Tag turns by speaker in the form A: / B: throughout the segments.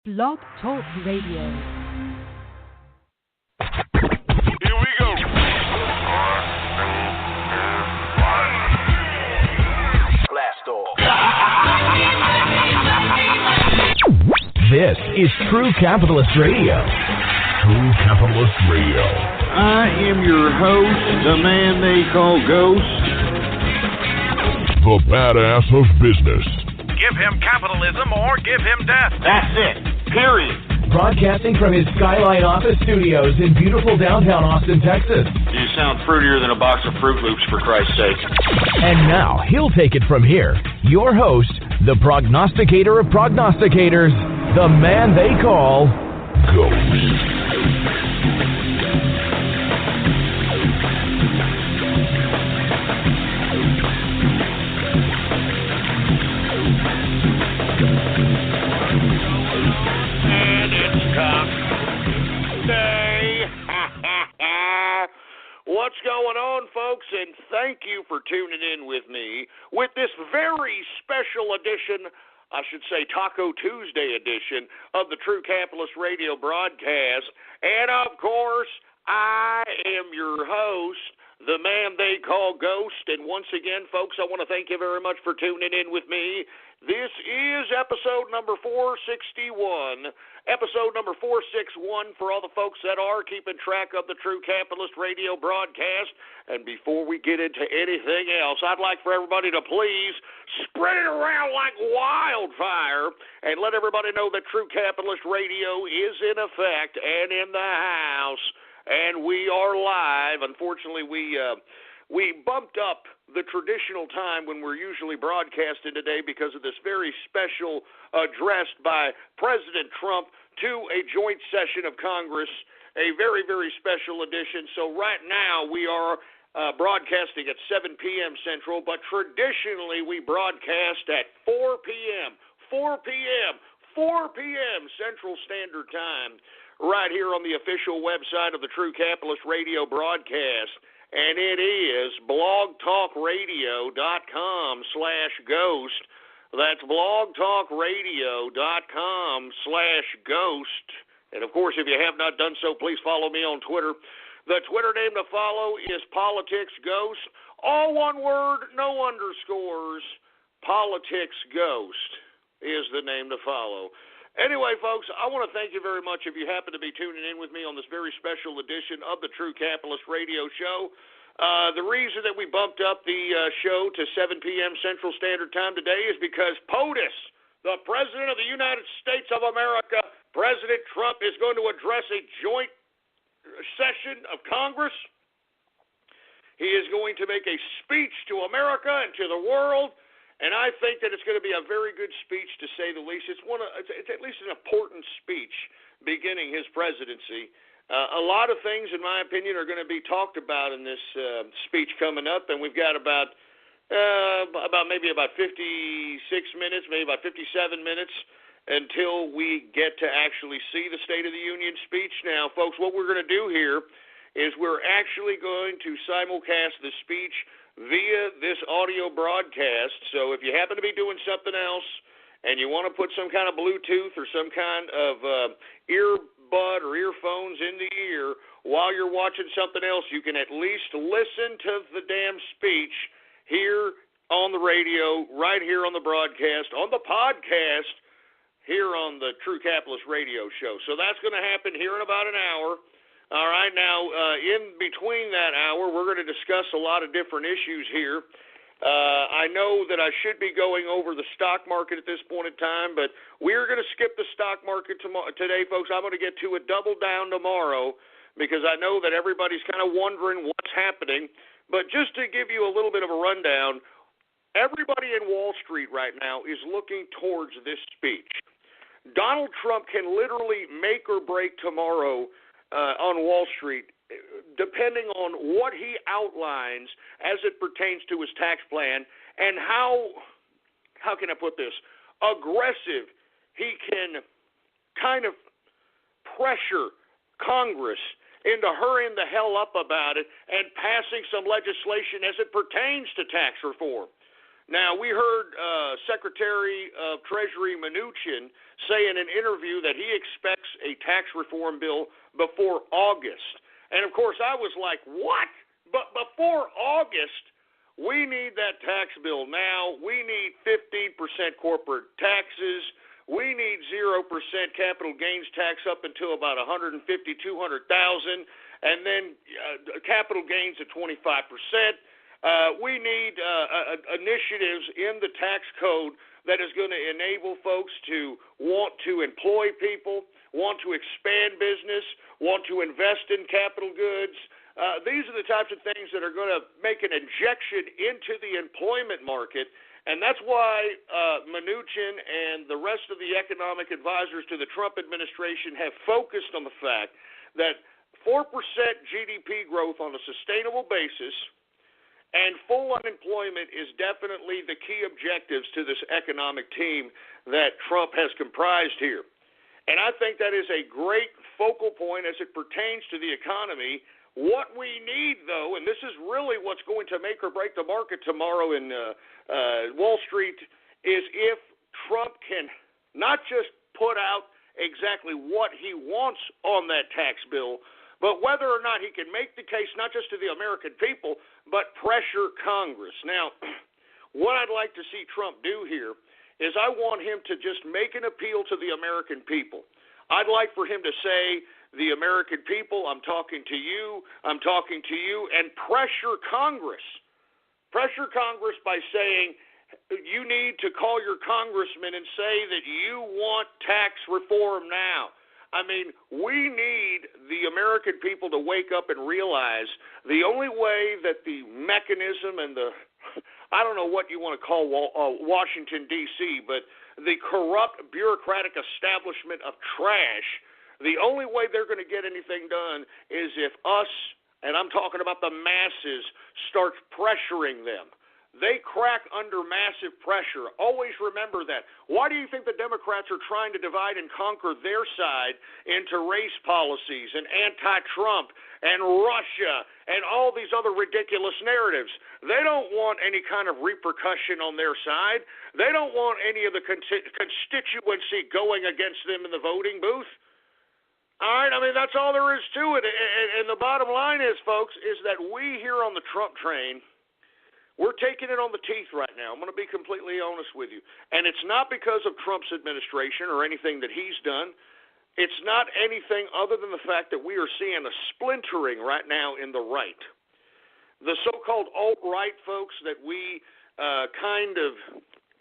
A: Blog Talk Radio.
B: Here we go. Blast off.
C: This is True Capitalist Radio. True Capitalist Radio.
D: I am your host, the man they call Ghost.
C: The badass of business.
E: Give him capitalism or give him death.
B: That's it. Period.
C: Broadcasting from his Skyline office studios in beautiful downtown Austin, Texas.
D: You sound fruitier than a box of Fruit Loops, for Christ's sake.
C: And now, he'll take it from here. Your host, the prognosticator of prognosticators, the man they call Ghost.
E: What's going on, folks? And thank you for tuning in with me with this very special edition, I should say Taco Tuesday edition of the True Capitalist Radio broadcast. And, of course, I am your host, the man they call Ghost. And once again, folks, I want to thank you very much for tuning in with me. This is episode number 461, episode number 461 for all the folks that are keeping track of the True Capitalist Radio broadcast. And before we get into anything else, I'd like for everybody to please spread it around like wildfire and let everybody know that True Capitalist Radio is in effect and in the house, and we are live. Unfortunately, we bumped up the traditional time when we're usually broadcasting today because of this very special address by President Trump to a joint session of Congress, a very, very special edition. So right now we are broadcasting at 7 p.m. Central, but traditionally we broadcast at 4 p.m. Central Standard Time right here on the official website of the True Capitalist Radio broadcast. And it is blogtalkradio.com/ghost. That's blogtalkradio.com/ghost. And, of course, if you have not done so, please follow me on Twitter. The Twitter name to follow is PoliticsGhost. All one word, no underscores. PoliticsGhost is the name to follow. Anyway, folks, I want to thank you very much if you happen to be tuning in with me on this very special edition of the True Capitalist Radio Show. The reason that we bumped up the show to 7 p.m. Central Standard Time today is because POTUS, the President of the United States of America, President Trump, is going to address a joint session of Congress. He is going to make a speech to America and to the world. And I think that it's going to be a very good speech, to say the least. It's at least an important speech beginning his presidency. A lot of things, in my opinion, are going to be talked about in this speech coming up, and we've got about 56 minutes, maybe about 57 minutes until we get to actually see the State of the Union speech. Now, folks, what we're going to do here is we're actually going to simulcast the speech via this audio broadcast. So if you happen to be doing something else and you want to put some kind of Bluetooth or some kind of earbud or earphones in the ear while you're watching something else, you can at least listen to the damn speech here on the radio, right here on the broadcast, on the podcast, here on the True Capitalist Radio Show. So that's going to happen here in about an hour. All right, now, in between that hour, we're going to discuss a lot of different issues here. I know that I should be going over the stock market at this point in time, but we're going to skip the stock market today, folks. I'm going to get to a double down tomorrow because I know that everybody's kind of wondering what's happening. But just to give you a little bit of a rundown, everybody in Wall Street right now is looking towards this speech. Donald Trump can literally make or break tomorrow on Wall Street, depending on what he outlines as it pertains to his tax plan and how can I put this, aggressive he can kind of pressure Congress into hurrying the hell up about it and passing some legislation as it pertains to tax reform. Now, we heard Secretary of Treasury Mnuchin say in an interview that he expects a tax reform bill before August. And, of course, I was like, what? But before August, we need that tax bill now. We need 15% corporate taxes. We need 0% capital gains tax up until about $150,000, $200,000, and then capital gains at 25%. We need initiatives in the tax code that is going to enable folks to want to employ people, want to expand business, want to invest in capital goods. These are the types of things that are going to make an injection into the employment market, and that's why Mnuchin and the rest of the economic advisors to the Trump administration have focused on the fact that 4% GDP growth on a sustainable basis and full unemployment is definitely the key objectives to this economic team that Trump has comprised here. And I think that is a great focal point as it pertains to the economy. What we need, though, and this is really what's going to make or break the market tomorrow in Wall Street, is if Trump can not just put out exactly what he wants on that tax bill, but whether or not he can make the case not just to the American people, but pressure Congress. Now, what I'd like to see Trump do here is I want him to just make an appeal to the American people. I'd like for him to say, the American people, I'm talking to you, and pressure Congress. Pressure Congress by saying, you need to call your congressman and say that you want tax reform now. I mean, we need the American people to wake up and realize the only way that the mechanism and the, I don't know what you want to call Washington, D.C., but the corrupt bureaucratic establishment of trash, the only way they're going to get anything done is if us, and I'm talking about the masses, starts pressuring them. They crack under massive pressure. Always remember that. Why do you think the Democrats are trying to divide and conquer their side into race policies and anti-Trump and Russia and all these other ridiculous narratives? They don't want any kind of repercussion on their side. They don't want any of the constituency going against them in the voting booth. All right, I mean, that's all there is to it. And the bottom line is, folks, is that we here on the Trump train, we're taking it on the teeth right now. I'm going to be completely honest with you. And it's not because of Trump's administration or anything that he's done. It's not anything other than the fact that we are seeing a splintering right now in the right. The so-called alt-right folks that we kind of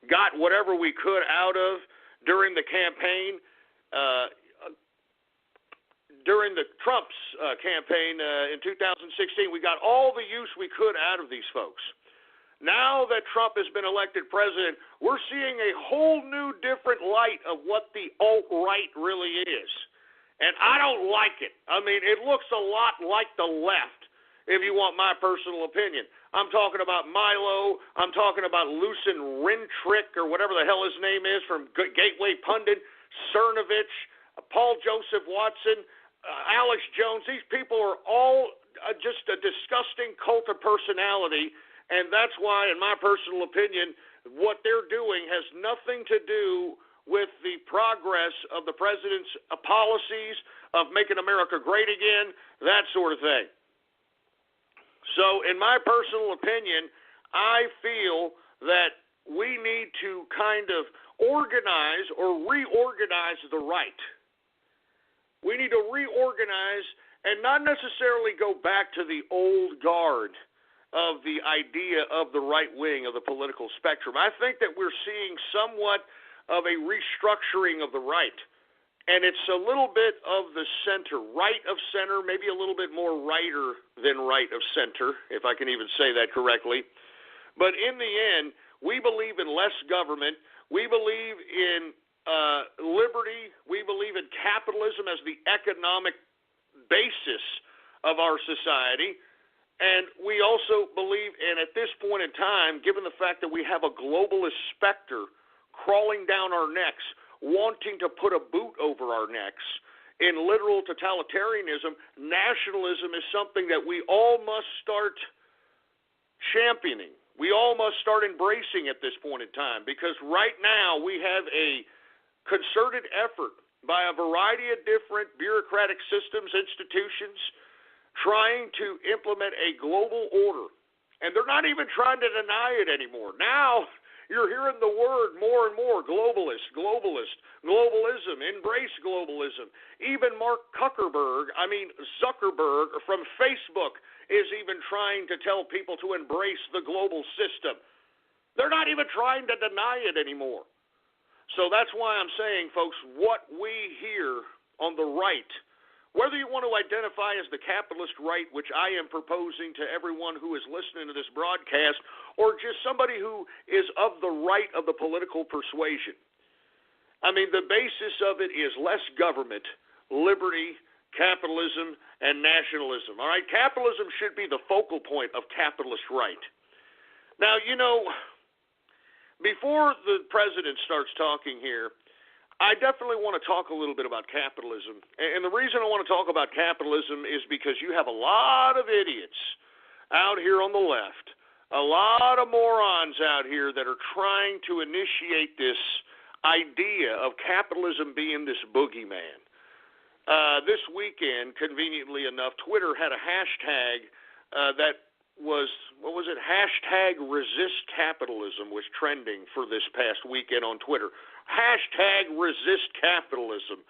E: got whatever we could out of during the campaign, during the Trump's campaign in 2016, we got all the use we could out of these folks. Now that Trump has been elected president, we're seeing a whole new different light of what the alt-right really is. And I don't like it. I mean, it looks a lot like the left, if you want my personal opinion. I'm talking about Milo. I'm talking about Lucien Rentrick, or whatever the hell his name is, from Gateway Pundit, Cernovich, Paul Joseph Watson, Alex Jones. These people are all just a disgusting cult of personality. And that's why, in my personal opinion, what they're doing has nothing to do with the progress of the president's policies of making America great again, that sort of thing. So, in my personal opinion, I feel that we need to kind of organize or reorganize the right. We need to reorganize and not necessarily go back to the old guard of the idea of the right wing of the political spectrum. I think that we're seeing somewhat of a restructuring of the right, and it's a little bit of the center, right of center, maybe a little bit more righter than right of center, if I can even say that correctly. But in the end, we believe in less government. We believe in liberty. We believe in capitalism as the economic basis of our society. And we also believe, and at this point in time, given the fact that we have a globalist specter crawling down our necks, wanting to put a boot over our necks, in literal totalitarianism, nationalism is something that we all must start championing. we all must start embracing at this point in time, because right now we have a concerted effort by a variety of different bureaucratic systems, institutions, trying to implement a global order. And they're not even trying to deny it anymore. Now you're hearing the word more and more, globalist, globalism, embrace globalism. Even Mark Zuckerberg from Facebook is even trying to tell people to embrace the global system. They're not even trying to deny it anymore. So that's why I'm saying, folks, what we hear on the right, whether you want to identify as the capitalist right, which I am proposing to everyone who is listening to this broadcast, or just somebody who is of the right of the political persuasion. I mean, the basis of it is less government, liberty, capitalism, and nationalism. All right, capitalism should be the focal point of capitalist right. Now, before the president starts talking here, I definitely want to talk a little bit about capitalism. And the reason I want to talk about capitalism is because you have a lot of idiots out here on the left, a lot of morons out here that are trying to initiate this idea of capitalism being this boogeyman. This weekend, conveniently enough, Twitter had a hashtag that was, hashtag resist capitalism was trending for this past weekend on Twitter. Hashtag resist capitalism.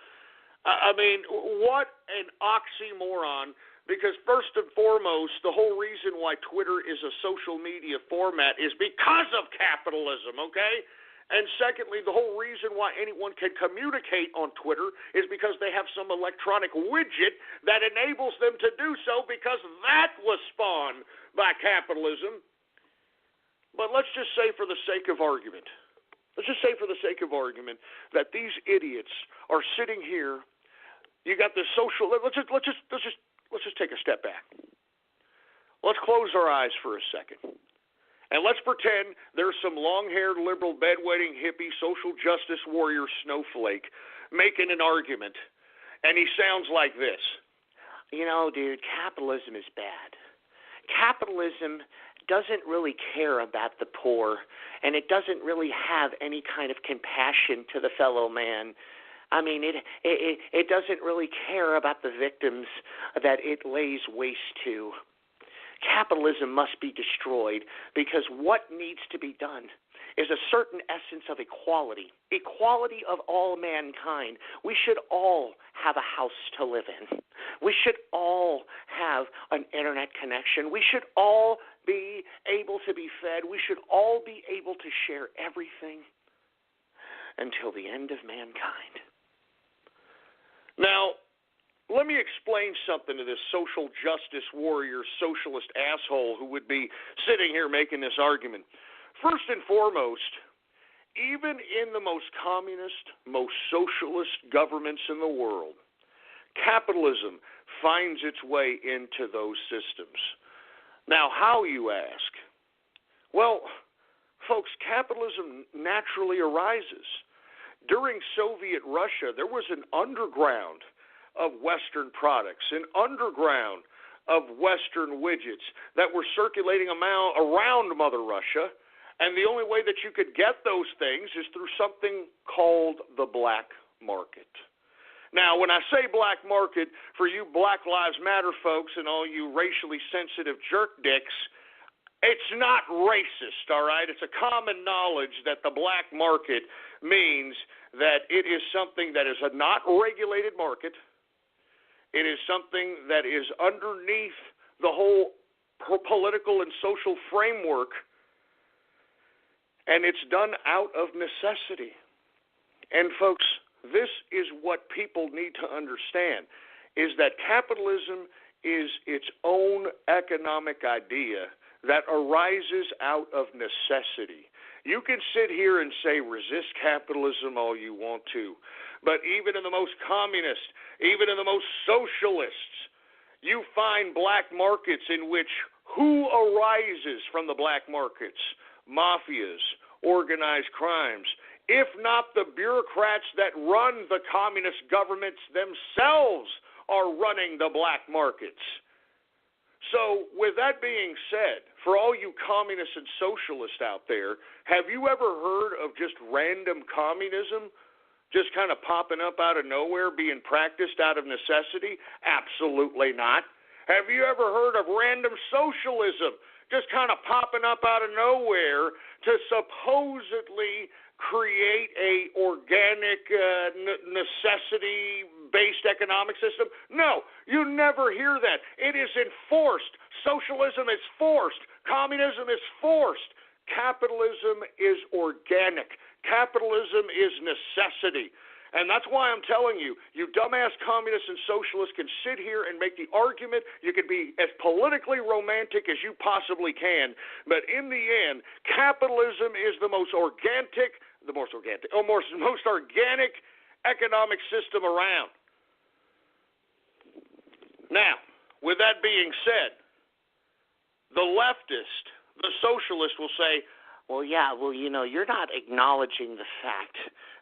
E: I mean, what an oxymoron, because first and foremost, the whole reason why Twitter is a social media format is because of capitalism, okay? And secondly, the whole reason why anyone can communicate on Twitter is because they have some electronic widget that enables them to do so, because that was spawned by capitalism. But let's just say for the sake of argument, that these idiots are sitting here. You got this social. Let's just take a step back. Let's close our eyes for a second. And let's pretend there's some long-haired, liberal, bedwetting, hippie, social justice warrior snowflake making an argument, and he sounds like this.
F: Dude, capitalism is bad. Capitalism doesn't really care about the poor, and it doesn't really have any kind of compassion to the fellow man. I mean, it doesn't really care about the victims that it lays waste to. Capitalism must be destroyed, because what needs to be done is a certain essence of equality of all mankind. We should all have a house to live in. We should all have an internet connection. We should all be able to be fed. We should all be able to share everything until the end of mankind.
E: Now, let me explain something to this social justice warrior, socialist asshole who would be sitting here making this argument. First and foremost, even in the most communist, most socialist governments in the world, capitalism finds its way into those systems. Now, how, you ask? Well, folks, capitalism naturally arises. During Soviet Russia, there was an underground of Western products, an underground of Western widgets that were circulating around Mother Russia, and the only way that you could get those things is through something called the black market. Now, when I say black market, for you Black Lives Matter folks and all you racially sensitive jerk dicks, it's not racist, all right? It's a common knowledge that the black market means that it is something that is a not regulated market. It is something that is underneath the whole political and social framework, and it's done out of necessity. And folks, this is what people need to understand, is that capitalism is its own economic idea that arises out of necessity. You can sit here and say resist capitalism all you want to, but even in the most communist, even in the most socialists, you find black markets in which who arises from the black markets? Mafias, organized crimes, if not the bureaucrats that run the communist governments themselves are running the black markets. So with that being said, for all you communists and socialists out there, have you ever heard of just random communism just kind of popping up out of nowhere, being practiced out of necessity? Absolutely not. Have you ever heard of random socialism just kind of popping up out of nowhere to supposedly create a organic necessity-based economic system? No, you never hear that. It is enforced. Socialism is forced. Communism is forced. Capitalism is organic. Capitalism is necessity. And that's why I'm telling you, you dumbass communists and socialists can sit here and make the argument. You can be as politically romantic as you possibly can, but in the end, capitalism is the most organic economic system around. Now, with that being said, the leftist, the socialist will say, well, you're not acknowledging the fact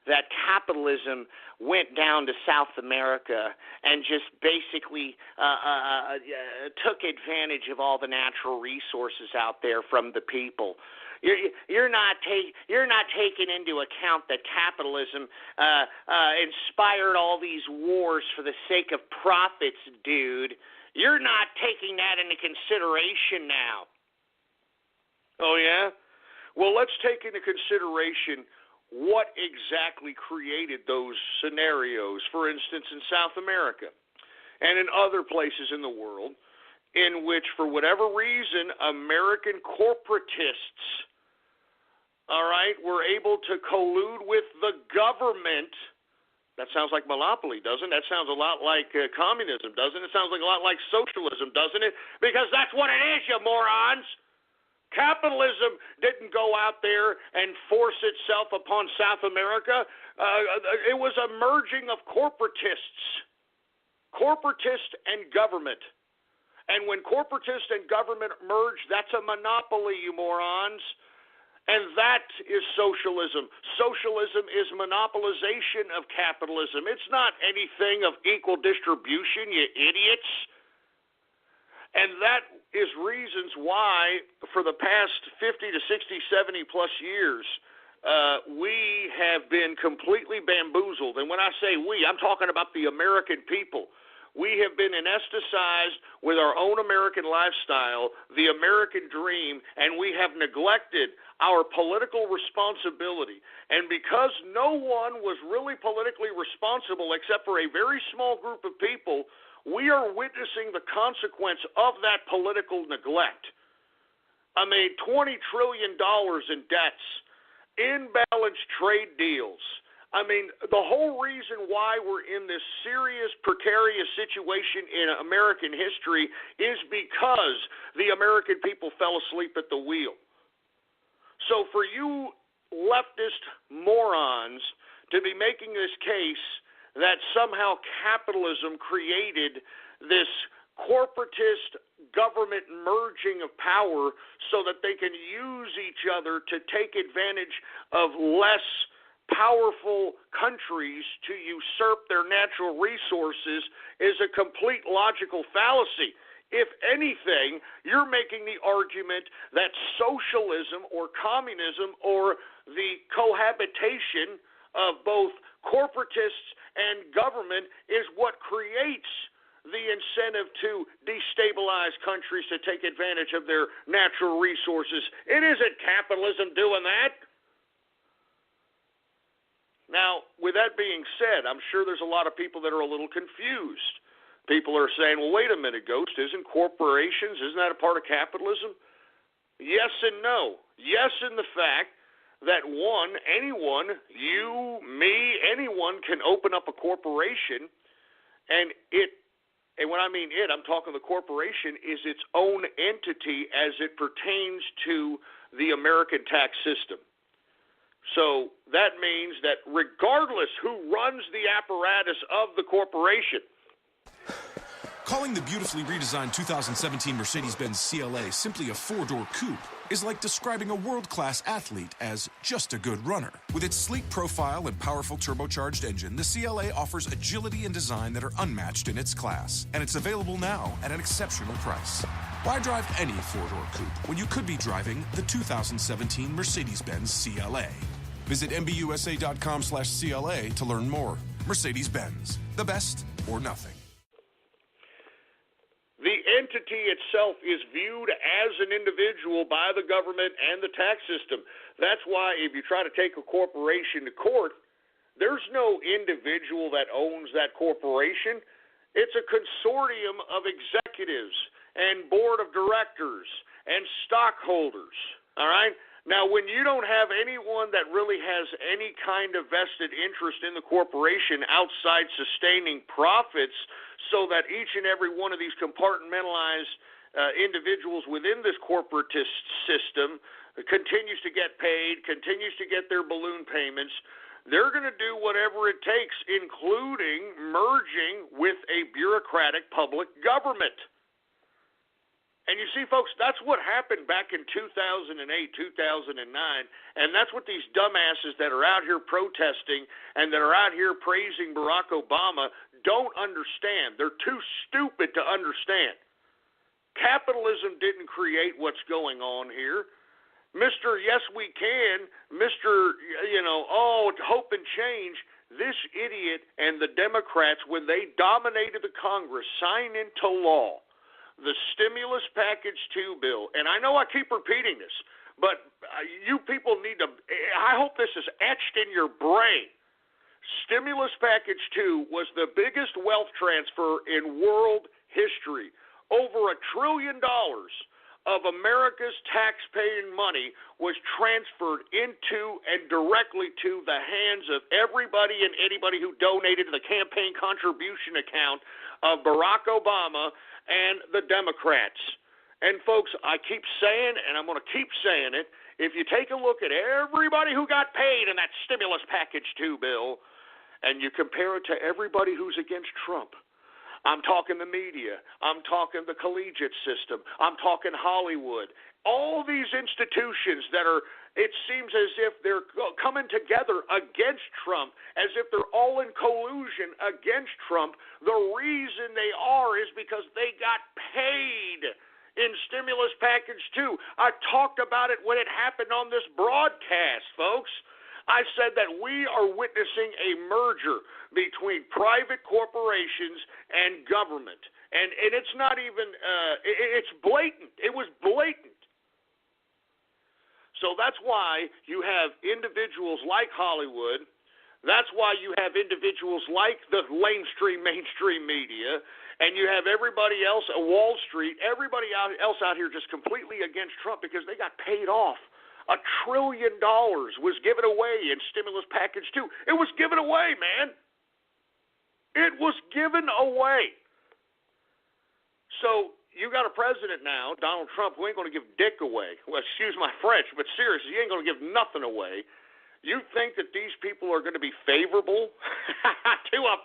E: that capitalism went down to South America and just basically took advantage of all the natural resources out there from the people. You're not taking into account that capitalism inspired all these wars for the sake of profits, dude. You're not taking that into consideration now. Oh, yeah? Well, let's take into consideration what exactly created those scenarios, for instance, in South America and in other places in the world, in which, for whatever reason, American corporatists, were able to collude with the government. That sounds like monopoly, doesn't it? That sounds a lot like communism, doesn't it? It sounds like a lot like socialism, doesn't it? Because that's what it is, you morons. Capitalism didn't go out there and force itself upon South America. It was a merging of corporatists and government. And when corporatists and government merge, that's a monopoly, you morons. And that is socialism. Socialism is monopolization of capitalism. It's not anything of equal distribution, you idiots. And that is reasons why, for the past 50 to 60, 70 plus years, we have been completely bamboozled. And when I say we, I'm talking about the American people. We have been anesthetized with our own American lifestyle, the American dream, and we have neglected our political responsibility. And because no one was really politically responsible except for a very small group of people, we are witnessing the consequence of that political neglect. I mean, $20 trillion in debts, imbalanced trade deals. I mean, the whole reason why we're in this serious, precarious situation in American history is because the American people fell asleep at the wheel. So for you leftist morons to be making this case that somehow capitalism created this corporatist government merging of power so that they can use each other to take advantage of less powerful countries to usurp their natural resources is a complete logical fallacy. If anything, you're making the argument that socialism or communism or the cohabitation of both corporatists and government is what creates the incentive to destabilize countries to take advantage of their natural resources. It isn't capitalism doing that. Now, with that being said, I'm sure there's a lot of people that are a little confused. People are saying, well, wait a minute, Ghost, isn't corporations, isn't that a part of capitalism? Yes and no. Yes, in the fact that anyone, you, me, anyone can open up a corporation, and when I mean it, I'm talking the corporation is its own entity as it pertains to the American tax system. So that means that regardless who runs the apparatus of the corporation.
G: Calling the beautifully redesigned 2017 Mercedes-Benz CLA simply a four-door coupe is like describing a world-class athlete as just a good runner. With its sleek profile and powerful turbocharged engine, the CLA offers agility and design that are unmatched in its class. And it's available now at an exceptional price. Why drive any four-door coupe when you could be driving the 2017 Mercedes-Benz CLA? Visit MBUSA.com/CLA to learn more. Mercedes-Benz, the best or nothing.
E: The entity itself is viewed as an individual by the government and the tax system. That's why if you try to take a corporation to court, there's no individual that owns that corporation. It's a consortium of executives and board of directors and stockholders, all right? Now, when you don't have anyone that really has any kind of vested interest in the corporation outside sustaining profits so that each and every one of these compartmentalized individuals within this corporatist system continues to get paid, continues to get their balloon payments, they're going to do whatever it takes, including merging with a bureaucratic public government. And you see, folks, that's what happened back in 2008, 2009, and that's what these dumbasses that are out here protesting and that are out here praising Barack Obama don't understand. They're too stupid to understand. Capitalism didn't create what's going on here. Mr. Yes, we can, Mr. Hope and change, this idiot and the Democrats, when they dominated the Congress, signed into law the Stimulus Package 2 bill. And I know I keep repeating this, but you people need to, I hope this is etched in your brain. Stimulus Package 2 was the biggest wealth transfer in world history. Over $1 trillion of America's tax-paying money was transferred into and directly to the hands of everybody and anybody who donated to the campaign contribution account of Barack Obama and the Democrats. And folks, I keep saying, and I'm going to keep saying it, if you take a look at everybody who got paid in that Stimulus Package 2 bill, and you compare it to everybody who's against Trump, I'm talking the media, I'm talking the collegiate system, I'm talking Hollywood, all these institutions that are, it seems as if they're coming together against Trump, as if they're all in collusion against Trump. The reason they are is because they got paid in Stimulus Package 2. I talked about it when it happened on this broadcast, folks. I said that we are witnessing a merger between private corporations and government. And it's not even, it's blatant. It was blatant. So that's why you have individuals like Hollywood. That's why you have individuals like the mainstream media. And you have everybody else at Wall Street, everybody else out here just completely against Trump because they got paid off. $1 trillion was given away in Stimulus Package 2. It was given away, man. It was given away. So you got a president now, Donald Trump, who ain't going to give dick away. Well, excuse my French, but seriously, he ain't going to give nothing away. You think that these people are going to be favorable to a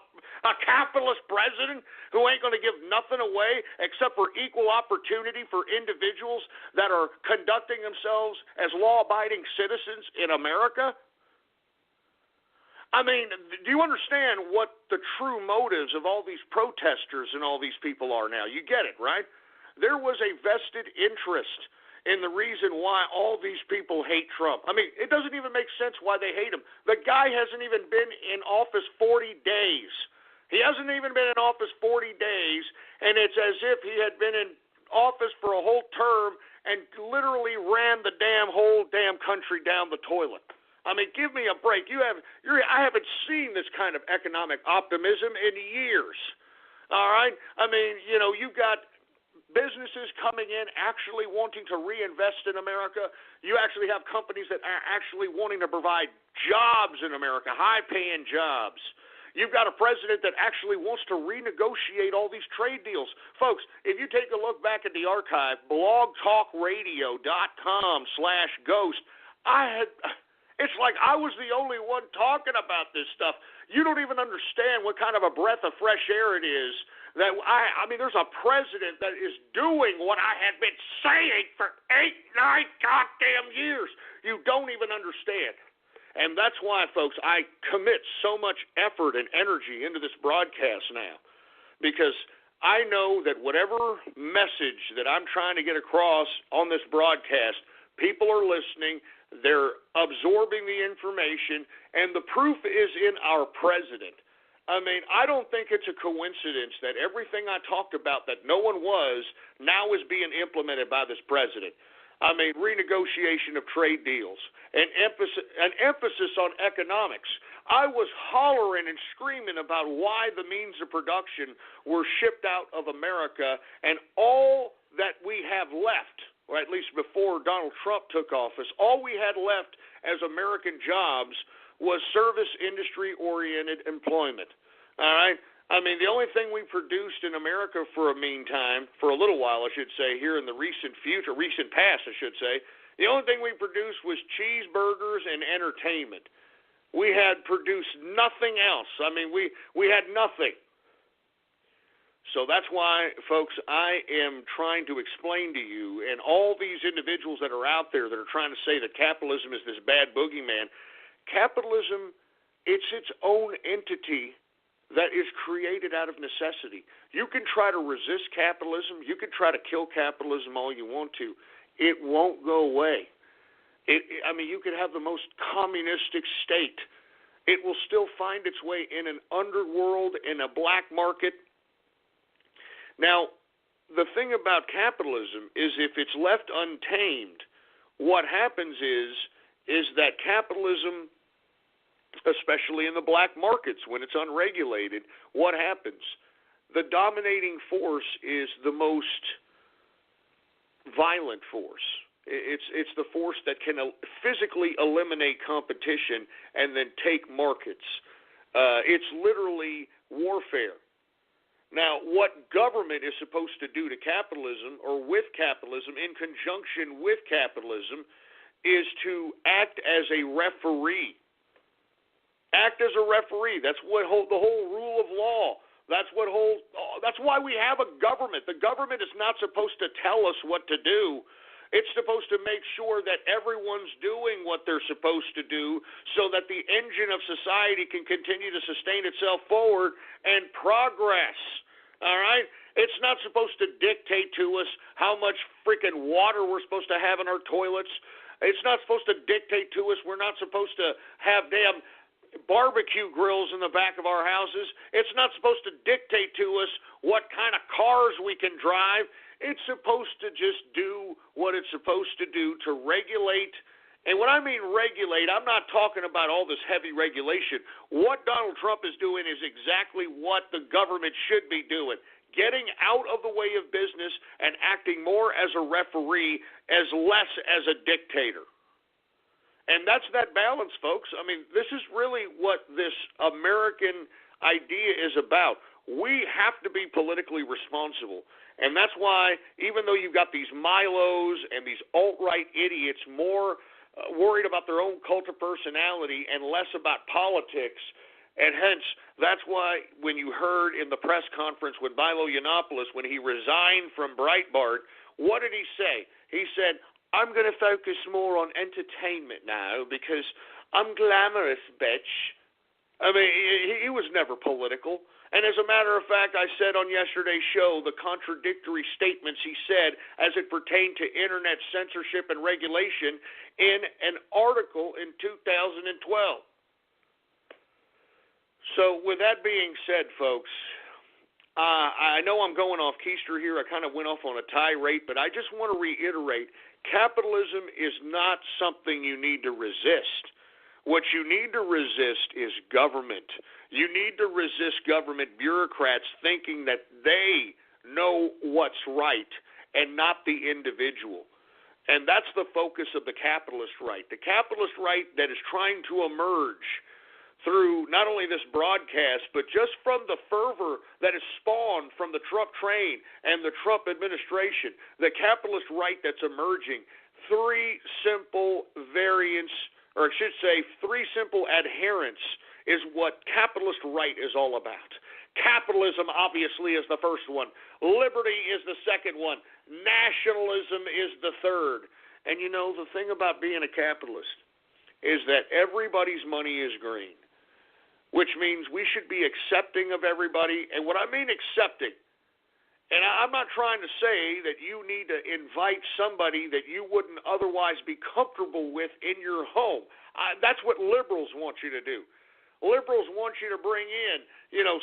E: capitalist president who ain't going to give nothing away except for equal opportunity for individuals that are conducting themselves as law-abiding citizens in America? I mean, do you understand what the true motives of all these protesters and all these people are now? You get it, right? There was a vested interest in the reason why all these people hate Trump. I mean, it doesn't even make sense why they hate him. The guy hasn't even been in office 40 days. He hasn't even been in office 40 days, and it's as if he had been in office for a whole term and literally ran the whole damn country down the toilet. I mean, give me a break. I haven't seen this kind of economic optimism in years. All right? I mean, you've got businesses coming in actually wanting to reinvest in America. You actually have companies that are actually wanting to provide jobs in America, high-paying jobs. You've got a president that actually wants to renegotiate all these trade deals. Folks, if you take a look back at the archive, blogtalkradio.com/ghost, it's like I was the only one talking about this stuff. You don't even understand what kind of a breath of fresh air it is. I mean, there's a president that is doing what I had been saying for 8-9 goddamn years. You don't even understand. And that's why, folks, I commit so much effort and energy into this broadcast now, because I know that whatever message that I'm trying to get across on this broadcast, people are listening, they're absorbing the information, and the proof is in our president. I mean, I don't think it's a coincidence that everything I talked about that no one was now is being implemented by this president. I mean, renegotiation of trade deals, an emphasis on economics. I was hollering and screaming about why the means of production were shipped out of America, and all that we have left, or at least before Donald Trump took office, all we had left as American jobs was service industry-oriented employment. All right? I mean, the only thing we produced in America for a little while, I should say, here in the recent past, I should say, the only thing we produced was cheeseburgers and entertainment. We had produced nothing else. I mean, we had nothing. So that's why, folks, I am trying to explain to you, and all these individuals that are out there that are trying to say that capitalism is this bad boogeyman, capitalism, it's its own entity that is created out of necessity. You can try to resist capitalism. You can try to kill capitalism all you want to. It won't go away. You could have the most communistic state. It will still find its way in an underworld, in a black market. Now, the thing about capitalism is if it's left untamed, what happens is that capitalism, especially in the black markets when it's unregulated, what happens? The dominating force is the most violent force. It's the force that can physically eliminate competition and then take markets. It's literally warfare. Now, what government is supposed to do to capitalism or with capitalism, in conjunction with capitalism, is to act as a referee. Act as a referee. That's what the whole rule of law. That's why we have a government. The government is not supposed to tell us what to do. It's supposed to make sure that everyone's doing what they're supposed to do so that the engine of society can continue to sustain itself forward and progress. All right? It's not supposed to dictate to us how much freaking water we're supposed to have in our toilets. It's not supposed to dictate to us we're not supposed to have damn barbecue grills in the back of our houses. It's not supposed to dictate to us what kind of cars we can drive. It's supposed to just do what it's supposed to do to regulate. And when I mean regulate, I'm not talking about all this heavy regulation. What Donald Trump is doing is exactly what the government should be doing. Getting out of the way of business and acting more as a referee, as less as a dictator. And that's that balance, folks. I mean, this is really what this American idea is about. We have to be politically responsible. And that's why, even though you've got these Milos and these alt-right idiots more worried about their own cult of personality and less about politics, and hence, that's why when you heard in the press conference with Milo Yiannopoulos, when he resigned from Breitbart, what did he say? He said, I'm going to focus more on entertainment now because I'm glamorous, bitch. I mean, he was never political. And as a matter of fact, I said on yesterday's show the contradictory statements he said as it pertained to internet censorship and regulation in an article in 2012. So with that being said, folks, I know I'm going off keister here. I kind of went off on a tirade, but I just want to reiterate, capitalism is not something you need to resist. What you need to resist is government. You need to resist government bureaucrats thinking that they know what's right and not the individual. And that's the focus of the capitalist right. The capitalist right that is trying to emerge through not only this broadcast, but just from the fervor that is spawned from the Trump train and the Trump administration, the capitalist right that's emerging, three simple adherents is what capitalist right is all about. Capitalism, obviously, is the first one. Liberty is the second one. Nationalism is the third. And you know, the thing about being a capitalist is that everybody's money is green, which means we should be accepting of everybody. And what I mean accepting And I'm not trying to say that you need to invite somebody that you wouldn't otherwise be comfortable with in your home. That's what liberals want you to do. Liberals want you to bring in,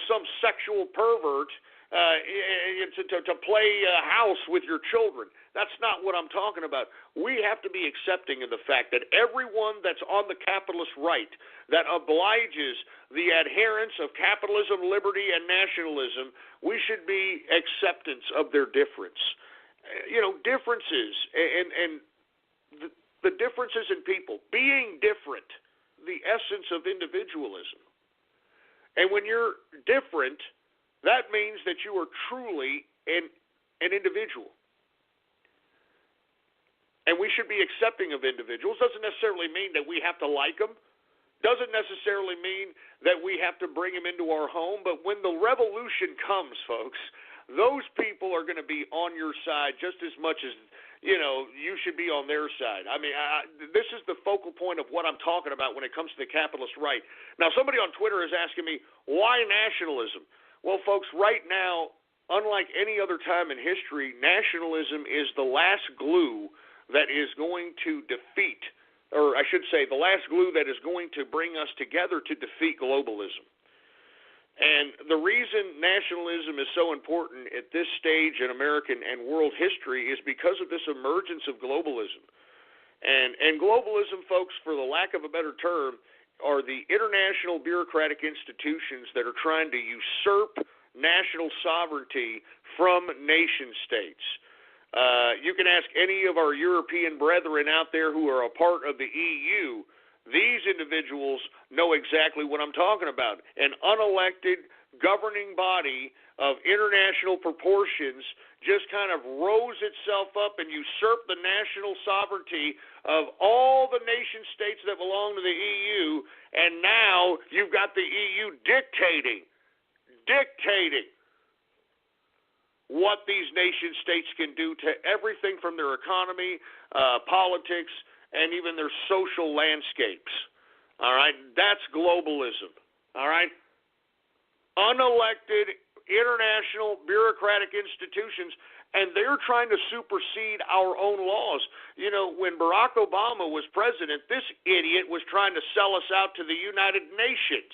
E: some sexual pervert to play house with your children. That's not what I'm talking about. We have to be accepting of the fact that everyone that's on the capitalist right, that obliges the adherents of capitalism, liberty, and nationalism, we should be acceptance of their difference. Differences and the differences in people, being different, the essence of individualism. And when you're different, that means that you are truly an individual. And we should be accepting of individuals. Doesn't necessarily mean that we have to like them. Doesn't necessarily mean that we have to bring them into our home. But when the revolution comes, folks, those people are going to be on your side just as much as, you should be on their side. I mean, this is the focal point of what I'm talking about when it comes to the capitalist right. Now, somebody on Twitter is asking me, why nationalism? Well, folks, right now, unlike any other time in history, nationalism is the last glue that is going to defeat, or I should say, the last glue that is going to bring us together to defeat globalism. And the reason nationalism is so important at this stage in American and world history is because of this emergence of globalism. And globalism, folks, for the lack of a better term, are the international bureaucratic institutions that are trying to usurp national sovereignty from nation states. You can ask any of our European brethren out there who are a part of the EU. These individuals know exactly what I'm talking about. An unelected governing body of international proportions just kind of rose itself up and usurped the national sovereignty of all the nation states that belong to the EU, and now you've got the EU dictating what these nation states can do to everything from their economy, politics, and even their social landscapes. All right? That's globalism. All right? Unelected international bureaucratic institutions, and they're trying to supersede our own laws. When Barack Obama was president, this idiot was trying to sell us out to the United Nations.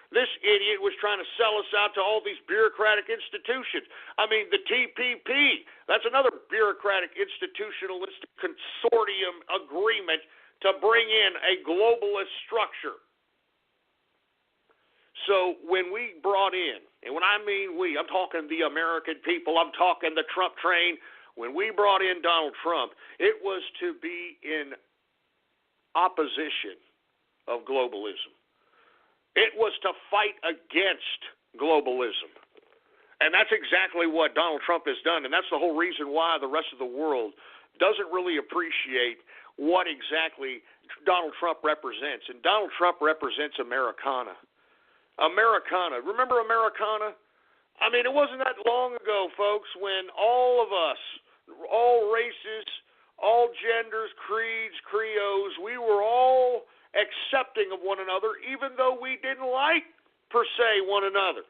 E: This idiot was trying to sell us out to all these bureaucratic institutions. I mean, the TPP, that's another bureaucratic institutionalistic consortium agreement to bring in a globalist structure. So when we brought in, and when I mean we, I'm talking the American people, I'm talking the Trump train. When we brought in Donald Trump, it was to be in opposition of globalism. It was to fight against globalism. And that's exactly what Donald Trump has done, and that's the whole reason why the rest of the world doesn't really appreciate what exactly Donald Trump represents. And Donald Trump represents Americana. Americana. Remember Americana? I mean, it wasn't that long ago, folks, when all of us, all races, all genders, creeds, creos, we were all accepting of one another, even though we didn't like, per se, one another.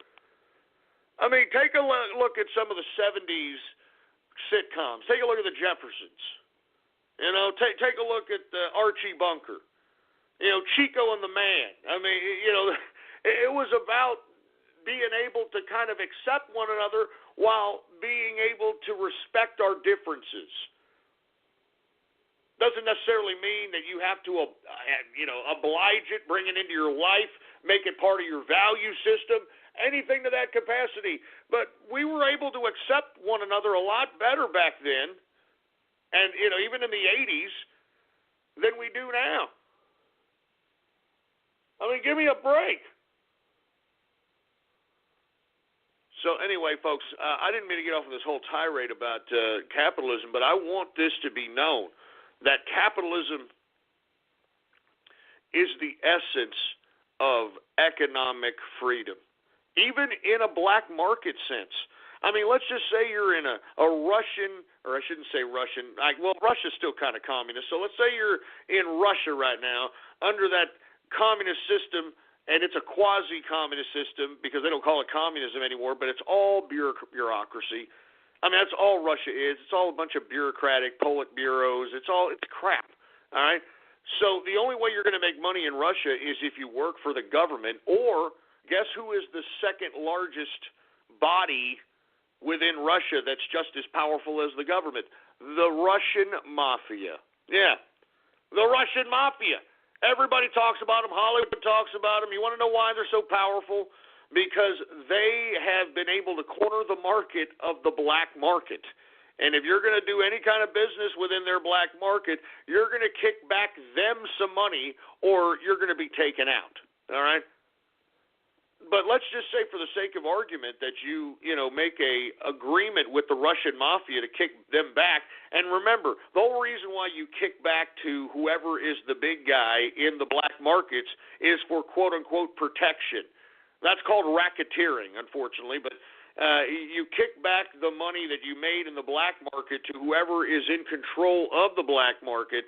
E: I mean, take a look at some of the 70s sitcoms. Take a look at the Jeffersons. Take a look at Archie Bunker. Chico and the Man. I mean, it was about being able to kind of accept one another while being able to respect our differences. Doesn't necessarily mean that you have to, oblige it, bring it into your life, make it part of your value system, anything to that capacity. But we were able to accept one another a lot better back then, and, even in the 80s, than we do now. I mean, give me a break. So anyway, folks, I didn't mean to get off on this whole tirade about capitalism, but I want this to be known, that capitalism is the essence of economic freedom, even in a black market sense. I mean, let's just say you're in a Russian, or I shouldn't say Russian, Russia's still kind of communist, so let's say you're in Russia right now under that communist system, and it's a quasi-communist system because they don't call it communism anymore, but it's all bureaucracy. I mean, that's all Russia is. It's all a bunch of bureaucratic Politburos. It's crap, all right? So the only way you're going to make money in Russia is if you work for the government, or guess who is the second largest body within Russia that's just as powerful as the government? The Russian Mafia. Yeah, the Russian Mafia. Everybody talks about them. Hollywood talks about them. You want to know why they're so powerful? Because they have been able to corner the market of the black market. And if you're going to do any kind of business within their black market, you're going to kick back them some money, or you're going to be taken out. All right? But let's just say, for the sake of argument, that you make a agreement with the Russian Mafia to kick them back. And remember, the whole reason why you kick back to whoever is the big guy in the black markets is for quote-unquote protection. That's called racketeering, unfortunately, but you kick back the money that you made in the black market to whoever is in control of the black market,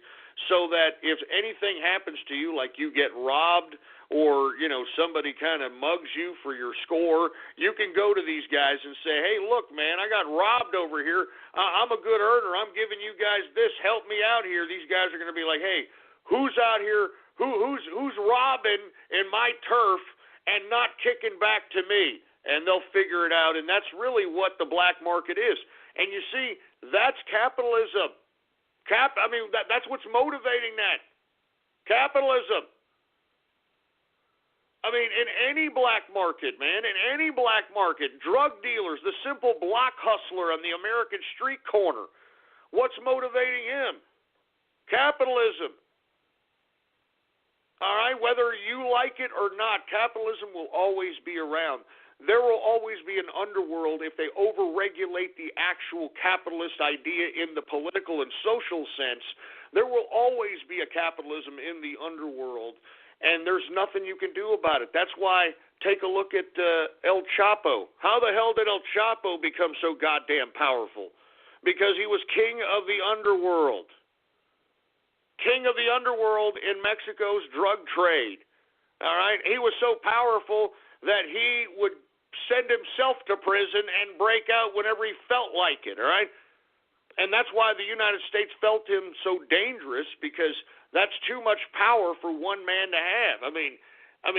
E: so that if anything happens to you, like you get robbed or, somebody kind of mugs you for your score, you can go to these guys and say, hey, look, man, I got robbed over here. I'm a good earner. I'm giving you guys this. Help me out here. These guys are going to be like, hey, who's out here? Who's robbing in my turf and not kicking back to me? And they'll figure it out, and that's really what the black market is. And you see, that's capitalism. That's what's motivating that. Capitalism. I mean, in any black market, man, in any black market, drug dealers, the simple block hustler on the American street corner, what's motivating him? Capitalism. All right, whether you like it or not, capitalism will always be around. There will always be an underworld if they overregulate the actual capitalist idea in the political and social sense. There will always be a capitalism in the underworld, and there's nothing you can do about it. That's why, take a look at El Chapo. How the hell did El Chapo become so goddamn powerful? Because he was king of the underworld. King of the underworld in Mexico's drug trade. All right? He was so powerful that he would send himself to prison and break out whenever he felt like it, all right? And that's why the United States felt him so dangerous, because that's too much power for one man to have. I mean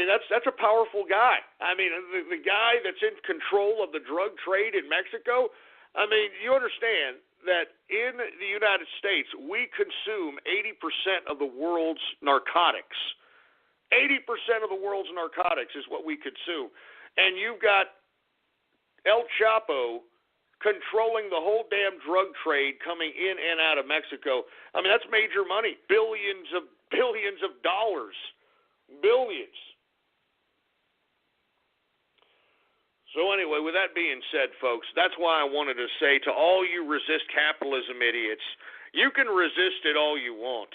E: that's a powerful guy. I mean, the guy that's in control of the drug trade in Mexico, I mean, you understand that in the United States, we consume 80% of the world's narcotics. 80% of the world's narcotics is what we consume. And you've got El Chapo controlling the whole damn drug trade coming in and out of Mexico. I mean, that's major money. Billions of dollars. Billions. So anyway, with that being said, folks, that's why I wanted to say to all you resist capitalism idiots, you can resist it all you want.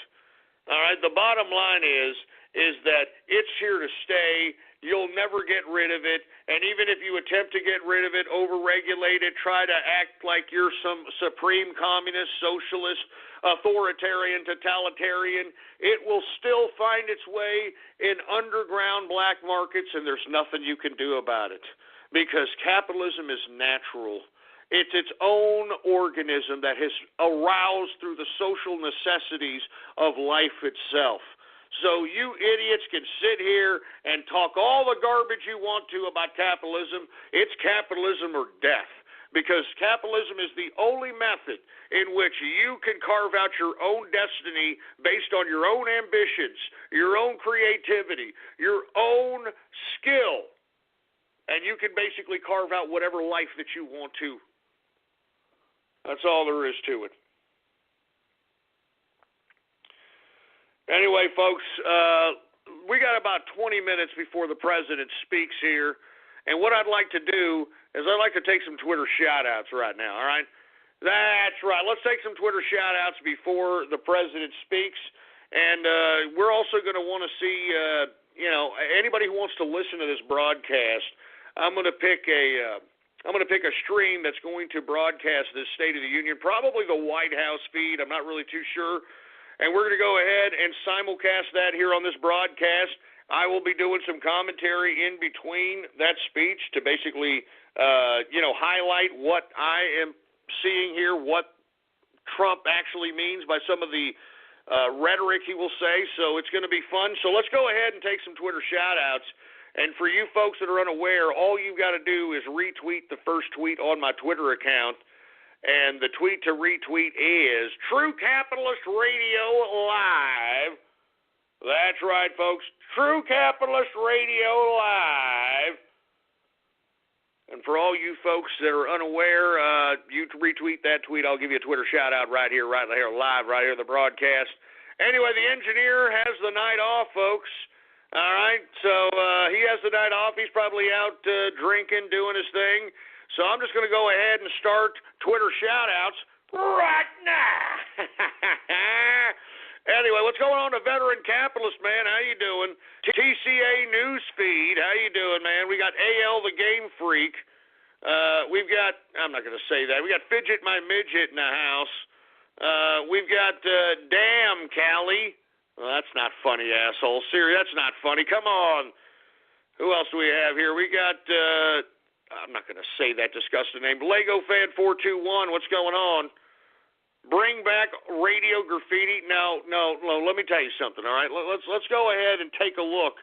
E: All right, the bottom line is that it's here to stay. You'll never get rid of it, and even if you attempt to get rid of it, overregulate it, try to act like you're some supreme communist, socialist, authoritarian, totalitarian, it will still find its way in underground black markets, and there's nothing you can do about it, because capitalism is natural. It's its own organism that has aroused through the social necessities of life itself. So you idiots can sit here and talk all the garbage you want to about capitalism. It's capitalism or death, because capitalism is the only method in which you can carve out your own destiny based on your own ambitions, your own creativity, your own skill, and you can basically carve out whatever life that you want to. That's all there is to it. Anyway, folks, we got about 20 minutes before the president speaks here, and what I'd like to do is I'd like to take some Twitter shout-outs right now, all right? That's right. Let's take some Twitter shout-outs before the president speaks, and we're also going to want to see, anybody who wants to listen to this broadcast, I'm going to pick a stream that's going to broadcast this State of the Union, probably the White House feed. I'm not really too sure. And we're going to go ahead and simulcast that here on this broadcast. I will be doing some commentary in between that speech to basically, highlight what I am seeing here what Trump actually means by some of the rhetoric he will say, so it's going to be fun. So let's go ahead and take some Twitter shout-outs. And for you folks that are unaware, all you've got to do is retweet the first tweet on my Twitter account. And the tweet to retweet is True Capitalist Radio Live. That's right, folks. True Capitalist Radio Live. And for all you folks that are unaware, you retweet that tweet, I'll give you a Twitter shout-out right here, live, right here in the broadcast. Anyway, the engineer has the night off, folks. All right, so he has the night off. He's probably out drinking, doing his thing. So I'm just going to go ahead and start Twitter shout-outs right now. Anyway, what's going on to Veteran Capitalist, man? How you doing? TCA Newsfeed, how you doing, man? We got AL the Game Freak. We've got, I'm not going to say that. We got Fidget My Midget in the house. We've got Damn Callie. Well, that's not funny, asshole. Seriously, that's not funny. Come on. Who else do we have here? We got, I'm not going to say that disgusting name. Lego Fan 421, what's going on? Bring back radio graffiti. No, let me tell you something, all right? Let's go ahead and take a look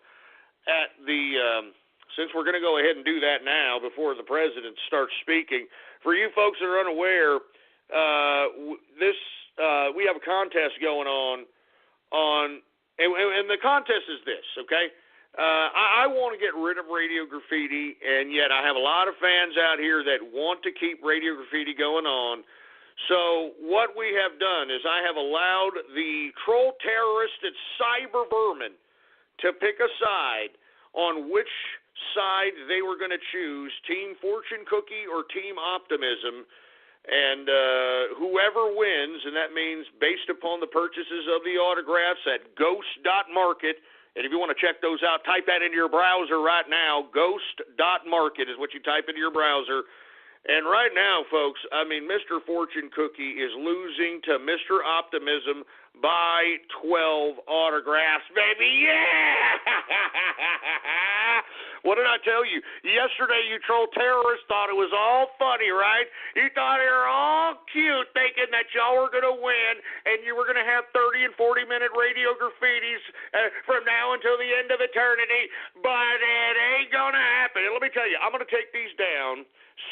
E: at the, since we're going to go ahead and do that now before the president starts speaking. For you folks that are unaware, we have a contest going on, and the contest is this, okay? I want to get rid of radio graffiti, and yet I have a lot of fans out here that want to keep radio graffiti going on. So what we have done is I have allowed the troll terrorist and cyber vermin to pick a side on which side they were going to choose, Team Fortune Cookie or Team Optimism. And whoever wins, and that means based upon the purchases of the autographs at ghost.market, and if you want to check those out, type that into your browser right now. Ghost.market is what you type into your browser. And right now, folks, I mean, Mr. Fortune Cookie is losing to Mr. Optimism by 12 autographs, baby. Yeah! What did I tell you? Yesterday, you troll terrorists thought it was all funny, right? You thought you were all cute thinking that y'all were going to win and you were going to have 30 and 40-minute radio graffitis from now until the end of eternity, but it ain't going to happen. And let me tell you, I'm going to take these down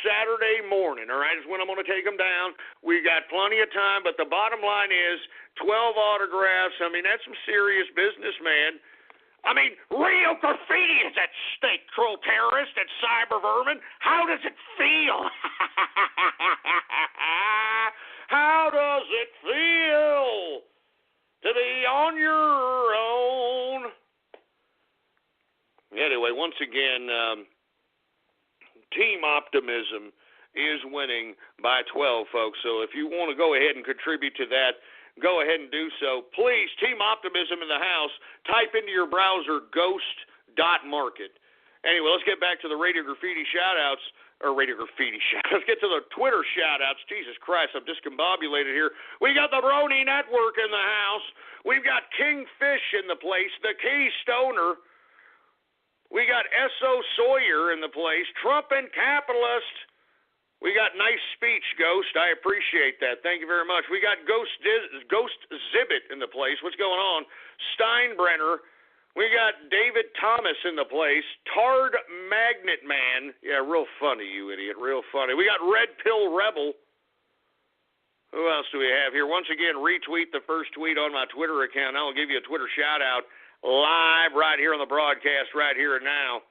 E: Saturday morning, all right, is when I'm going to take them down. We got plenty of time, but the bottom line is 12 autographs. I mean, that's some serious business, man. I mean, real graffiti is at stake, troll terrorist and cyber vermin. How does it feel? How does it feel to be on your own? Anyway, once again, Team Optimism is winning by 12, folks. So if you want to go ahead and contribute to that, go ahead and do so. Please, Team Optimism in the house, type into your browser ghost.market. Anyway, let's get back to the Radio Graffiti shout-outs, or Radio Graffiti shout-outs. Let's get to the Twitter shout-outs. Jesus Christ, I'm discombobulated here. We got the Brony Network in the house. We've got Kingfish in the place, the Key Stoner. We got S.O. Sawyer in the place, Trump and Capitalist. We got nice speech, Ghost. I appreciate that. Thank you very much. We got Ghost Zibbit in the place. What's going on? Steinbrenner. We got David Thomas in the place. Tard Magnet Man. Yeah, real funny, you idiot. Real funny. We got Red Pill Rebel. Who else do we have here? Once again, retweet the first tweet on my Twitter account. I'll give you a Twitter shout-out live right here on the broadcast right here and now.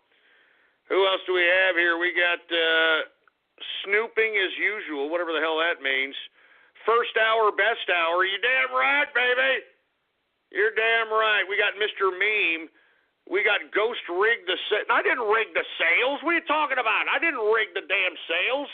E: Who else do we have here? We got snooping as usual, whatever the hell that means. First hour, best hour. You damn right, baby. You're damn right. We got Mr. Meme. We got Ghost Rig the sales. I didn't rig the sales. What are you talking about? I didn't rig the damn sales.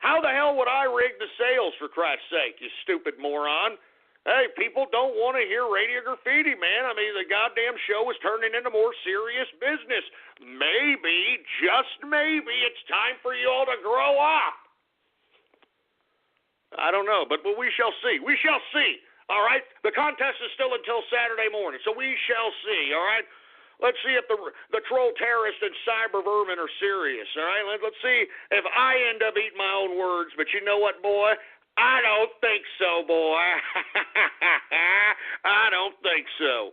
E: How the hell would I rig the sales, for Christ's sake, you stupid moron? Hey, people don't want to hear Radio Graffiti, man. I mean, the goddamn show is turning into more serious business. Maybe, just maybe, it's time for you all to grow up. I don't know, but we shall see. We shall see, all right? The contest is still until Saturday morning, so we shall see, all right? Let's see if the troll terrorist and cyber vermin are serious, all right? Let's see if I end up eating my own words. But you know what, boy? I don't think so, boy. I don't think so.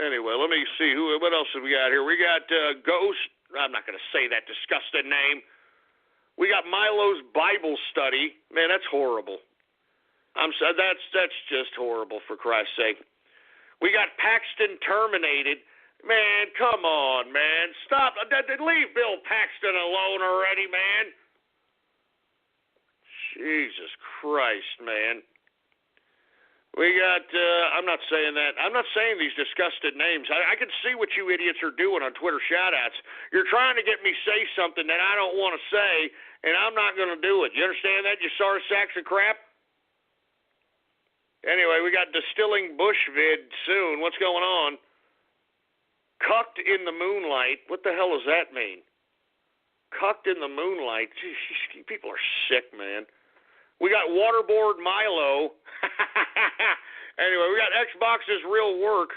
E: Anyway, let me see. What else have we got here? We got Ghost. I'm not going to say that disgusting name. We got Milo's Bible study. Man, that's horrible. That's just horrible, for Christ's sake. We got Paxton terminated. Man, come on, man. Stop. Leave Bill Paxton alone already, man. Jesus Christ, man. We got, I'm not saying that. I'm not saying these disgusted names. I can see what you idiots are doing on Twitter shout-outs. You're trying to get me say something that I don't want to say, and I'm not going to do it. You understand that, you sorry sacks of crap? Anyway, we got Distilling Bush vid soon. What's going on? Cucked in the moonlight. What the hell does that mean? Cucked in the moonlight. Jeez, people are sick, man. We got Waterboard Milo. Anyway, we got Xbox's Real Work.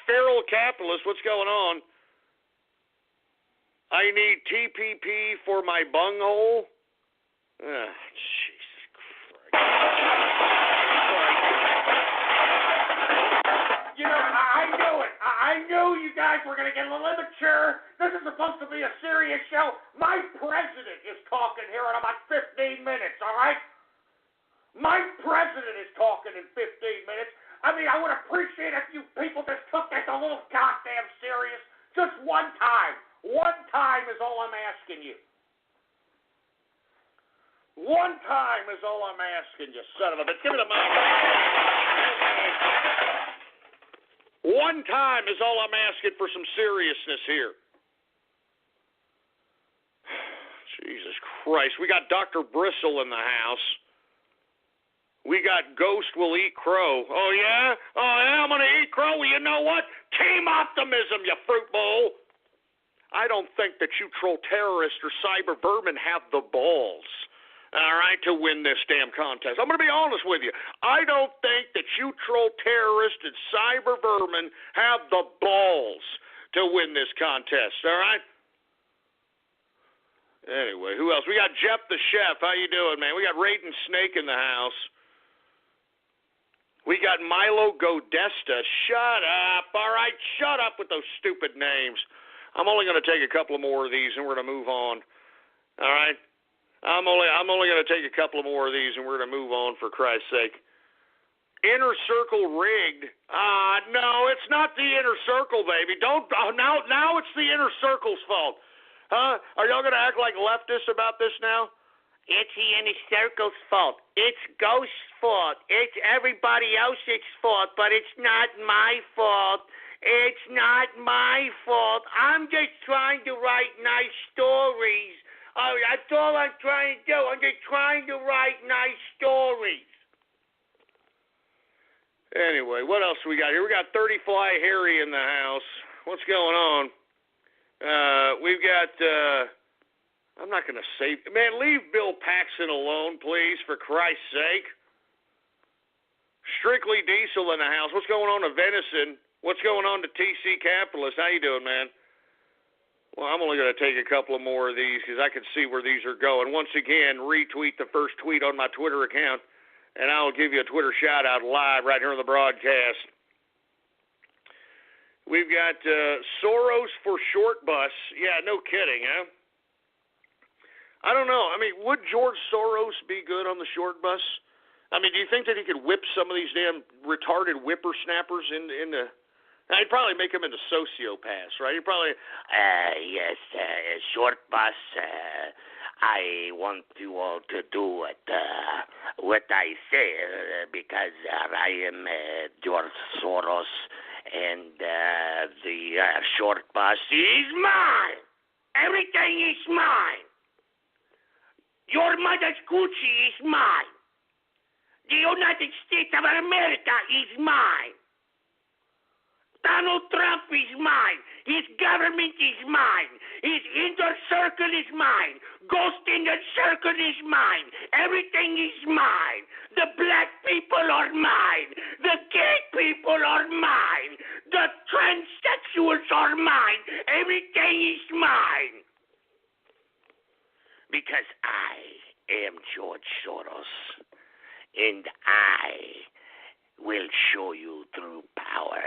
E: Feral Capitalist. What's going on? I need TPP for my bunghole. Jesus Christ.
F: You know, I knew it. I knew you guys were going to get a little immature. This is supposed to be a serious show. My president is talking here in about 15 minutes, all right? My president is talking in 15 minutes. I mean, I would appreciate if you people just took this a little goddamn serious. Just one time. One time is all I'm asking you. One time is all I'm asking you, son of a bitch. Give me the mic. One time is all I'm asking for some seriousness here. Jesus Christ. We got Dr. Bristle in the house. We got Ghost Will Eat Crow. Oh, yeah? Oh, yeah, I'm going to eat crow. Well, you know what? Team optimism, you fruit bowl. I don't think that you troll terrorists or cyber vermin have the balls, all right, to win this damn contest. I'm going to be honest with you. I don't think that you troll terrorists and cyber vermin have the balls to win this contest, all right? Anyway, who else? We got Jeff the Chef. How you doing, man? We got Raiden Snake in the house. We got Milo Godesta. Shut up, all right? Shut up with those stupid names. I'm only going to take a couple of more of these, and we're going to move on, all right? I'm only going to take a couple of more of these, and we're going to move on, for Christ's sake. Inner Circle rigged. No, it's not the Inner Circle, baby. Now it's the Inner Circle's fault. Huh? Are y'all going to act like leftists about this now? It's the Inner Circle's fault. It's Ghost's fault. It's everybody else's fault, but it's not my fault. It's not my fault. I'm just trying to write nice stories. That's all I'm trying to do. I'm just trying to write nice stories. Anyway, what else we got here? We got 30 Fly Harry in the house. What's going on? We've got, I'm not going to say, man, leave Bill Paxton alone, please, for Christ's sake. Strictly Diesel in the house. What's going on to Venison? What's going on to TC Capitalist? How you doing, man? Well, I'm only going to take a couple of more of these because I can see where these are going. Once again, retweet the first tweet on my Twitter account, and I'll give you a Twitter shout-out live right here on the broadcast. We've got Soros for Short Bus. Yeah, no kidding, huh? I don't know. I mean, would George Soros be good on the short bus? I mean, do you think that he could whip some of these damn retarded whippersnappers into he'd probably make them into sociopaths, right? He'd probably,
H: yes, short bus. I want you all to do what I say because I am George Soros, and the short bus is mine. Everything is mine. Your mother's Gucci is mine. The United States of America is mine. Donald Trump is mine. His government is mine. His inner circle is mine. Ghost inner circle is mine. Everything is mine. The black people are mine. The gay people are mine. The transsexuals are mine. Everything is mine. Because I am George Soros. And I will show you through power.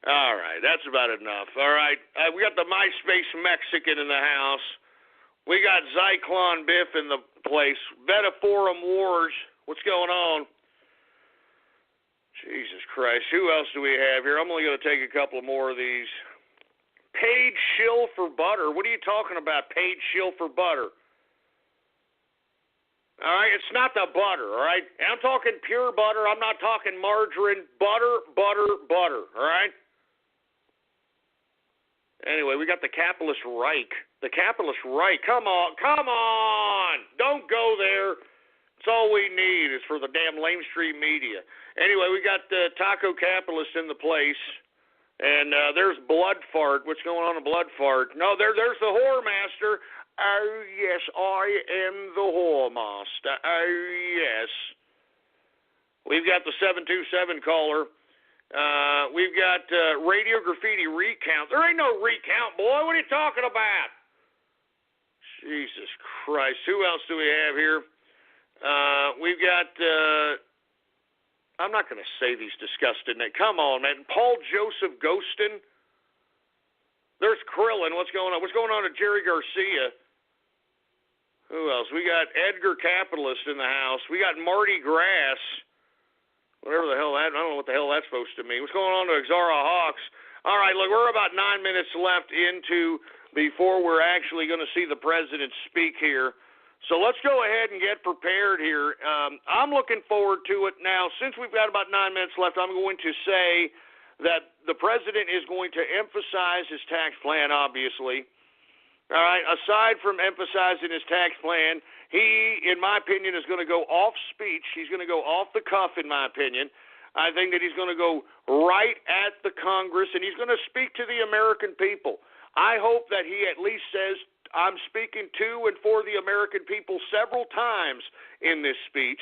E: All right, that's about enough. All right, we got the MySpace Mexican in the house. We got Zyklon Biff in the place. Vetaforum Wars. What's going on? Jesus Christ. Who else do we have here? I'm only going to take a couple more of these. Paid shill for butter. What are you talking about, paid shill for butter? All right, it's not the butter, all right? And I'm talking pure butter. I'm not talking margarine. Butter, all right? Anyway, we got the capitalist Reich. The capitalist Reich. Come on. Don't go there. It's all we need is for the damn lamestream media. Anyway, we got Taco Capitalist in the place. And there's Blood Fart. What's going on in Blood Fart? No, there's the Whore Master. Oh, yes, I am the Whore Master. Oh, yes. We've got the 727 caller. We've got Radio Graffiti Recount. There ain't no recount, boy. What are you talking about? Jesus Christ. Who else do we have here? We've got, I'm not going to say these disgusting names. Come on, man. Paul Joseph Ghostin. There's Krillin. What's going on? What's going on with Jerry Garcia? Who else? We got Edgar Capitalist in the house. We got Marty Grass. Whatever the hell that, I don't know what the hell that's supposed to mean. What's going on to Xara Hawks? All right, look, we're about 9 minutes left into before we're actually going to see the president speak here. So let's go ahead and get prepared here. I'm looking forward to it. Now, since we've got about 9 minutes left, I'm going to say that the president is going to emphasize his tax plan, obviously. All right, aside from emphasizing his tax plan, he, in my opinion, is going to go off speech. He's going to go off the cuff, in my opinion. I think that he's going to go right at the Congress, and he's going to speak to the American people. I hope that he at least says, I'm speaking to and for the American people several times in this speech,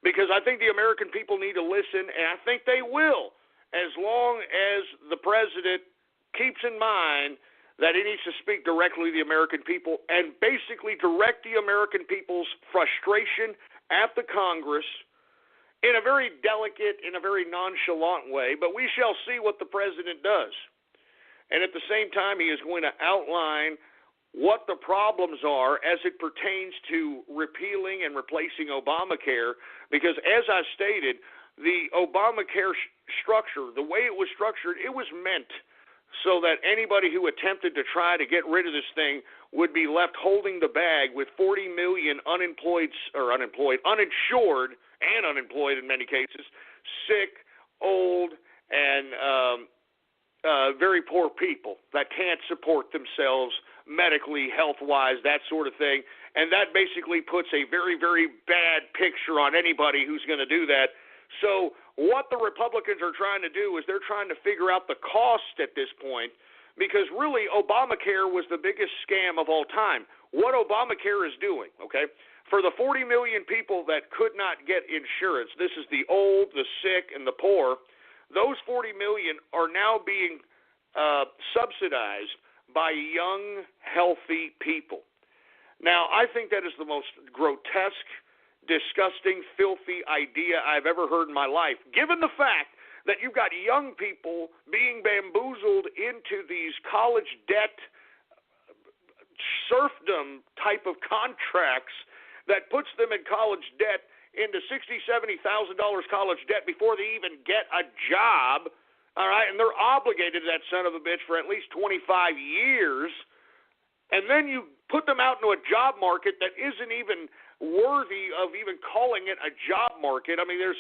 E: because I think the American people need to listen, and I think they will, as long as the president keeps in mind that he needs to speak directly to the American people and basically direct the American people's frustration at the Congress in a very delicate, in a very nonchalant way, but we shall see what the president does. And at the same time, he is going to outline what the problems are as it pertains to repealing and replacing Obamacare, because as I stated, the Obamacare structure, the way it was structured, it was meant so that anybody who attempted to try to get rid of this thing would be left holding the bag with 40 million uninsured and unemployed in many cases, sick, old, and very poor people that can't support themselves medically, health-wise, that sort of thing. And that basically puts a very, very bad picture on anybody who's going to do that. So what the Republicans are trying to do is they're trying to figure out the cost at this point, because really Obamacare was the biggest scam of all time. What Obamacare is doing, okay, for the 40 million people that could not get insurance, this is the old, the sick, and the poor, those 40 million are now being subsidized by young, healthy people. Now, I think that is the most grotesque, disgusting, filthy idea I've ever heard in my life, given the fact that you've got young people being bamboozled into these college debt serfdom type of contracts that puts them in college debt into $60,000, $70,000 college debt before they even get a job, all right, and they're obligated to that son of a bitch for at least 25 years, and then you put them out into a job market that isn't even worthy of even calling it a job market. I mean, there's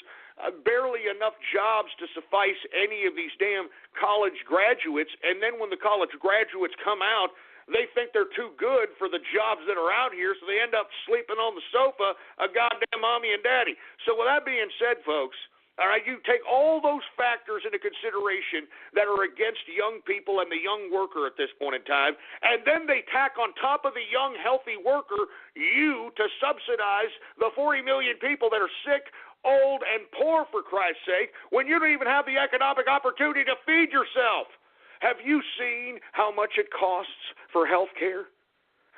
E: barely enough jobs to suffice any of these damn college graduates, and then when the college graduates come out, they think they're too good for the jobs that are out here, so they end up sleeping on the sofa, a goddamn mommy and daddy. So with that being said, folks, All right, you take all those factors into consideration that are against young people and the young worker at this point in time, and then they tack on top of the young, healthy worker you to subsidize the 40 million people that are sick, old, and poor, for Christ's sake, when you don't even have the economic opportunity to feed yourself. Have you seen how much it costs for health care?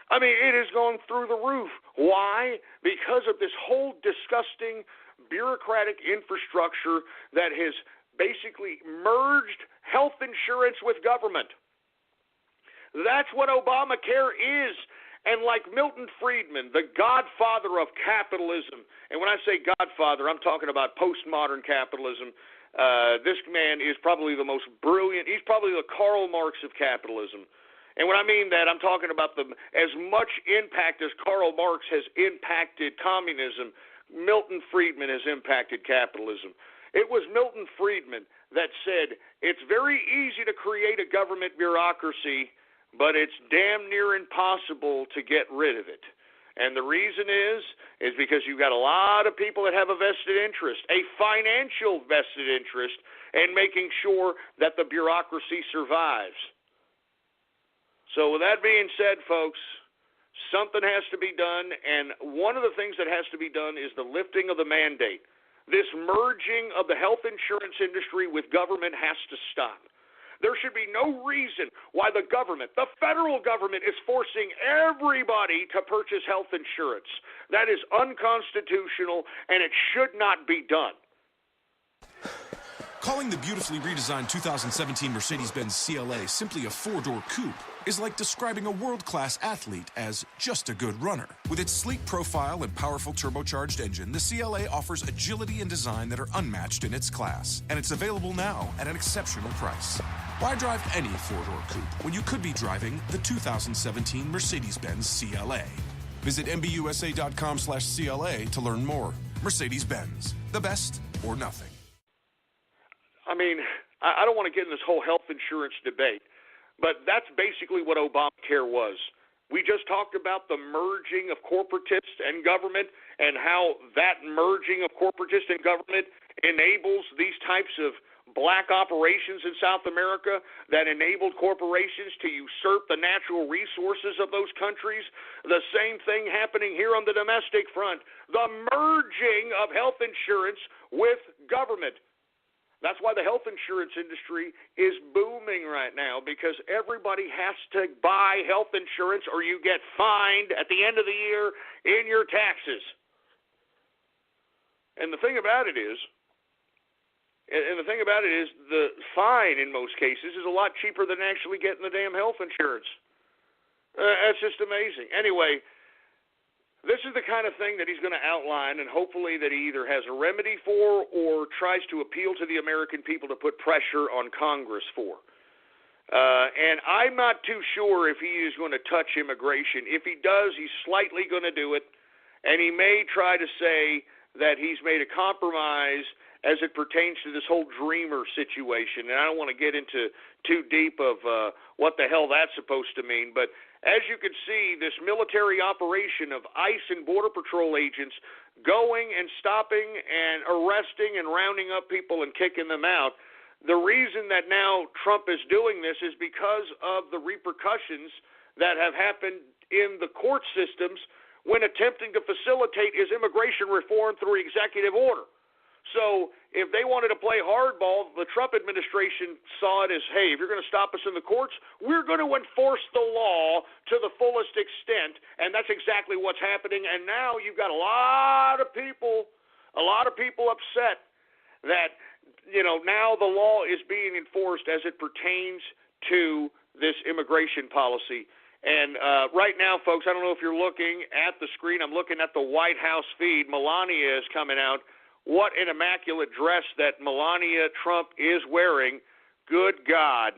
E: I mean, it is going through the roof. Why? Because of this whole disgusting bureaucratic infrastructure that has basically merged health insurance with government. That's what Obamacare is. And like Milton Friedman, the godfather of capitalism, and when I say godfather, I'm talking about postmodern capitalism. This man is probably the most brilliant. He's probably the Karl Marx of capitalism. And when I mean that, I'm talking about as much impact as Karl Marx has impacted communism, Milton Friedman has impacted capitalism. It was Milton Friedman that said, it's very easy to create a government bureaucracy, but it's damn near impossible to get rid of it. And the reason is because you've got a lot of people that have a vested interest, a financial vested interest, in making sure that the bureaucracy survives. So with that being said, folks, something has to be done, and one of the things that has to be done is the lifting of the mandate. This merging of the health insurance industry with government has to stop. There should be no reason why the government, the federal government, is forcing everybody to purchase health insurance. That is unconstitutional, and it should not be done.
G: Calling the beautifully redesigned 2017 Mercedes-Benz CLA simply a four-door coupe is like describing a world-class athlete as just a good runner. With its sleek profile and powerful turbocharged engine, the CLA offers agility and design that are unmatched in its class, and it's available now at an exceptional price. Why drive any four-door coupe when you could be driving the 2017 Mercedes-Benz CLA? Visit mbusa.com/CLA to learn more. Mercedes-Benz, the best or nothing.
E: I mean, I don't want to get in this whole health insurance debate, but that's basically what Obamacare was. We just talked about the merging of corporatists and government and how that merging of corporatists and government enables these types of black operations in South America that enabled corporations to usurp the natural resources of those countries. The same thing happening here on the domestic front. The merging of health insurance with government. That's why the health insurance industry is booming right now, because everybody has to buy health insurance or you get fined at the end of the year in your taxes. And the thing about it is, the fine in most cases is a lot cheaper than actually getting the damn health insurance. That's just amazing. Anyway, this is the kind of thing that he's going to outline, and hopefully that he either has a remedy for or tries to appeal to the American people to put pressure on Congress for. And I'm not too sure if he is going to touch immigration. If he does, he's slightly going to do it, and he may try to say that he's made a compromise as it pertains to this whole Dreamer situation. And I don't want to get into too deep of what the hell that's supposed to mean, but as you can see, this military operation of ICE and Border Patrol agents going and stopping and arresting and rounding up people and kicking them out, the reason that now Trump is doing this is because of the repercussions that have happened in the court systems when attempting to facilitate his immigration reform through executive order. So if they wanted to play hardball, the Trump administration saw it as, hey, if you're going to stop us in the courts, we're going to enforce the law to the fullest extent, and that's exactly what's happening. And now you've got a lot of people upset that, now the law is being enforced as it pertains to this immigration policy. And right now, folks, I don't know if you're looking at the screen. I'm looking at the White House feed. Melania is coming out. What an immaculate dress that Melania Trump is wearing. Good God.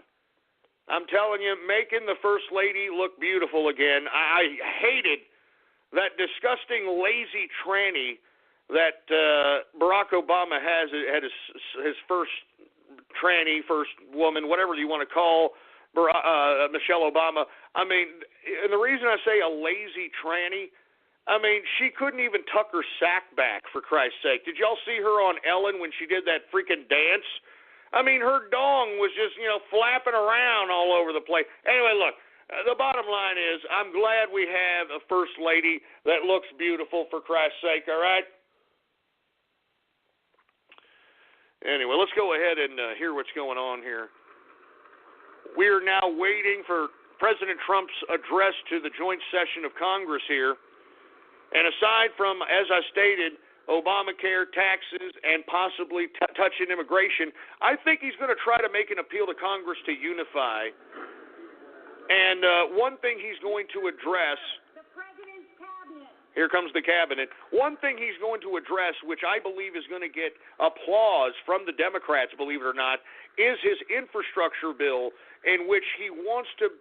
E: I'm telling you, making the First Lady look beautiful again. I hated that disgusting lazy tranny that Barack Obama had his first tranny, first woman, whatever you want to call Michelle Obama. I mean, and the reason I say a lazy tranny, I mean, she couldn't even tuck her sack back, for Christ's sake. Did y'all see her on Ellen when she did that freaking dance? I mean, her dong was just, flapping around all over the place. Anyway, look, the bottom line is I'm glad we have a first lady that looks beautiful, for Christ's sake, all right? Anyway, let's go ahead and hear what's going on here. We are now waiting for President Trump's address to the joint session of Congress here. And aside from, as I stated, Obamacare, taxes, and possibly touching immigration, I think he's going to try to make an appeal to Congress to unify. And one thing he's going to address,
I: the President's Cabinet.
E: Here comes the Cabinet. One thing he's going to address, which I believe is going to get applause from the Democrats, believe it or not, is his infrastructure bill, in which he wants to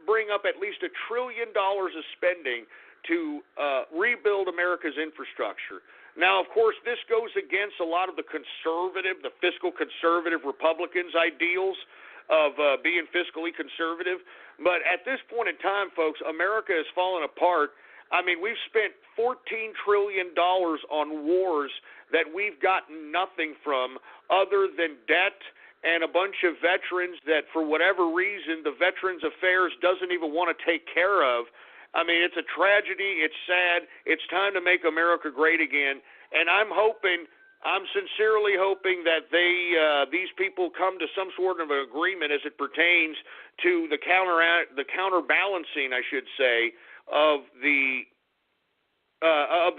E: bring up at least $1 trillion of spending to rebuild America's infrastructure. Now, of course, this goes against a lot of the fiscal conservative Republicans' ideals of being fiscally conservative. But at this point in time, folks, America has fallen apart. I mean, we've spent $14 trillion on wars that we've gotten nothing from other than debt and a bunch of veterans that, for whatever reason, the Veterans Affairs doesn't even want to take care of. I mean, it's a tragedy. It's sad. It's time to make America great again. And I'm sincerely hoping that these people come to some sort of an agreement as it pertains to the counterbalancing, I should say, of the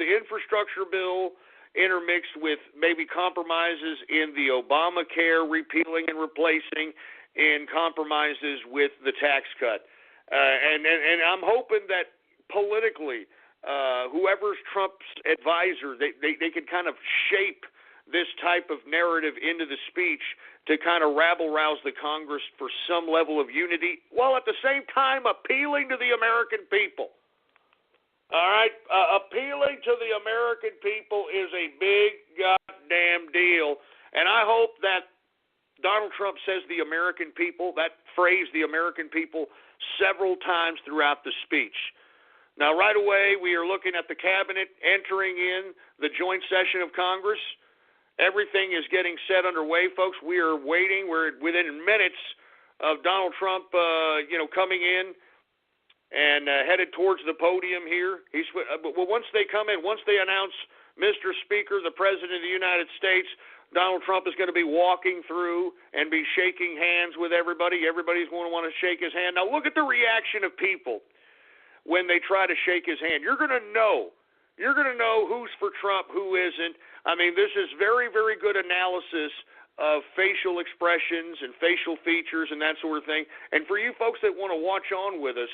E: infrastructure bill, intermixed with maybe compromises in the Obamacare repealing and replacing, and compromises with the tax cut. And I'm hoping that politically, whoever's Trump's advisor, they can kind of shape this type of narrative into the speech to kind of rabble-rouse the Congress for some level of unity, while at the same time appealing to the American people. All right? Appealing to the American people is a big goddamn deal, and I hope that Donald Trump says the American people, that phrase, the American people, several times throughout the speech. Now, right away, we are looking at the Cabinet entering in the joint session of Congress. Everything is getting set underway, folks. We are waiting. We're within minutes of Donald Trump, coming in and headed towards the podium here. But once they come in, once they announce Mr. Speaker, the President of the United States, Donald Trump is going to be walking through and be shaking hands with everybody. Everybody's going to want to shake his hand. Now, look at the reaction of people when they try to shake his hand. You're going to know. You're going to know who's for Trump, who isn't. I mean, this is very, very good analysis of facial expressions and facial features and that sort of thing. And for you folks that want to watch on with us,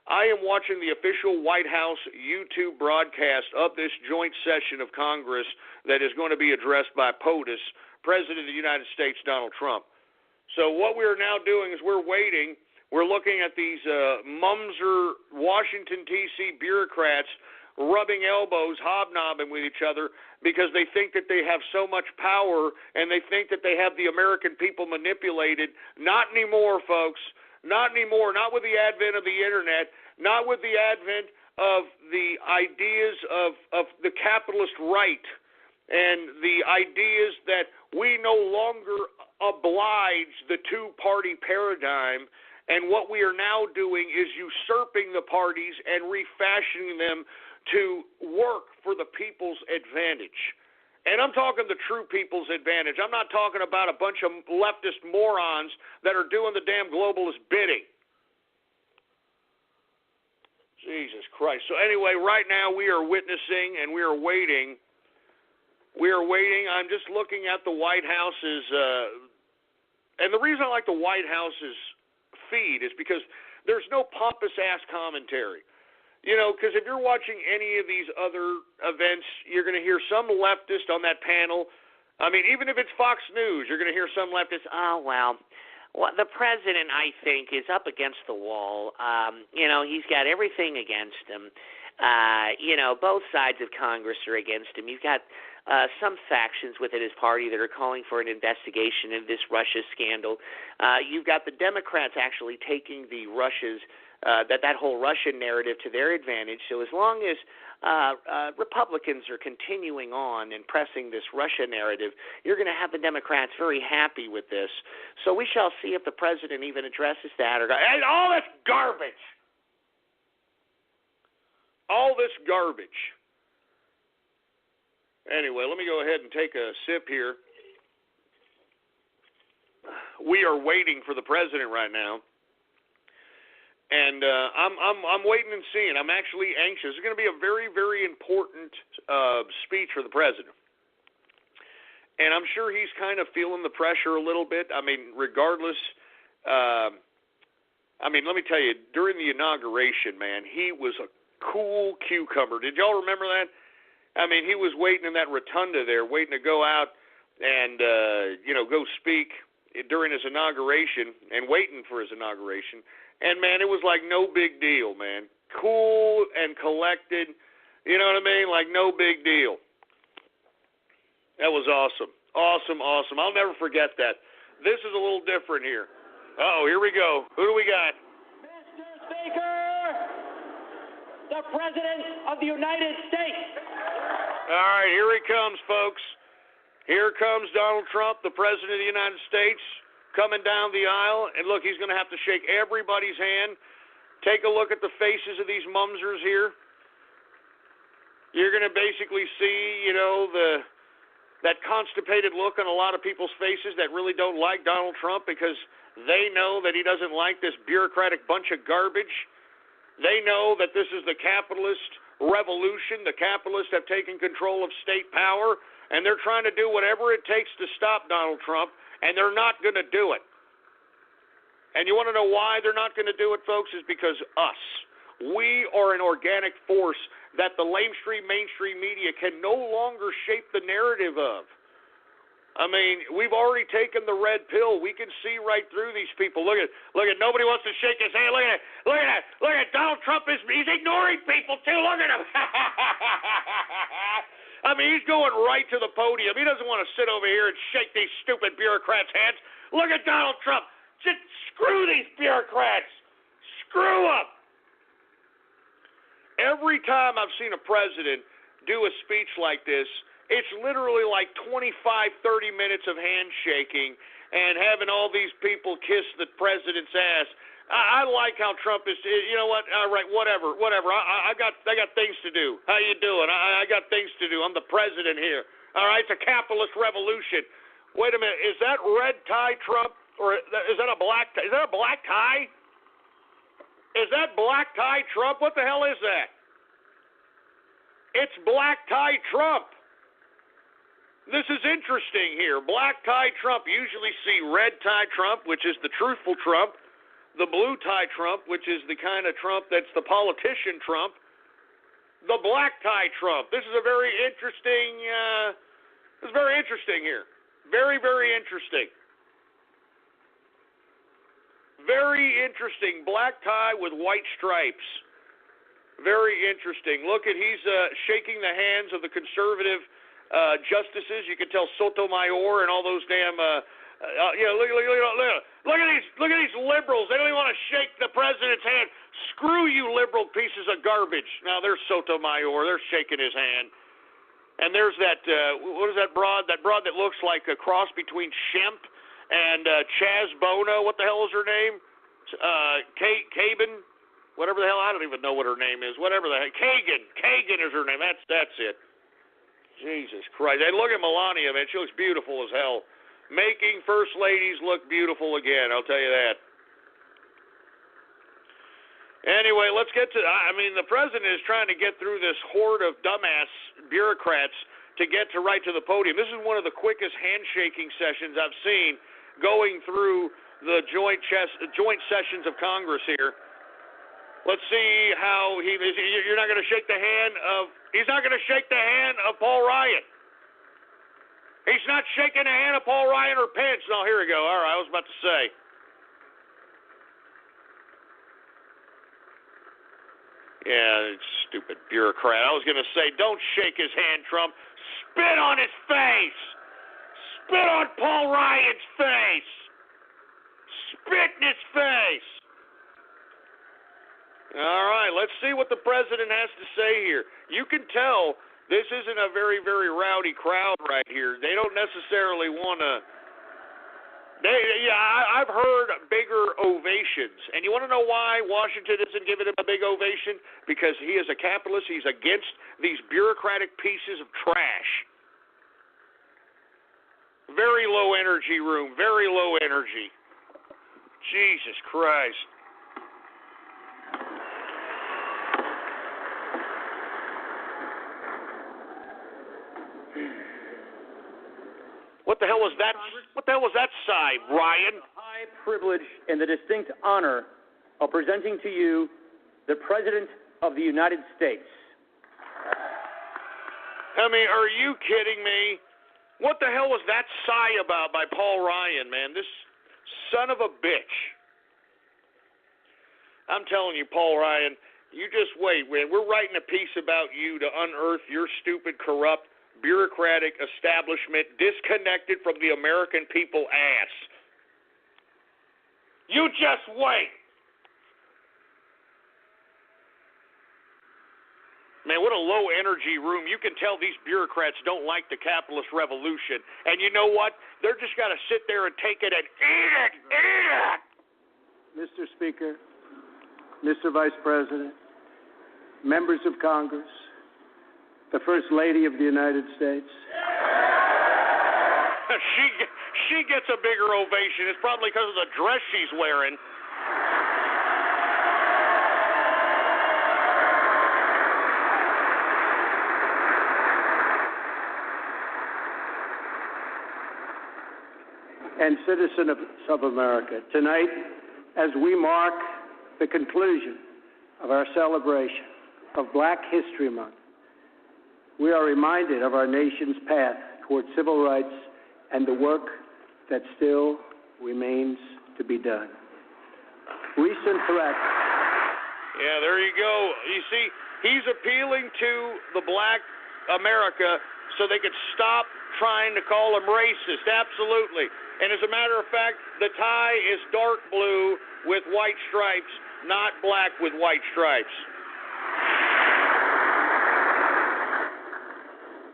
E: I am watching the official White House YouTube broadcast of this joint session of Congress that is going to be addressed by POTUS, President of the United States, Donald Trump. So what we're now doing is we're waiting. We're looking at these mumser Washington, D.C. bureaucrats rubbing elbows, hobnobbing with each other because they think that they have so much power and they think that they have the American people manipulated. Not anymore, folks. Not anymore. Not with the advent of the Internet. Not with the advent of the ideas of the capitalist right and the ideas that we no longer oblige the two-party paradigm. And what we are now doing is usurping the parties and refashioning them to work for the people's advantage. And I'm talking the true people's advantage. I'm not talking about a bunch of leftist morons that are doing the damn globalist bidding. Jesus Christ. So anyway, right now we are witnessing and we are waiting. We are waiting. I'm just looking at the White House's, and the reason I like the White House's feed is because there's no pompous-ass commentary. You know, because if you're watching any of these other events, you're going to hear some leftist on that panel. I mean, even if it's Fox News, you're going to hear some leftist, well, the president, I think, is up against the wall. He's got everything against him. Both sides of Congress are against him. You've got some factions within his party that are calling for an investigation into this Russia scandal. You've got the Democrats actually taking the Russia's
F: that whole Russian narrative to their advantage. So as long as Republicans are continuing on and pressing this Russia narrative, you're going to have the Democrats very happy with this. So we shall see if the president even addresses that.
E: And all this garbage. All this garbage. Anyway, let me go ahead and take a sip here. We are waiting for the president right now. And I'm waiting and seeing. I'm actually anxious. It's going to be a very, very important speech for the president. And I'm sure he's kind of feeling the pressure a little bit. I mean, regardless, let me tell you, during the inauguration, man, he was a cool cucumber. Did y'all remember that? I mean, he was waiting in that rotunda there, waiting to go out and, go speak during his inauguration and waiting for his inauguration. And, man, it was like no big deal, man. Cool and collected. You know what I mean? Like no big deal. That was awesome. Awesome. I'll never forget that. This is a little different here. Uh-oh, here we go. Who do we got?
J: Mr. Speaker, the President of the United States.
E: All right, here he comes, folks. Here comes Donald Trump, the President of the United States, coming down the aisle, and look, he's going to have to shake everybody's hand. Take a look at the faces of these mumsers here. You're going to basically see, that constipated look on a lot of people's faces that really don't like Donald Trump because they know that he doesn't like this bureaucratic bunch of garbage. They know that this is the capitalist revolution. The capitalists have taken control of state power, and they're trying to do whatever it takes to stop Donald Trump. And they're not going to do it. And you want to know why they're not going to do it, folks? Is because us. We are an organic force that the mainstream media can no longer shape the narrative of. I mean, we've already taken the red pill. We can see right through these people. Look at. Nobody wants to shake his hand. Look at Donald Trump. He's ignoring people too. Look at him. I mean, he's going right to the podium. He doesn't want to sit over here and shake these stupid bureaucrats' hands. Look at Donald Trump. Just screw these bureaucrats. Screw them. Every time I've seen a president do a speech like this, it's literally like 25, 30 minutes of handshaking and having all these people kiss the president's ass. I like how Trump is. You know what? All right, whatever. I got things to do. How you doing? I got things to do. I'm the president here. All right, it's a capitalist revolution. Wait a minute. Is that red tie Trump, or is that a black tie? Is that a black tie? Is that black tie Trump? What the hell is that? It's black tie Trump. This is interesting here. Black tie Trump. Usually see red tie Trump, which is the truthful Trump. The blue tie Trump, which is the kind of Trump that's the politician Trump. The black tie Trump. This is a very interesting. This is very interesting here. Very, very interesting. Very interesting. Black tie with white stripes. Very interesting. Look at he's shaking the hands of the conservative justices. You can tell Sotomayor and all those damn. Look at these liberals. They don't even want to shake the president's hand. Screw you, liberal pieces of garbage. Now there's Sotomayor. They're shaking his hand. And there's that. What is that broad? That broad that looks like a cross between Shemp and Chaz Bono. What the hell is her name? Kagan. Whatever the hell. I don't even know what her name is. Whatever the heck. Kagan is her name. That's it. Jesus Christ. Hey, look at Melania, man. She looks beautiful as hell. Making first ladies look beautiful again, I'll tell you that. Anyway, let's get to, the president is trying to get through this horde of dumbass bureaucrats to get to right to the podium. This is one of the quickest handshaking sessions I've seen going through the joint sessions of Congress here. Let's see how you're not going to shake the hand of, he's not going to shake the hand of Paul Ryan. He's not shaking the hand of Paul Ryan or Pence. No, here we go. All right, I was about to say. Yeah, stupid bureaucrat. I was going to say, don't shake his hand, Trump. Spit on his face. Spit on Paul Ryan's face. Spit in his face. All right, let's see what the president has to say here. You can tell this isn't a very, very rowdy crowd right here. They don't necessarily want to. I've heard bigger ovations. And you want to know why Washington isn't giving him a big ovation? Because he is a capitalist. He's against these bureaucratic pieces of trash. Very low energy room. Very low energy. Jesus Christ. What the hell was that? What the hell was that sigh, Ryan?
J: The high privilege and the distinct honor of presenting to you the President of the United States.
E: I mean, are you kidding me? What the hell was that sigh about by Paul Ryan, man? This son of a bitch. I'm telling you, Paul Ryan, you just wait, man. We're writing a piece about you to unearth your stupid, corrupt, bureaucratic establishment disconnected from the American people ass. You just wait. Man, what a low energy room. You can tell these bureaucrats don't like the capitalist revolution. And you know what? They're just got to sit there and take it and eat it. Eat it.
K: Mr. Speaker, Mr. Vice President, members of Congress, the First Lady of the United States.
E: She gets a bigger ovation. It's probably because of the dress she's wearing.
K: And citizens of America, tonight, as we mark the conclusion of our celebration of Black History Month, we are reminded of our nation's path toward civil rights and the work that still remains to be done. Recent threats.
E: Yeah, there you go. You see, he's appealing to the Black America so they could stop trying to call him racist. Absolutely. And as a matter of fact, the tie is dark blue with white stripes, not black with white stripes.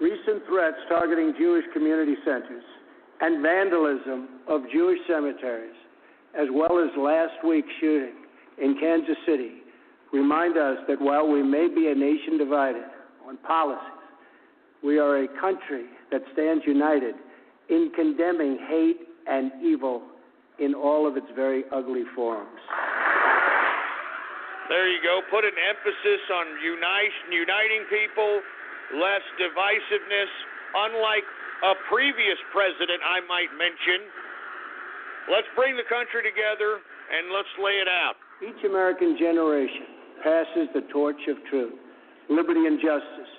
K: Recent threats targeting Jewish community centers and vandalism of Jewish cemeteries, as well as last week's shooting in Kansas City, remind us that while we may be a nation divided on policies, we are a country that stands united in condemning hate and evil in all of its very ugly forms.
E: There you go. Put an emphasis on uniting people, less divisiveness, unlike a previous president, I might mention. Let's bring the country together and let's lay it out.
K: Each American generation passes the torch of truth, liberty, and justice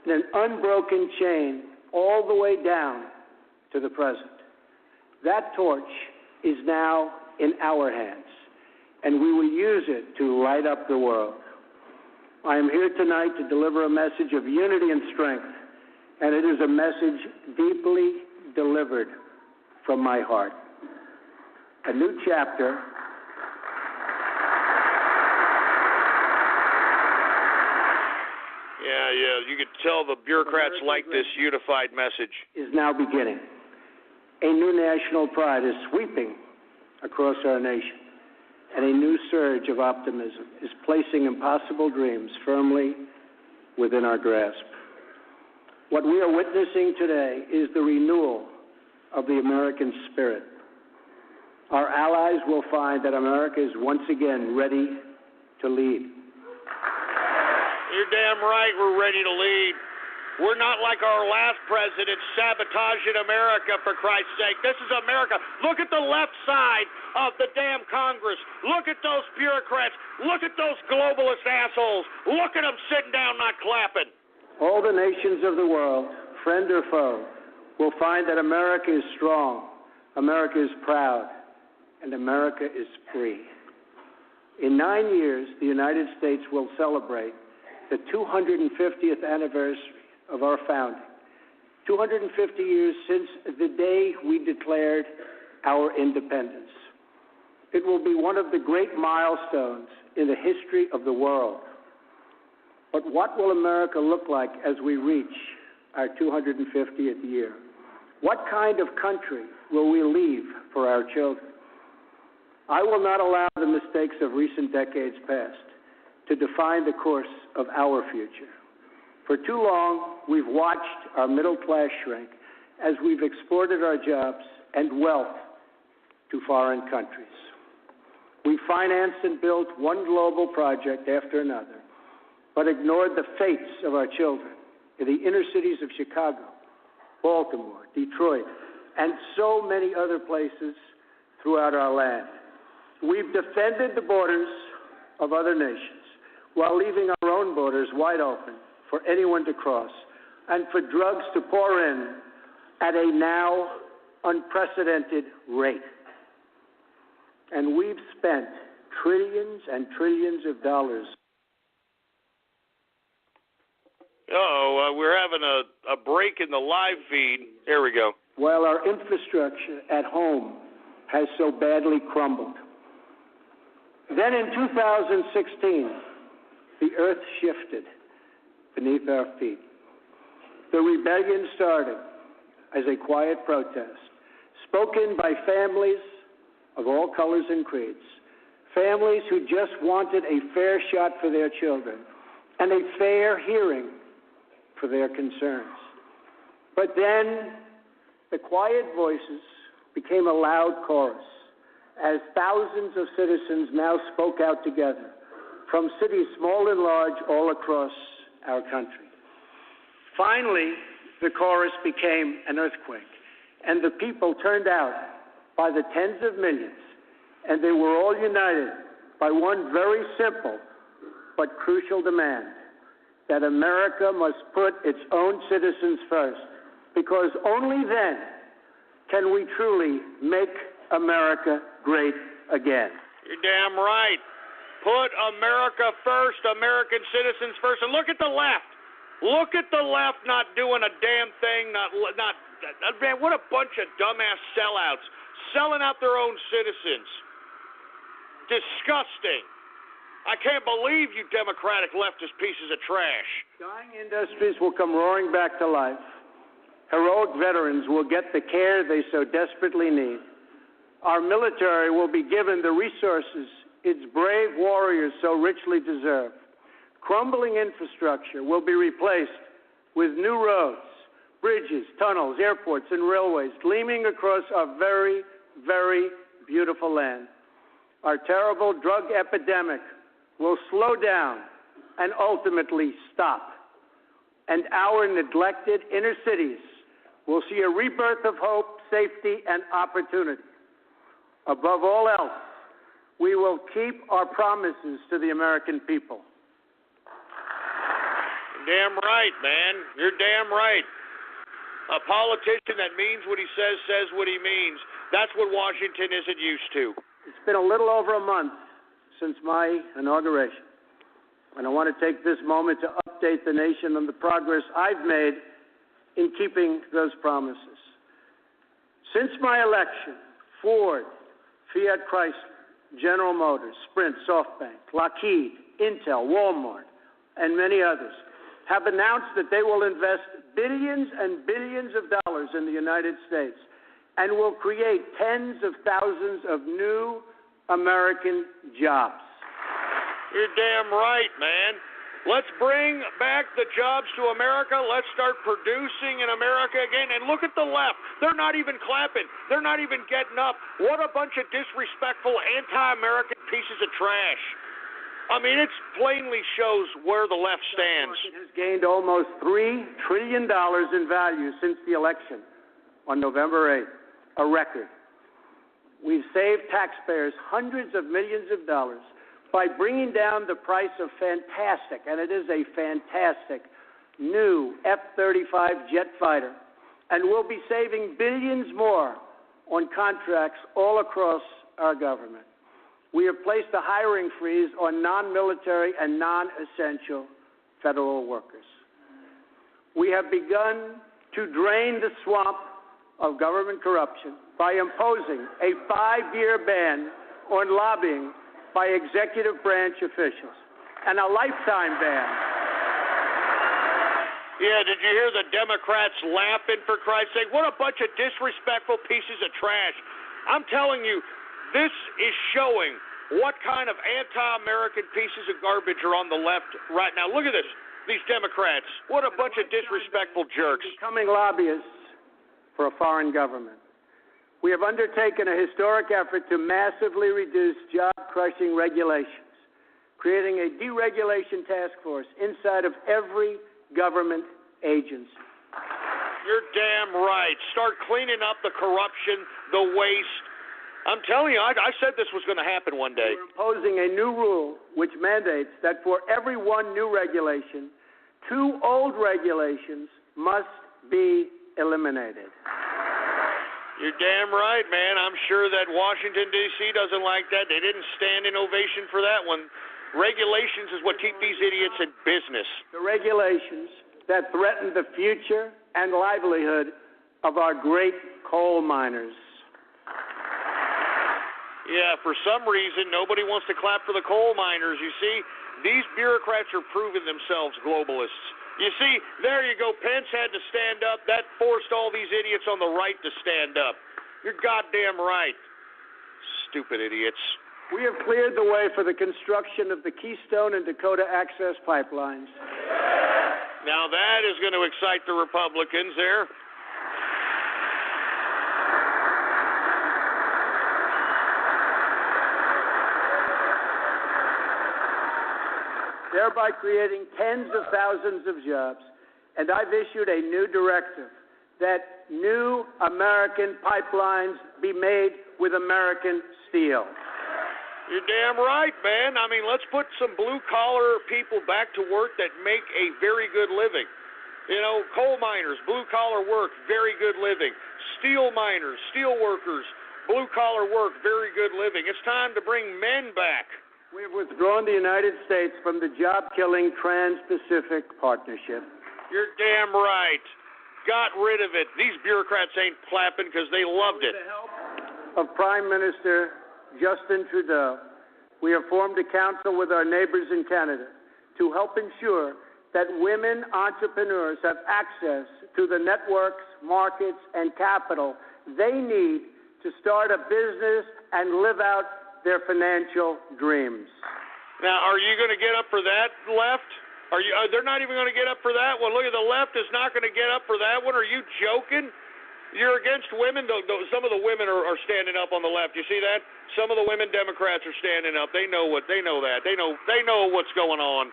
K: in an unbroken chain all the way down to the present. That torch is now in our hands, and we will use it to light up the world. I am here tonight to deliver a message of unity and strength, and it is a message deeply delivered from my heart. A new chapter
E: Yeah, you could tell the bureaucrats like this unified message.
K: Is now beginning. A new national pride is sweeping across our nation, and a new surge of optimism is placing impossible dreams firmly within our grasp. What we are witnessing today is the renewal of the American spirit. Our allies will find that America is once again ready to lead.
E: You're damn right we're ready to lead. We're not like our last president sabotaging America, for Christ's sake. This is America. Look at the left side of the damn Congress. Look at those bureaucrats. Look at those globalist assholes. Look at them sitting down not clapping.
K: All the nations of the world, friend or foe, will find that America is strong, America is proud, and America is free. In 9 years, the United States will celebrate the 250th anniversary of our founding, 250 years since the day we declared our independence. It will be one of the great milestones in the history of the world. But what will America look like as we reach our 250th year? What kind of country will we leave for our children? I will not allow the mistakes of recent decades past to define the course of our future. For too long, we've watched our middle class shrink as we've exported our jobs and wealth to foreign countries. We financed and built one global project after another, but ignored the fates of our children in the inner cities of Chicago, Baltimore, Detroit, and so many other places throughout our land. We've defended the borders of other nations while leaving our own borders wide open for anyone to cross and for drugs to pour in at a now unprecedented rate. And we've spent trillions and trillions of dollars.
E: We're having a break in the live feed. There we go.
K: While our infrastructure at home has so badly crumbled. Then in 2016, the earth shifted beneath our feet. The rebellion started as a quiet protest, spoken by families of all colors and creeds, families who just wanted a fair shot for their children and a fair hearing for their concerns. But then the quiet voices became a loud chorus as thousands of citizens now spoke out together from cities small and large all across our country. Finally, the chorus became an earthquake, and the people turned out by the tens of millions, and they were all united by one very simple but crucial demand, that America must put its own citizens first, because only then can we truly make America great again.
E: You're damn right. Put America first, American citizens first. And look at the left. Look at the left not doing a damn thing. Man, what a bunch of dumbass sellouts. Selling out their own citizens. Disgusting. I can't believe you Democratic leftist pieces of trash.
K: Dying industries will come roaring back to life. Heroic veterans will get the care they so desperately need. Our military will be given the resources its brave warriors so richly deserve. Crumbling infrastructure will be replaced with new roads, bridges, tunnels, airports, and railways gleaming across our very, very beautiful land. Our terrible drug epidemic will slow down and ultimately stop. And our neglected inner cities will see a rebirth of hope, safety, and opportunity. Above all else, we will keep our promises to the American people.
E: Damn right, man. You're damn right. A politician that means what he says what he means. That's what Washington isn't used to.
K: It's been a little over a month since my inauguration, and I want to take this moment to update the nation on the progress I've made in keeping those promises. Since my election, Ford, Fiat Chrysler, General Motors, Sprint, SoftBank, Lockheed, Intel, Walmart, and many others have announced that they will invest billions and billions of dollars in the United States and will create tens of thousands of new American jobs.
E: You're damn right, man. Let's bring back the jobs to America. Let's start producing in America again. And look at the left. They're not even clapping. They're not even getting up. What a bunch of disrespectful, anti-American pieces of trash. I mean, it plainly shows where the left stands.
K: It has gained almost $3 trillion in value since the election on November 8th, a record. We've saved taxpayers hundreds of millions of dollars by bringing down the price of fantastic, and it is a fantastic, new F-35 jet fighter, and we'll be saving billions more on contracts all across our government. We have placed a hiring freeze on non-military and non-essential federal workers. We have begun to drain the swamp of government corruption by imposing a 5-year ban on lobbying by executive branch officials, and a lifetime ban.
E: Yeah, did you hear the Democrats laughing, for Christ's sake? What a bunch of disrespectful pieces of trash. I'm telling you, this is showing what kind of anti-American pieces of garbage are on the left right now. Look at this, these Democrats. What a bunch of disrespectful jerks.
K: Becoming lobbyists for a foreign government. We have undertaken a historic effort to massively reduce job-crushing regulations, creating a deregulation task force inside of every government agency.
E: You're damn right. Start cleaning up the corruption, the waste. I'm telling you, I said this was going to happen one day.
K: We're imposing a new rule which mandates that for every one new regulation, 2 old regulations must be eliminated.
E: You're damn right, man. I'm sure that Washington, D.C. doesn't like that. They didn't stand in ovation for that one. Regulations is what keep these idiots in business.
K: The regulations that threaten the future and livelihood of our great coal miners.
E: Yeah, for some reason, nobody wants to clap for the coal miners. You see, these bureaucrats are proving themselves globalists. You see, there you go. Pence had to stand up. That forced all these idiots on the right to stand up. You're goddamn right. Stupid idiots.
K: We have cleared the way for the construction of the Keystone and Dakota Access pipelines.
E: Now that is going to excite the Republicans there.
K: Thereby creating tens of thousands of jobs. And I've issued a new directive that new American pipelines be made with American steel.
E: You're damn right, man. I mean, let's put some blue-collar people back to work that make a very good living. You know, coal miners, blue-collar work, very good living. Steel miners, steel workers, blue-collar work, very good living. It's time to bring men back.
K: We have withdrawn the United States from the job-killing Trans-Pacific Partnership.
E: You're damn right. Got rid of it. These bureaucrats ain't clapping because they loved it.
K: With the help of Prime Minister Justin Trudeau, we have formed a council with our neighbors in Canada to help ensure that women entrepreneurs have access to the networks, markets, and capital they need to start a business and live out their financial dreams.
E: Now, are you going to get up for that, left? They're not even going to get up for that one. Look at the left is not going to get up for that one. Are you joking? You're against women. Some of the women are standing up on the left. You see that? Some of the women Democrats are standing up. They know that. They know what's going on.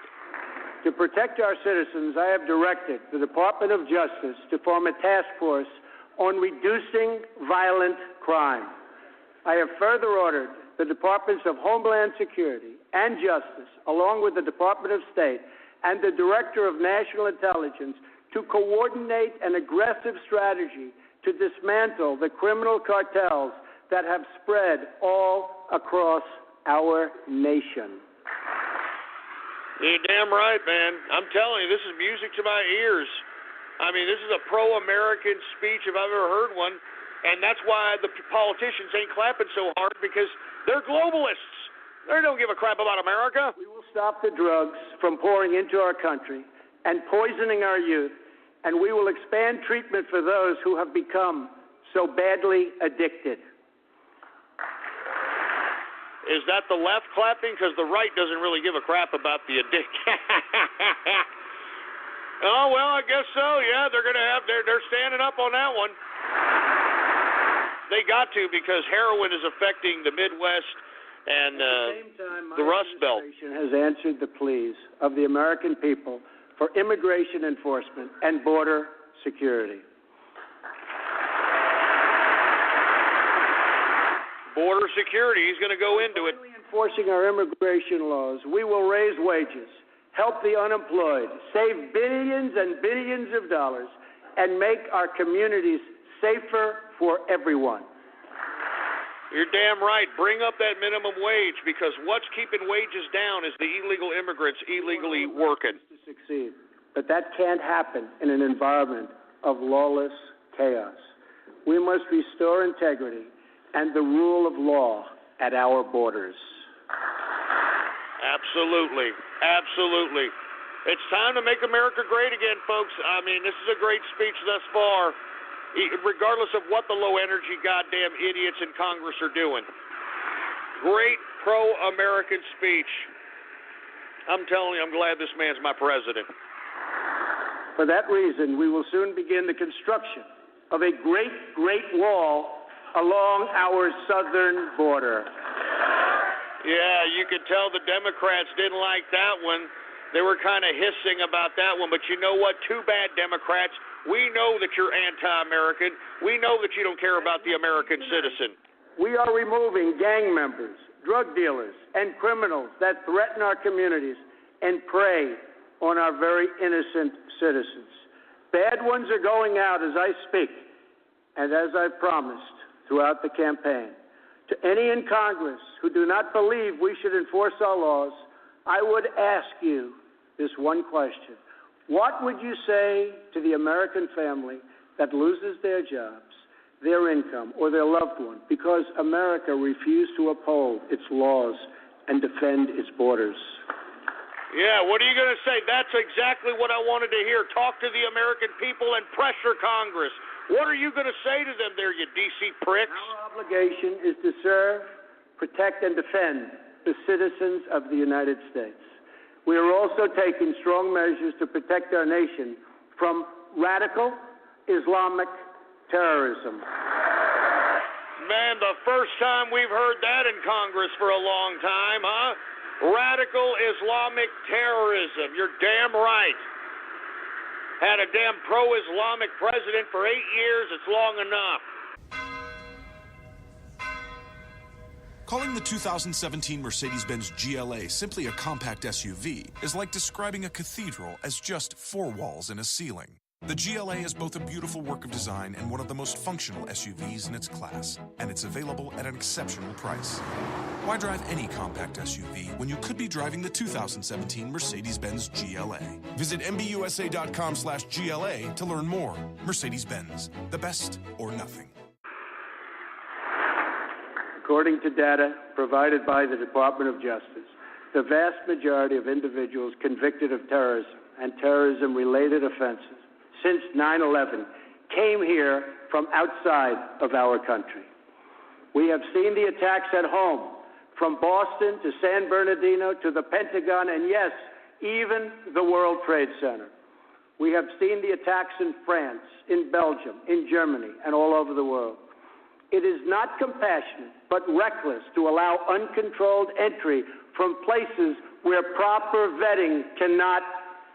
K: To protect our citizens, I have directed the Department of Justice to form a task force on reducing violent crime. I have further ordered the Departments of Homeland Security and Justice, along with the Department of State and the Director of National Intelligence, to coordinate an aggressive strategy to dismantle the criminal cartels that have spread all across our nation.
E: You're damn right, man. I'm telling you, this is music to my ears. I mean, this is a pro-American speech if I've ever heard one, and that's why the politicians ain't clapping so hard, because they're globalists. They don't give a crap about America.
K: We will stop the drugs from pouring into our country and poisoning our youth, and we will expand treatment for those who have become so badly addicted.
E: Is that the left clapping? Because the right doesn't really give a crap about the addiction. Oh, well, I guess so. Yeah, they're standing up on that one. They got to, because heroin is affecting the Midwest and the Rust Belt.
K: The administration has answered the pleas of the American people for immigration enforcement and border security.
E: Border security, he's going to go into it.
K: By enforcing our immigration laws, we will raise wages, help the unemployed, save billions and billions of dollars, and make our communities safer for everyone.
E: You're damn right. Bring up that minimum wage, because what's keeping wages down is the illegal immigrants illegally working.
K: To succeed, but that can't happen in an environment of lawless chaos. We must restore integrity and the rule of law at our borders.
E: Absolutely. Absolutely. It's time to make America great again, folks. I mean, this is a great speech thus far, regardless of what the low-energy goddamn idiots in Congress are doing. Great pro-American speech. I'm telling you, I'm glad this man's my president.
K: For that reason, we will soon begin the construction of a great, great wall along our southern border.
E: Yeah, you could tell the Democrats didn't like that one. They were kind of hissing about that one, but you know what? Too bad, Democrats. We know that you're anti-American. We know that you don't care about the American citizen.
K: We are removing gang members, drug dealers, and criminals that threaten our communities and prey on our very innocent citizens. Bad ones are going out as I speak, and as I promised throughout the campaign. To any in Congress who do not believe we should enforce our laws, I would ask you this one question. What would you say to the American family that loses their jobs, their income, or their loved one because America refused to uphold its laws and defend its borders?
E: Yeah, what are you going to say? That's exactly what I wanted to hear. Talk to the American people and pressure Congress. What are you going to say to them there, you D.C. pricks?
K: Our obligation is to serve, protect, and defend the citizens of the United States. We are also taking strong measures to protect our nation from radical Islamic terrorism.
E: Man, the first time we've heard that in Congress for a long time, huh? Radical Islamic terrorism. You're damn right. Had a damn pro-Islamic president for 8 years. It's long enough.
G: Calling the 2017 Mercedes-Benz GLA simply a compact SUV is like describing a cathedral as just 4 walls and a ceiling. The GLA is both a beautiful work of design and one of the most functional SUVs in its class, and it's available at an exceptional price. Why drive any compact SUV when you could be driving the 2017 Mercedes-Benz GLA? Visit MBUSA.com/GLA to learn more. Mercedes-Benz, the best or nothing.
K: According to data provided by the Department of Justice, the vast majority of individuals convicted of terrorism and terrorism-related offenses since 9/11 came here from outside of our country. We have seen the attacks at home, from Boston to San Bernardino to the Pentagon, and yes, even the World Trade Center. We have seen the attacks in France, in Belgium, in Germany, and all over the world. It is not compassionate, but reckless to allow uncontrolled entry from places where proper vetting cannot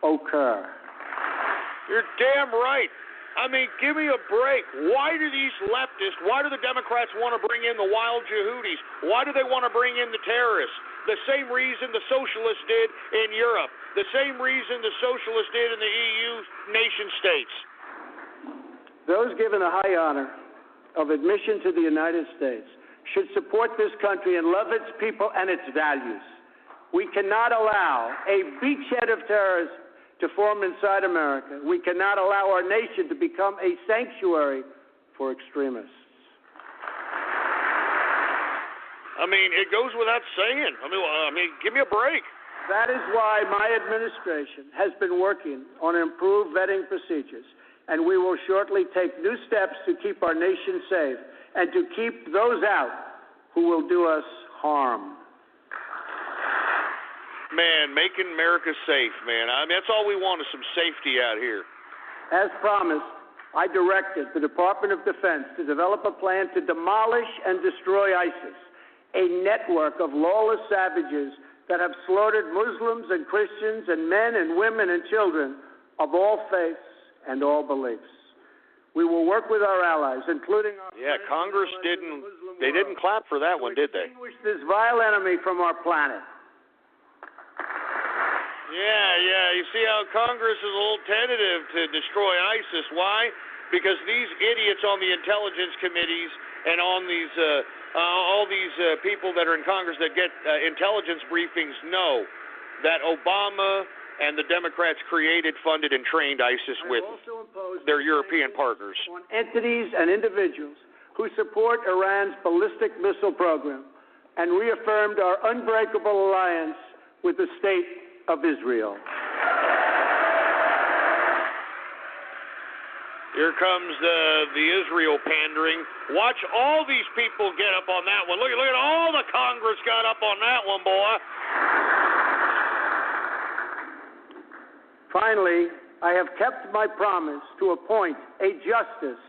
K: occur.
E: You're damn right. I mean, give me a break. Why do these leftists, why do the Democrats want to bring in the wild Yehudis? Why do they want to bring in the terrorists? The same reason the socialists did in Europe. The same reason the socialists did in the EU nation states.
K: Those given a high honor of admission to the United States should support this country and love its people and its values. We cannot allow a beachhead of terrorism to form inside America. We cannot allow our nation to become a sanctuary for extremists.
E: I mean, it goes without saying. I mean, give me a break.
K: That is why my administration has been working on improved vetting procedures, and we will shortly take new steps to keep our nation safe and to keep those out who will do us harm.
E: Man, making America safe, man. I mean, that's all we want is some safety out here.
K: As promised, I directed the Department of Defense to develop a plan to demolish and destroy ISIS, a network of lawless savages that have slaughtered Muslims and Christians and men and women and children of all faiths and all beliefs. We will work with our allies, including our
E: Congress didn't clap for that one, did they?
K: Extinguish this vile enemy from our planet.
E: Yeah. You see how Congress is a little tentative to destroy ISIS. Why? Because these idiots on the intelligence committees and on these all these people that are in Congress that get intelligence briefings know that Obama and the Democrats created, funded, and trained ISIS with their European partners.
K: On entities and individuals who support Iran's ballistic missile program, and reaffirmed our unbreakable alliance with the State of Israel.
E: Here comes the Israel pandering. Watch all these people get up on that one. Look at all the Congress got up on that one, boy.
K: Finally, I have kept my promise to appoint a justice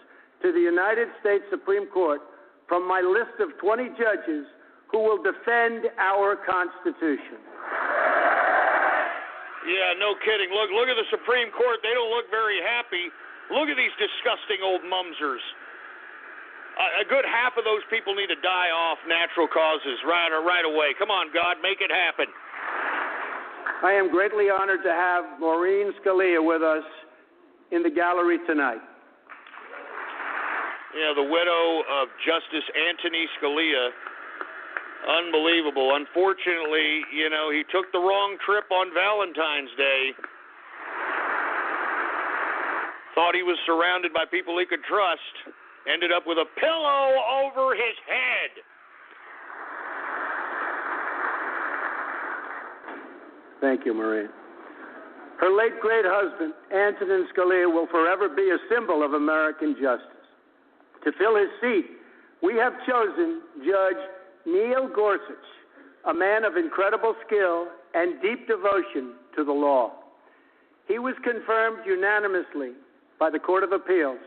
K: to the United States Supreme Court from my list of 20 judges who will defend our Constitution.
E: Yeah, no kidding. Look at the Supreme Court. They don't look very happy. Look at these disgusting old mumsers. A good half of those people need to die off natural causes right away. Come on, God, make it happen.
K: I am greatly honored to have Maureen Scalia with us in the gallery tonight.
E: Yeah, the widow of Justice Anthony Scalia. Unbelievable. Unfortunately, he took the wrong trip on Valentine's Day. Thought he was surrounded by people he could trust. Ended up with a pillow over his head.
K: Thank you, Maureen. Her late great husband, Antonin Scalia, will forever be a symbol of American justice. To fill his seat, we have chosen Judge Neil Gorsuch, a man of incredible skill and deep devotion to the law. He was confirmed unanimously by the Court of Appeals,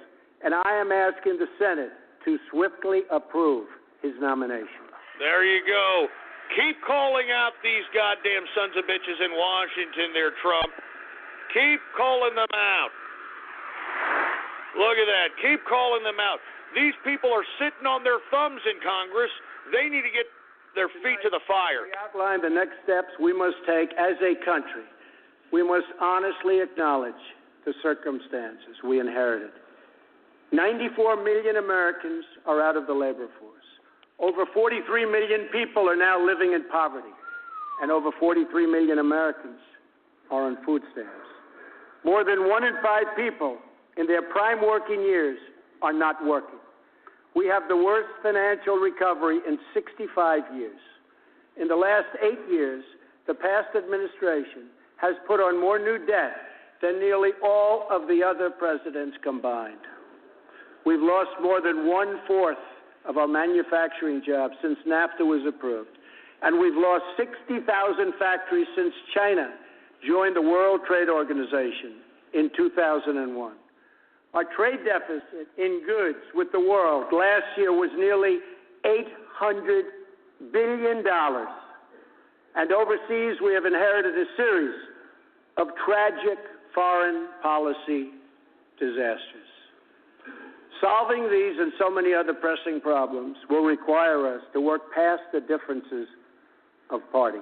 K: and I am asking the Senate to swiftly approve his nomination.
E: There you go. Keep calling out these goddamn sons of bitches in Washington there, Trump. Keep calling them out. Look at that. Keep calling them out. These people are sitting on their thumbs in Congress. They need to get their feet to the fire.
K: We outline the next steps we must take as a country. We must honestly acknowledge the circumstances we inherited. 94 million Americans are out of the labor force. Over 43 million people are now living in poverty, and over 43 million Americans are on food stamps. More than 1 in 5 people in their prime working years are not working. We have the worst financial recovery in 65 years. In the last 8 years, the past administration has put on more new debt than nearly all of the other presidents combined. We've lost more than 1/4 of our manufacturing jobs since NAFTA was approved, and we've lost 60,000 factories since China joined the World Trade Organization in 2001. Our trade deficit in goods with the world last year was nearly $800 billion. And overseas, we have inherited a series of tragic foreign policy disasters. Solving these and so many other pressing problems will require us to work past the differences of party.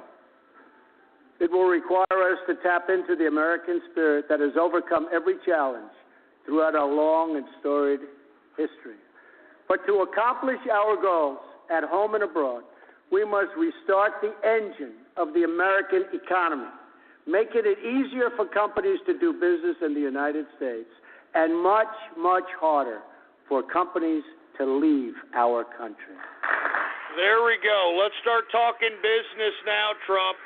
K: It will require us to tap into the American spirit that has overcome every challenge throughout our long and storied history. But to accomplish our goals at home and abroad, we must restart the engine of the American economy, making it easier for companies to do business in the United States and much, much harder for companies to leave our country.
E: There we go. Let's start talking business now, Trump.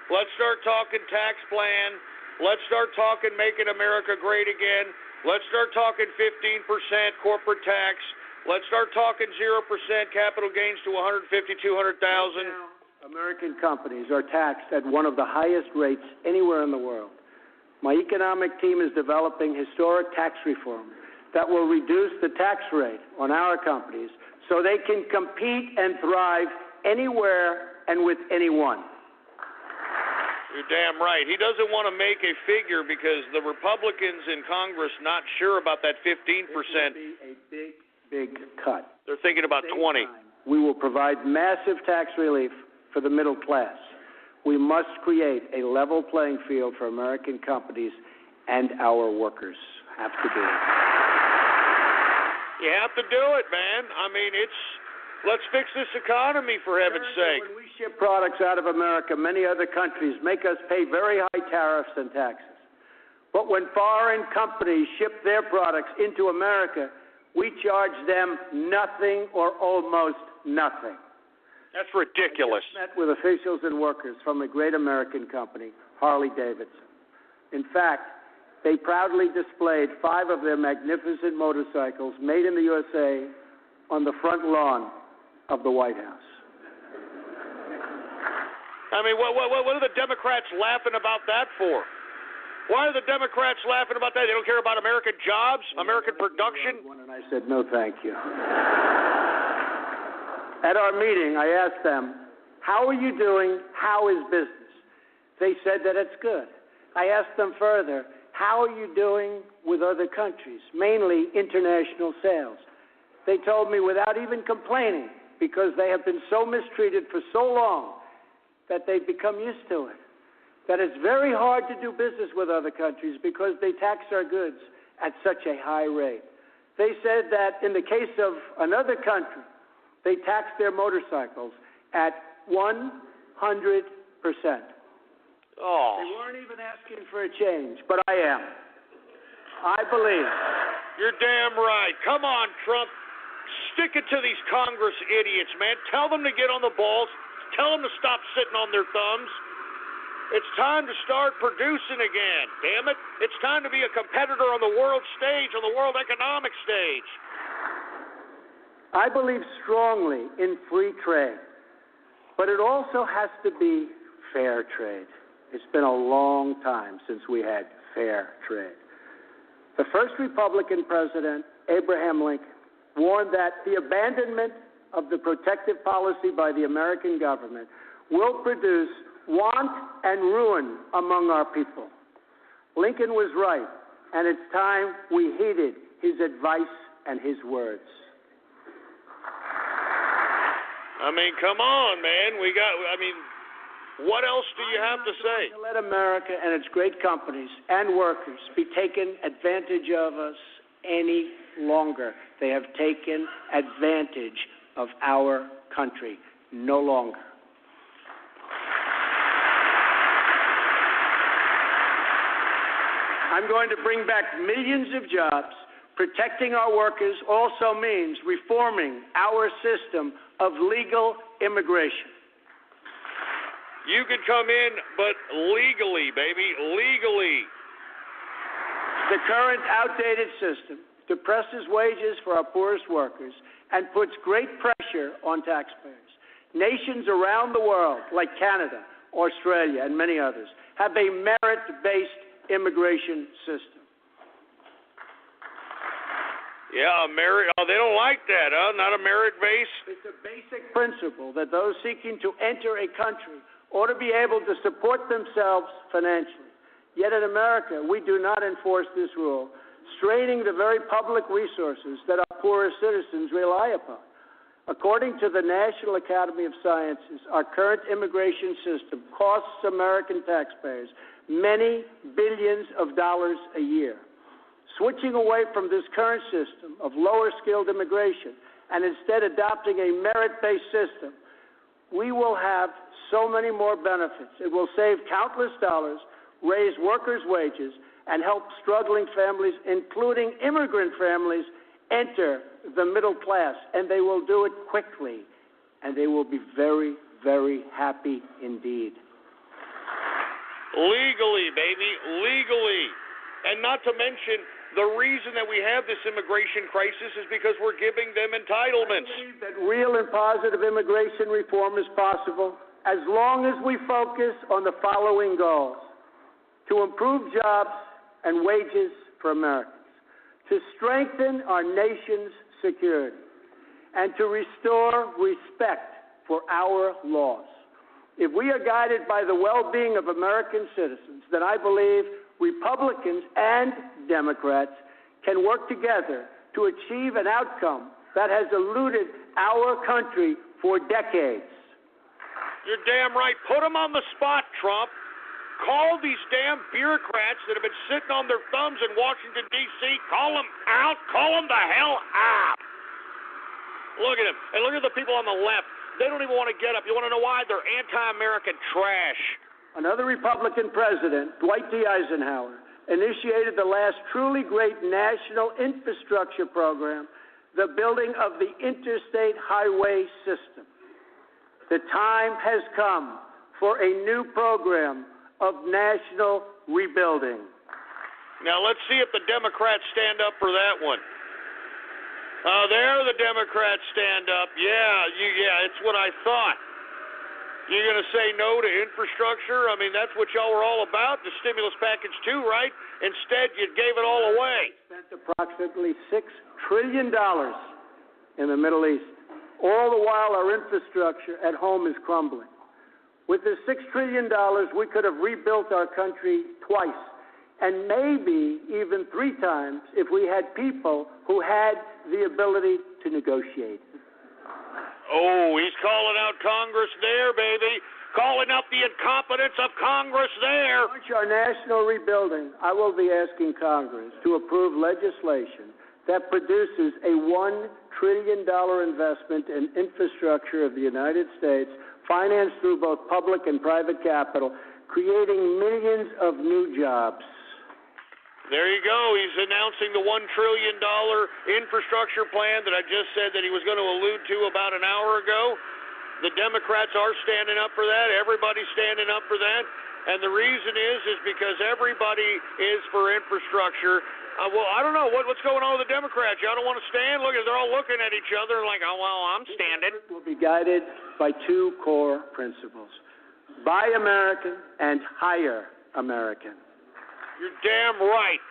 E: Let's start talking tax plan. Let's start talking making America great again. Let's start talking 15% corporate tax. Let's start talking 0% capital gains to $150,000, $200,000.
K: American companies are taxed at one of the highest rates anywhere in the world. My economic team is developing historic tax reform that will reduce the tax rate on our companies so they can compete and thrive anywhere and with anyone.
E: You're damn right. He doesn't want to make a figure because the Republicans in Congress not sure about that 15%.
K: It will be a big, big cut.
E: They're thinking about 20.
K: We will provide massive tax relief for the middle class. We must create a level playing field for American companies and our workers. Have to do it.
E: You have to do it, man. I mean, let's fix this economy, for heaven's sake.
K: When we ship products out of America, many other countries make us pay very high tariffs and taxes. But when foreign companies ship their products into America, we charge them nothing or almost nothing.
E: That's ridiculous.
K: I met with officials and workers from a great American company, Harley-Davidson. In fact, they proudly displayed 5 of their magnificent motorcycles made in the USA on the front lawn of the White House.
E: I mean, what are the Democrats laughing about that for? Why are the Democrats laughing about that? They don't care about American jobs, American production?
K: And I said, no, thank you. At our meeting, I asked them, how are you doing? How is business? They said that it's good. I asked them further, how are you doing with other countries, mainly international sales? They told me without even complaining, because they have been so mistreated for so long that they've become used to it, that it's very hard to do business with other countries because they tax our goods at such a high rate. They said that in the case of another country, they tax their motorcycles at 100%.
E: Oh.
K: They weren't even asking for a change, but I am. I believe.
E: You're damn right. Come on, Trump. Stick it to these Congress idiots, man. Tell them to get on the balls. Tell them to stop sitting on their thumbs. It's time to start producing again. Damn it. It's time to be a competitor on the world stage, on the world economic stage.
K: I believe strongly in free trade, but it also has to be fair trade. It's been a long time since we had fair trade. The first Republican president, Abraham Lincoln, warned that the abandonment of the protective policy by the American government will produce want and ruin among our people. Lincoln was right, and it's time we heeded his advice and his words.
E: I mean, come on, man. What else do you have to say?
K: To let America and its great companies and workers be taken advantage of us any longer. They have taken advantage of our country no longer. I'm going to bring back millions of jobs. Protecting our workers also means reforming our system of legal immigration.
E: You can come in, but legally, baby, legally.
K: The current outdated system depresses wages for our poorest workers and puts great pressure on taxpayers. Nations around the world, like Canada, Australia, and many others, have a merit-based immigration system.
E: Yeah, merit. Oh, they don't like that, huh? Not a merit-based?
K: It's a basic principle that those seeking to enter a country ought to be able to support themselves financially. Yet in America, we do not enforce this rule, straining the very public resources that our poorest citizens rely upon. According to the National Academy of Sciences, our current immigration system costs American taxpayers many billions of dollars a year. Switching away from this current system of lower-skilled immigration and instead adopting a merit-based system, we will have so many more benefits. It will save countless dollars, raise workers' wages, and help struggling families, including immigrant families, enter the middle class. And they will do it quickly, and they will be very, very happy indeed.
E: Legally, baby, legally. And not to mention, the reason that we have this immigration crisis is because we're giving them entitlements.
K: I believe that real and positive immigration reform is possible as long as we focus on the following goals: to improve jobs and wages for Americans, to strengthen our nation's security, and to restore respect for our laws. If we are guided by the well-being of American citizens, then I believe Republicans and Democrats can work together to achieve an outcome that has eluded our country for decades.
E: You're damn right. Put them on the spot, Trump. Call these damn bureaucrats that have been sitting on their thumbs in Washington, D.C. Call them out. Call them the hell out. Look at them. And look at the people on the left. They don't even want to get up. You want to know why? They're anti-American trash.
K: Another Republican president, Dwight D. Eisenhower, initiated the last truly great national infrastructure program, the building of the interstate highway system. The time has come for a new program of national rebuilding.
E: Now let's see if the Democrats stand up for that one. There the Democrats stand up. Yeah, it's what I thought. You're going to say no to infrastructure? I mean, that's what y'all were all about, the stimulus package too, right? Instead, you gave it all away.
K: Spent approximately $6 trillion in the Middle East. All the while, our infrastructure at home is crumbling. With the $6 trillion, we could have rebuilt our country twice, and maybe even 3 times if we had people who had the ability to negotiate.
E: Oh, he's calling out Congress there, baby. Calling out the incompetence of Congress there.
K: To launch our national rebuilding, I will be asking Congress to approve legislation that produces a $1 trillion investment in infrastructure of the United States, financed through both public and private capital, creating millions of new jobs.
E: There you go. He's announcing the $1 trillion infrastructure plan that I just said that he was going to allude to about an hour ago. The Democrats are standing up for that. Everybody's standing up for that. And the reason is because everybody is for infrastructure. Well, I don't know. What's going on with the Democrats? Y'all don't want to stand? Look, they're all looking at each other like, oh, well, I'm standing.
K: It will be guided by 2 core principles: Buy American and Hire American.
E: You're damn right.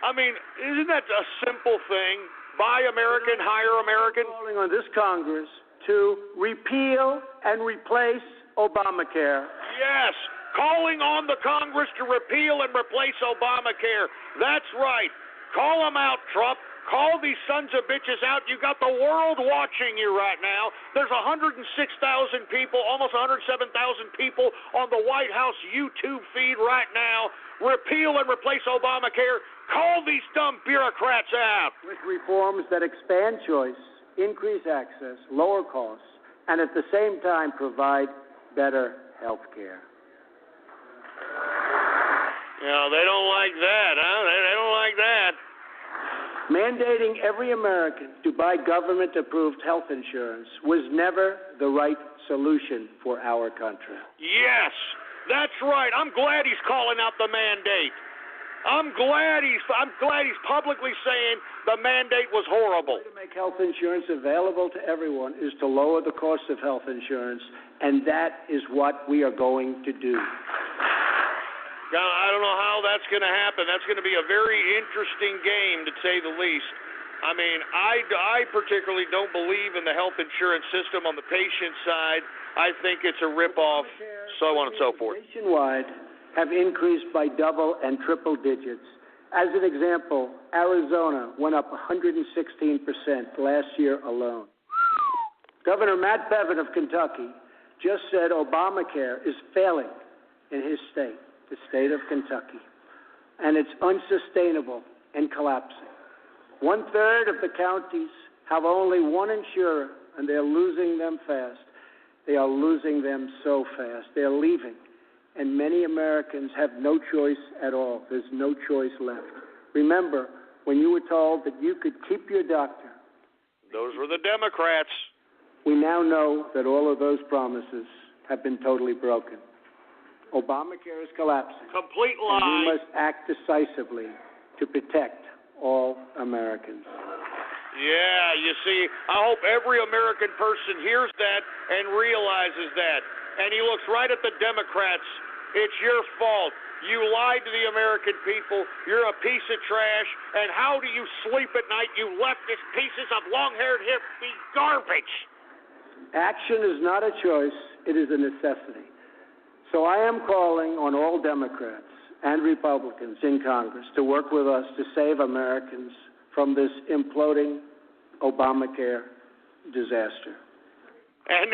E: I mean, isn't that a simple thing? Buy American, hire American.
K: I'm calling on this Congress to repeal and replace Obamacare.
E: Yes, calling on the Congress to repeal and replace Obamacare. That's right. Call them out, Trump. Call these sons of bitches out. You got the world watching you right now. There's 106,000 people, almost 107,000 people on the White House YouTube feed right now. Repeal and replace Obamacare. Call these dumb bureaucrats out.
K: With reforms that expand choice, increase access, lower costs, and at the same time provide better health care.
E: They don't like that, huh? They don't like that.
K: Mandating every American to buy government-approved health insurance was never the right solution for our country.
E: Yes, that's right. I'm glad he's calling out the mandate. I'm glad he's publicly saying the mandate was horrible.
K: The way to make health insurance available to everyone is to lower the cost of health insurance, and that is what we are going to do.
E: I don't know how that's going to happen. That's going to be a very interesting game, to say the least. I mean, I particularly don't believe in the health insurance system on the patient side. I think it's a ripoff, so on and so forth.
K: Nationwide have increased by double and triple digits. As an example, Arizona went up 116% last year alone. Governor Matt Bevin of Kentucky just said Obamacare is failing in his state, the state of Kentucky, and it's unsustainable and collapsing. 1/3 of the counties have only one insurer, and they're losing them fast. They are losing them so fast. They're leaving, and many Americans have no choice at all. There's no choice left. Remember, when you were told that you could keep your doctor,
E: those were the Democrats.
K: We now know that all of those promises have been totally broken. Obamacare is collapsing.
E: Complete lie.
K: And we must act decisively to protect all Americans.
E: Yeah, you see, I hope every American person hears that and realizes that. And he looks right at the Democrats. It's your fault. You lied to the American people. You're a piece of trash. And how do you sleep at night, you leftist pieces of long-haired hippie garbage?
K: Action is not a choice. It is a necessity. So I am calling on all Democrats and Republicans in Congress to work with us to save Americans from this imploding Obamacare disaster.
E: And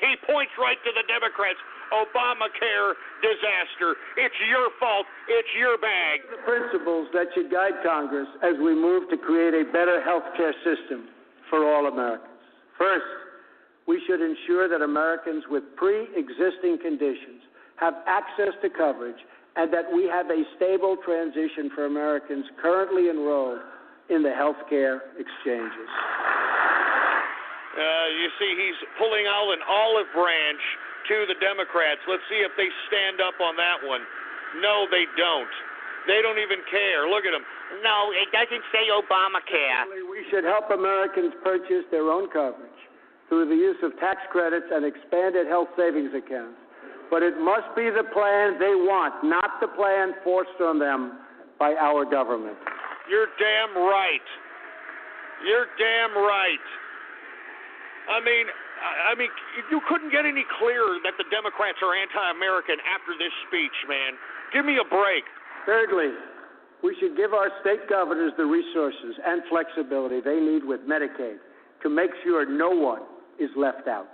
E: he points right to the Democrats. Obamacare disaster. It's your fault. It's your bag.
K: The principles that should guide Congress as we move to create a better health care system for all Americans. First, we should ensure that Americans with pre-existing conditions have access to coverage and that we have a stable transition for Americans currently enrolled in the health care exchanges.
E: You see, he's pulling out an olive branch to the Democrats. Let's see if they stand up on that one. No, they don't. They don't even care. Look at them.
H: No, it doesn't say Obamacare.
K: We should help Americans purchase their own coverage through the use of tax credits and expanded health savings accounts. But it must be the plan they want, not the plan forced on them by our government.
E: You're damn right. You're damn right. I mean, you couldn't get any clearer that the Democrats are anti-American after this speech, man. Give me a break.
K: Thirdly, we should give our state governors the resources and flexibility they need with Medicaid to make sure no one is left out.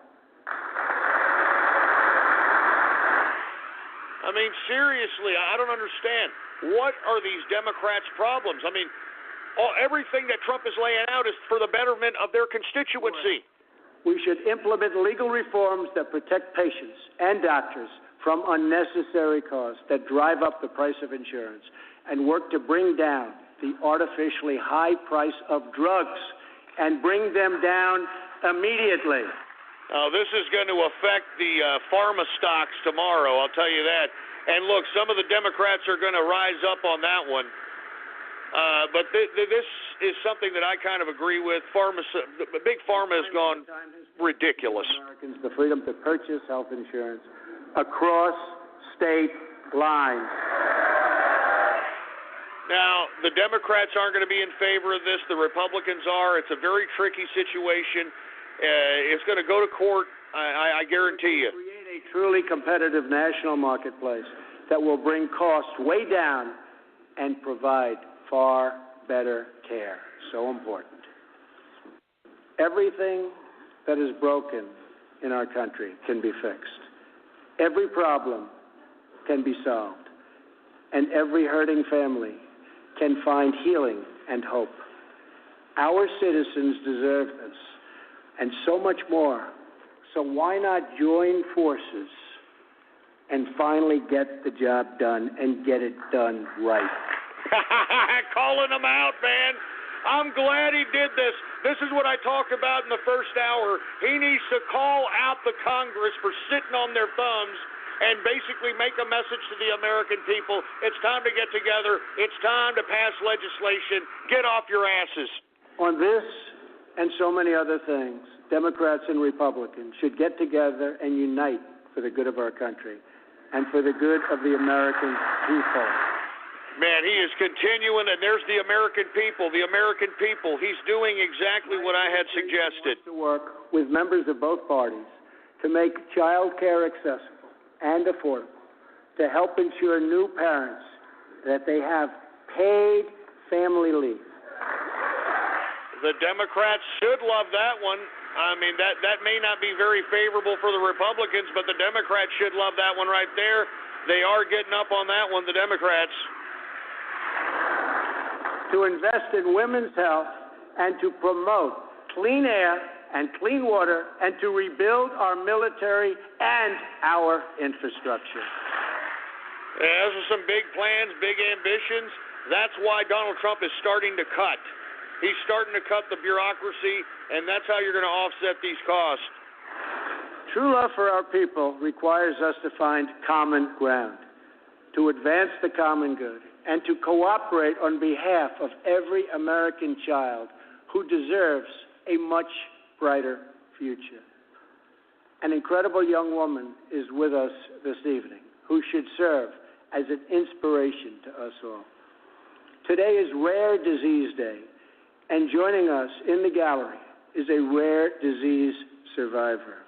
E: I mean, seriously, I don't understand. What are these Democrats' problems? I mean, everything that Trump is laying out is for the betterment of their constituency.
K: We should implement legal reforms that protect patients and doctors from unnecessary costs that drive up the price of insurance and work to bring down the artificially high price of drugs and bring them down immediately.
E: This is going to affect the pharma stocks tomorrow, I'll tell you that. And look, some of the Democrats are going to rise up on that one. But this is something that I kind of agree with. Big Pharma has gone ridiculous.
K: Americans the freedom to purchase health insurance across state lines.
E: Now, the Democrats aren't going to be in favor of this. The Republicans are. It's a very tricky situation. It's going to go to court, I guarantee you.
K: Create a truly competitive national marketplace that will bring costs way down and provide far better care. So important. Everything that is broken in our country can be fixed. Every problem can be solved. And every hurting family can find healing and hope. Our citizens deserve this, and so much more. So why not join forces and finally get the job done and get it done right?
E: Calling him out, man. I'm glad he did this. This is what I talked about in the first hour. He needs to call out the Congress for sitting on their thumbs and basically make a message to the American people. It's time to get together. It's time to pass legislation. Get off your asses.
K: On this and so many other things, Democrats and Republicans should get together and unite for the good of our country and for the good of the American people.
E: Man, he is continuing, and there's the American people. The American people. He's doing exactly what I had suggested.
K: To work with members of both parties to make child care accessible and affordable, to help ensure new parents that they have paid family leave.
E: The Democrats should love that one. I mean, that may not be very favorable for the Republicans, but the Democrats should love that one right there. They are getting up on that one, the Democrats.
K: To invest in women's health and to promote clean air and clean water and to rebuild our military and our infrastructure.
E: Yeah, those are some big plans, big ambitions. That's why Donald Trump is starting to cut. He's starting to cut the bureaucracy, and that's how you're going to offset these costs.
K: True love for our people requires us to find common ground, to advance the common good, and to cooperate on behalf of every American child who deserves a much brighter future. An incredible young woman is with us this evening who should serve as an inspiration to us all. Today is Rare Disease Day, and joining us in the gallery is a rare disease survivor,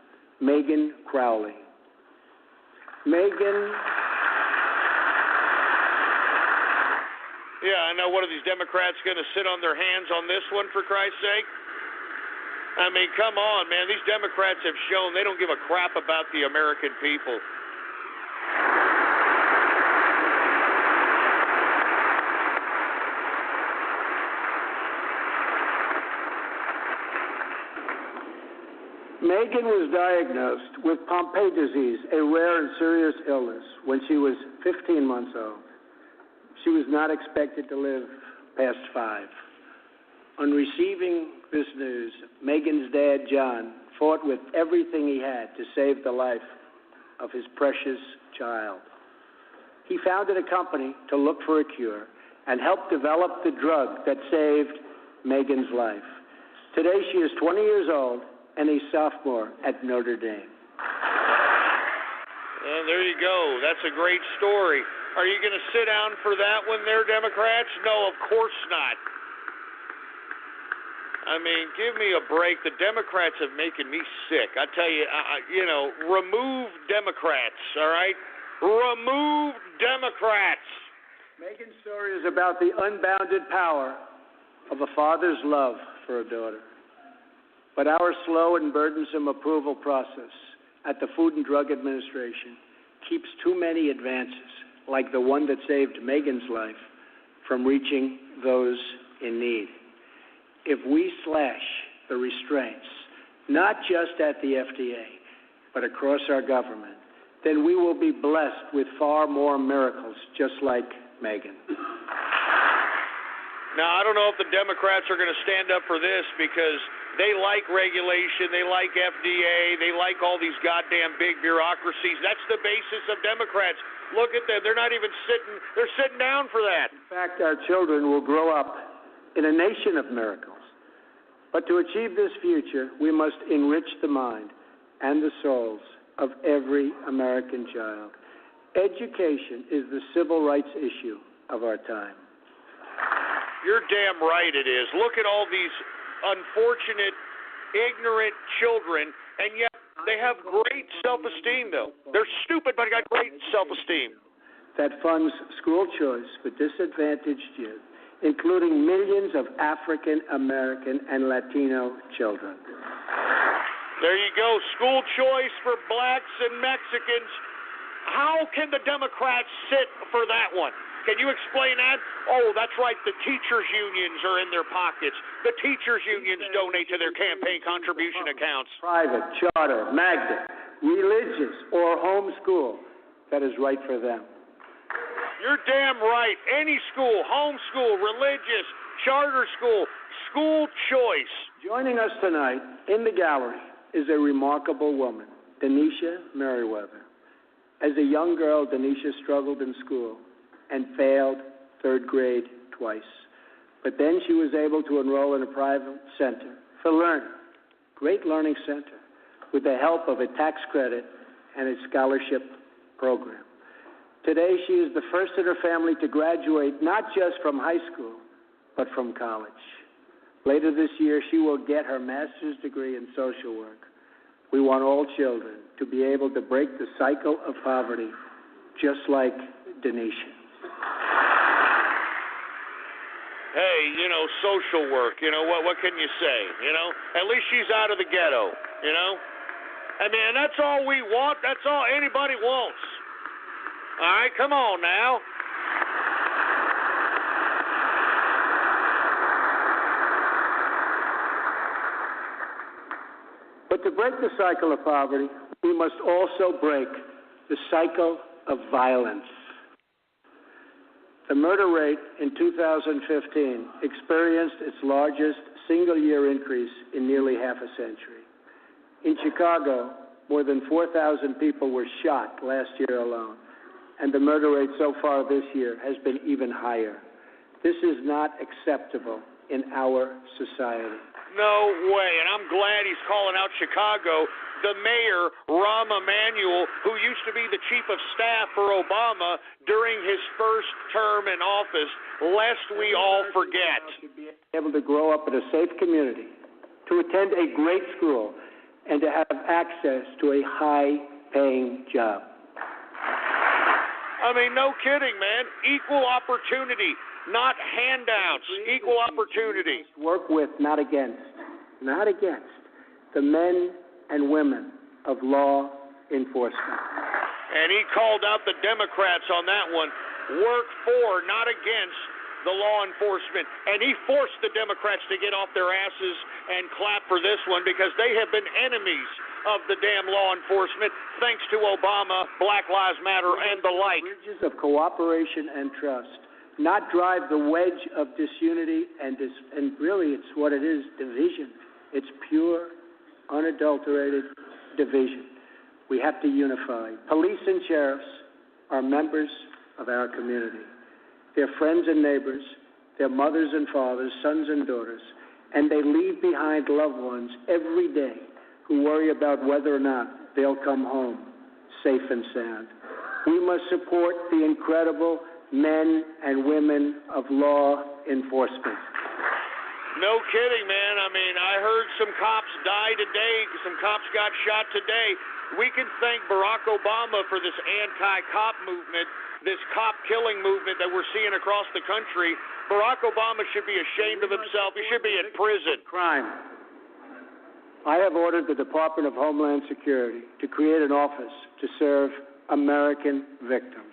K: Megan Crowley. Megan...
E: Yeah, I know. What are these Democrats going to sit on their hands on this one, for Christ's sake? I mean, come on, man. These Democrats have shown they don't give a crap about the American people.
K: Megan was diagnosed with Pompe disease, a rare and serious illness, when she was 15 months old. She was not expected to live past 5. On receiving this news. Megan's dad, John, fought with everything he had to save the life of his precious child. He founded a company to look for a cure and helped develop the drug that saved Megan's life. Today she is 20 years old and a sophomore at Notre Dame.
E: Well, there you go. That's a great story. Are you going to sit down for that one there, Democrats? No, of course not. I mean, give me a break. The Democrats have making me sick. I tell you, remove Democrats, all right? Remove Democrats.
K: Megan's story is about the unbounded power of a father's love for a daughter. But our slow and burdensome approval process at the Food and Drug Administration keeps too many advances, like the one that saved Megan's life, from reaching those in need. If we slash the restraints, not just at the FDA, but across our government, then we will be blessed with far more miracles, just like Megan.
E: Now, I don't know if the Democrats are going to stand up for this because they like regulation, they like FDA, they like all these goddamn big bureaucracies. That's the basis of Democrats. Look at them. They're not even sitting. They're sitting down for that.
K: In fact, our children will grow up in a nation of miracles. But to achieve this future, we must enrich the mind and the souls of every American child. Education is the civil rights issue of our time.
E: You're damn right it is. Look at all these unfortunate, ignorant children, and yet they have great self-esteem, though. They're stupid, but they got great self-esteem.
K: That funds school choice for disadvantaged youth, including millions of African American and Latino children.
E: There you go, school choice for blacks and Mexicans. How can the Democrats sit for that one? Can you explain that? Oh, that's right, the teachers' unions are in their pockets. The teachers' unions donate to their campaign contribution accounts.
K: Private, charter, magnet, religious, or homeschool, that is right for them.
E: You're damn right. Any school, homeschool, religious, charter school, school choice.
K: Joining us tonight in the gallery is a remarkable woman, Denisha Merriweather. As a young girl, Denisha struggled in school and failed third grade twice. But then she was able to enroll in a private center for learning, great learning center, with the help of a tax credit and a scholarship program. Today, she is the first in her family to graduate not just from high school, but from college. Later this year, she will get her master's degree in social work. We want all children to be able to break the cycle of poverty, just like Denisha.
E: Hey, social work, what can you say, At least she's out of the ghetto, I mean, that's all we want. That's all anybody wants. All right, come on now.
K: But to break the cycle of poverty, we must also break the cycle of violence. The murder rate in 2015 experienced its largest single-year increase in nearly half a century. In Chicago, more than 4,000 people were shot last year alone, and the murder rate so far this year has been even higher. This is not acceptable in our society.
E: No way, and I'm glad he's calling out Chicago. The mayor, Rahm Emanuel, who used to be the chief of staff for Obama during his first term in office, lest we all forget.
K: To be able to grow up in a safe community, to attend a great school, and to have access to a high-paying job.
E: I mean, no kidding, man. Equal opportunity, not handouts. Equal opportunity.
K: Work with, not against, the men and women of law enforcement.
E: And he called out the Democrats on that one. Work for, not against, the law enforcement. And he forced the Democrats to get off their asses and clap for this one because they have been enemies of the damn law enforcement thanks to Obama, Black Lives Matter, and the like.
K: Bridges of cooperation and trust not drive the wedge of disunity and really it's what it is, division. It's pure, unadulterated division. We have to unify. Police and sheriffs are members of our community. They're friends and neighbors. They're mothers and fathers, sons and daughters, and they leave behind loved ones every day who worry about whether or not they'll come home safe and sound. We must support the incredible men and women of law enforcement.
E: No kidding, man. I mean, I heard some cops die today. Some cops got shot today. We can thank Barack Obama for this anti-cop movement, this cop-killing movement that we're seeing across the country. Barack Obama should be ashamed of himself. He should be in prison.
K: Crime. I have ordered the Department of Homeland Security to create an office to serve American victims.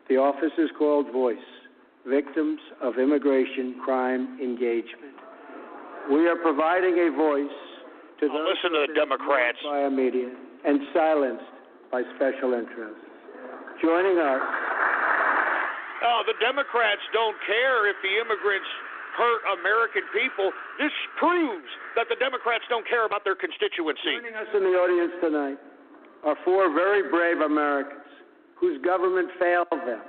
K: The office is called VOICE, Victims of Immigration Crime Engagement. We are providing a voice to those
E: listen to the Democrats
K: by media and silenced by special interests. Joining us.
E: Oh, the Democrats don't care if the immigrants hurt American people. This proves that the Democrats don't care about their constituency.
K: Joining us in the audience tonight are four very brave Americans whose government failed them.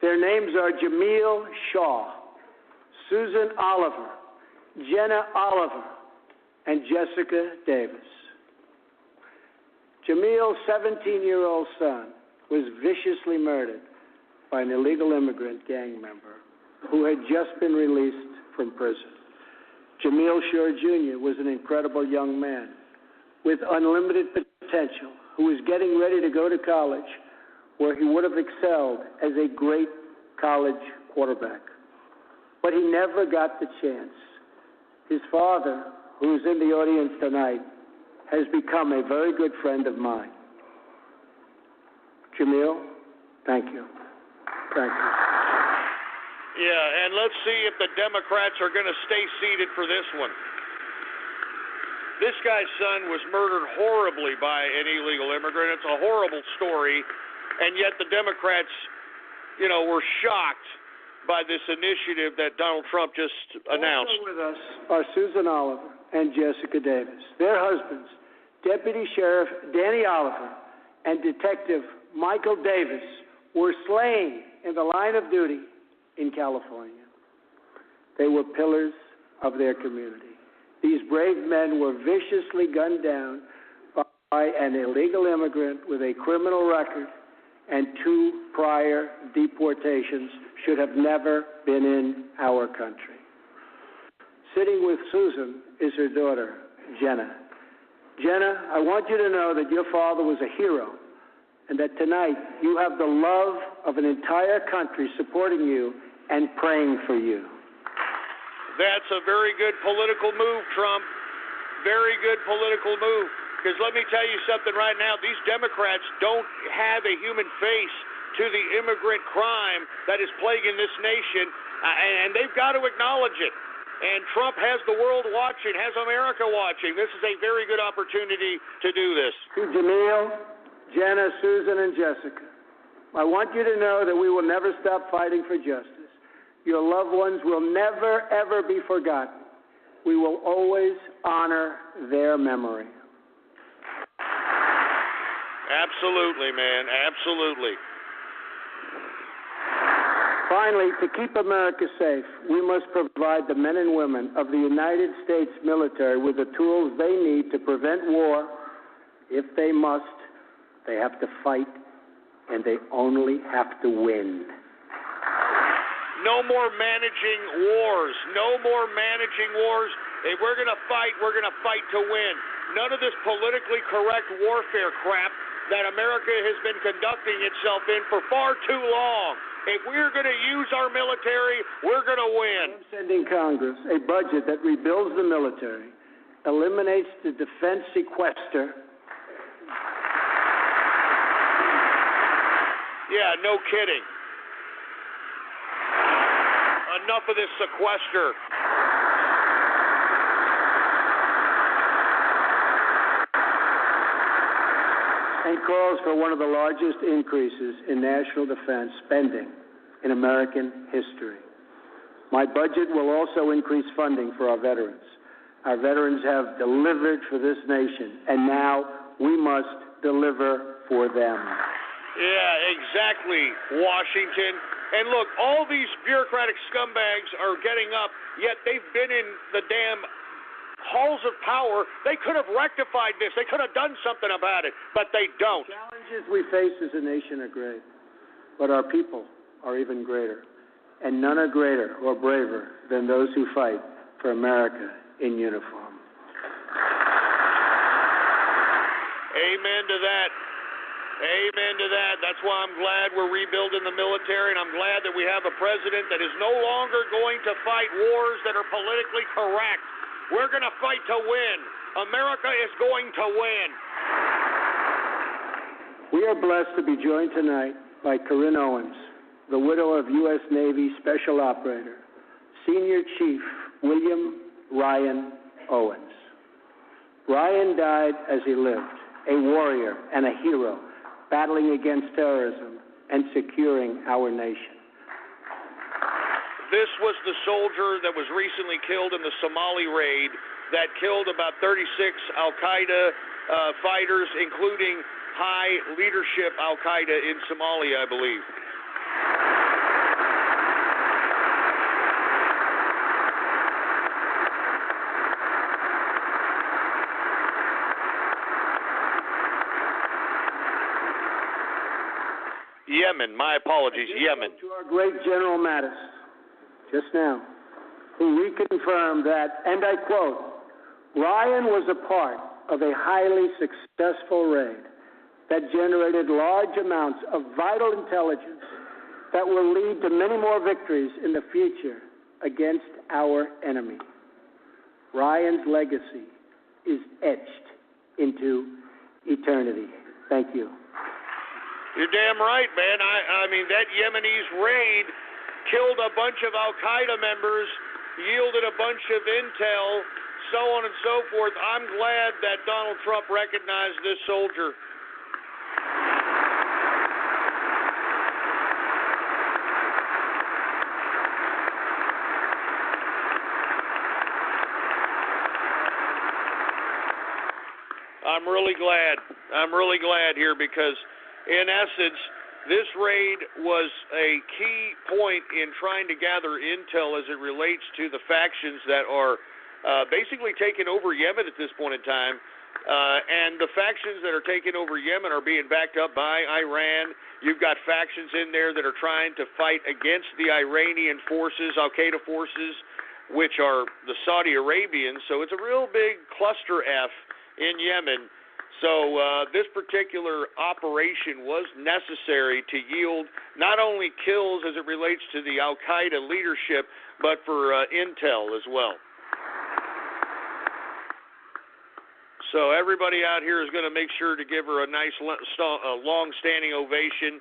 K: Their names are Jamil Shaw, Susan Oliver, Jenna Oliver, and Jessica Davis. Jamil's 17-year-old son was viciously murdered by an illegal immigrant gang member who had just been released from prison. Jamil Shaw Jr. was an incredible young man with unlimited potential who was getting ready to go to college where he would have excelled as a great college quarterback. But he never got the chance. His father, who is in the audience tonight, has become a very good friend of mine. Jamil, thank you. Thank you.
E: Yeah, and let's see if the Democrats are going to stay seated for this one. This guy's son was murdered horribly by an illegal immigrant. It's a horrible story, and yet the Democrats, were shocked by this initiative that Donald Trump just announced.
K: Also with us are Susan Oliver and Jessica Davis. Their husbands, Deputy Sheriff Danny Oliver and Detective Michael Davis, were slain in the line of duty in California. They were pillars of their community. These brave men were viciously gunned down by an illegal immigrant with a criminal record and 2 prior deportations, should have never been in our country. Sitting with Susan is her daughter, Jenna. Jenna, I want you to know that your father was a hero and that tonight you have the love of an entire country supporting you and praying for you.
E: That's a very good political move, Trump. Very good political move. Because let me tell you something right now, these Democrats don't have a human face to the immigrant crime that is plaguing this nation, and they've got to acknowledge it. And Trump has the world watching, has America watching. This is a very good opportunity to do this.
K: Jamil, Jenna, Susan, and Jessica, I want you to know that we will never stop fighting for justice. Your loved ones will never, ever be forgotten. We will always honor their memory.
E: Absolutely, man. Absolutely.
K: Finally, to keep America safe, we must provide the men and women of the United States military with the tools they need to prevent war. If they must, they have to fight, and they only have to win.
E: No more managing wars. No more managing wars. If we're going to fight to win. None of this politically correct warfare crap that America has been conducting itself in for far too long. If we're going to use our military, we're going to win.
K: I'm sending Congress a budget that rebuilds the military, eliminates the defense sequester.
E: Yeah, no kidding. Enough of this sequester.
K: And calls for one of the largest increases in national defense spending in American history. My budget will also increase funding for our veterans. Our veterans have delivered for this nation, and now we must deliver for them.
E: Yeah, exactly, Washington. And look, all these bureaucratic scumbags are getting up, yet they've been in the damn halls of power. They could have rectified this. They could have done something about it, but they don't.
K: The challenges we face as a nation are great, but our people are even greater. And none are greater or braver than those who fight for America in uniform.
E: Amen to that. Amen to that. That's why I'm glad we're rebuilding the military, and I'm glad that we have a president that is no longer going to fight wars that are politically correct. We're going to fight to win. America is going to win.
K: We are blessed to be joined tonight by Corinne Owens, the widow of U.S. Navy Special Operator, Senior Chief William Ryan Owens. Ryan died as he lived, a warrior and a hero, battling against terrorism and securing our nation.
E: This was the soldier that was recently killed in the Somali raid that killed about 36 Al-Qaeda fighters, including high leadership Al-Qaeda in Somalia, I believe. Yemen, my apologies, Yemen.
K: To our great General Mattis, just now, who reconfirmed that, and I quote, Ryan was a part of a highly successful raid that generated large amounts of vital intelligence that will lead to many more victories in the future against our enemy. Ryan's legacy is etched into eternity. Thank you.
E: You're damn right, man. I mean, that Yemenis raid killed a bunch of Al-Qaeda members, yielded a bunch of intel, so on and so forth. I'm glad that Donald Trump recognized this soldier. I'm really glad here because, in essence, this raid was a key point in trying to gather intel as it relates to the factions that are basically taking over Yemen at this point in time. And the factions that are taking over Yemen are being backed up by Iran. You've got factions in there that are trying to fight against the Iranian forces, Al-Qaeda forces, which are the Saudi Arabians. So it's a real big cluster F in Yemen. So this particular operation was necessary to yield not only kills as it relates to the Al-Qaeda leadership, but for intel as well. So everybody out here is going to make sure to give her a nice long-standing ovation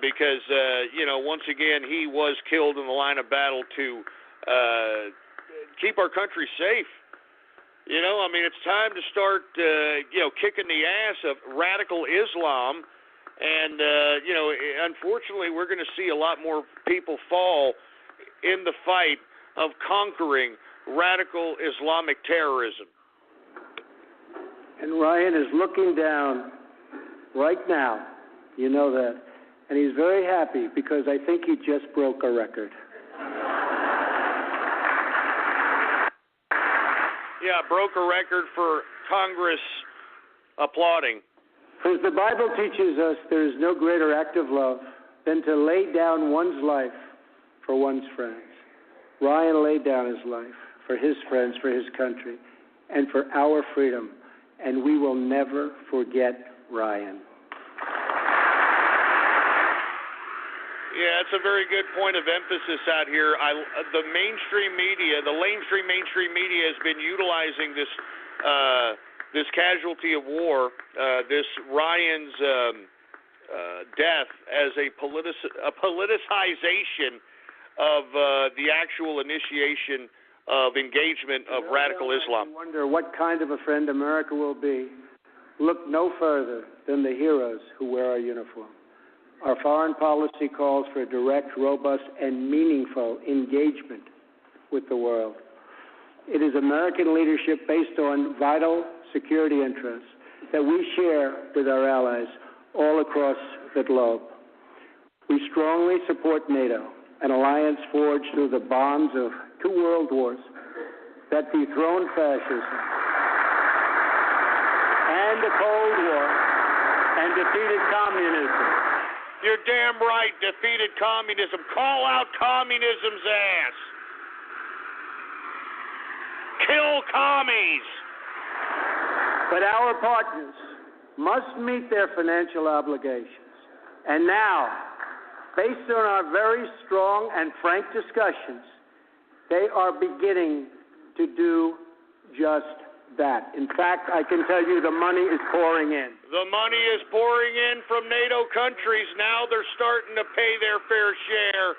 E: because, once again, he was killed in the line of battle to keep our country safe. It's time to start, kicking the ass of radical Islam. And, unfortunately, we're going to see a lot more people fall in the fight of conquering radical Islamic terrorism.
K: And Ryan is looking down right now, you know that, and he's very happy because I think he just broke a record.
E: Yeah, broke a record for Congress applauding.
K: As the Bible teaches us, there is no greater act of love than to lay down one's life for one's friends. Ryan laid down his life for his friends, for his country, and for our freedom. And we will never forget Ryan.
E: Yeah, it's a very good point of emphasis out here. The mainstream media has been utilizing this casualty of war, this Ryan's death, as a politicization of the actual initiation of engagement of radical Islam.
K: I wonder what kind of a friend America will be. Look no further than the heroes who wear our uniform. Our foreign policy calls for direct, robust, and meaningful engagement with the world. It is American leadership based on vital security interests that we share with our allies all across the globe. We strongly support NATO, an alliance forged through the bonds of 2 world wars that dethroned fascism and the Cold War and defeated communism.
E: You're damn right, defeated communism. Call out communism's ass. Kill commies.
K: But our partners must meet their financial obligations. And now, based on our very strong and frank discussions, they are beginning to do just that. In fact, I can tell you the money is pouring in.
E: The money is pouring in from NATO countries. Now they're starting to pay their fair share.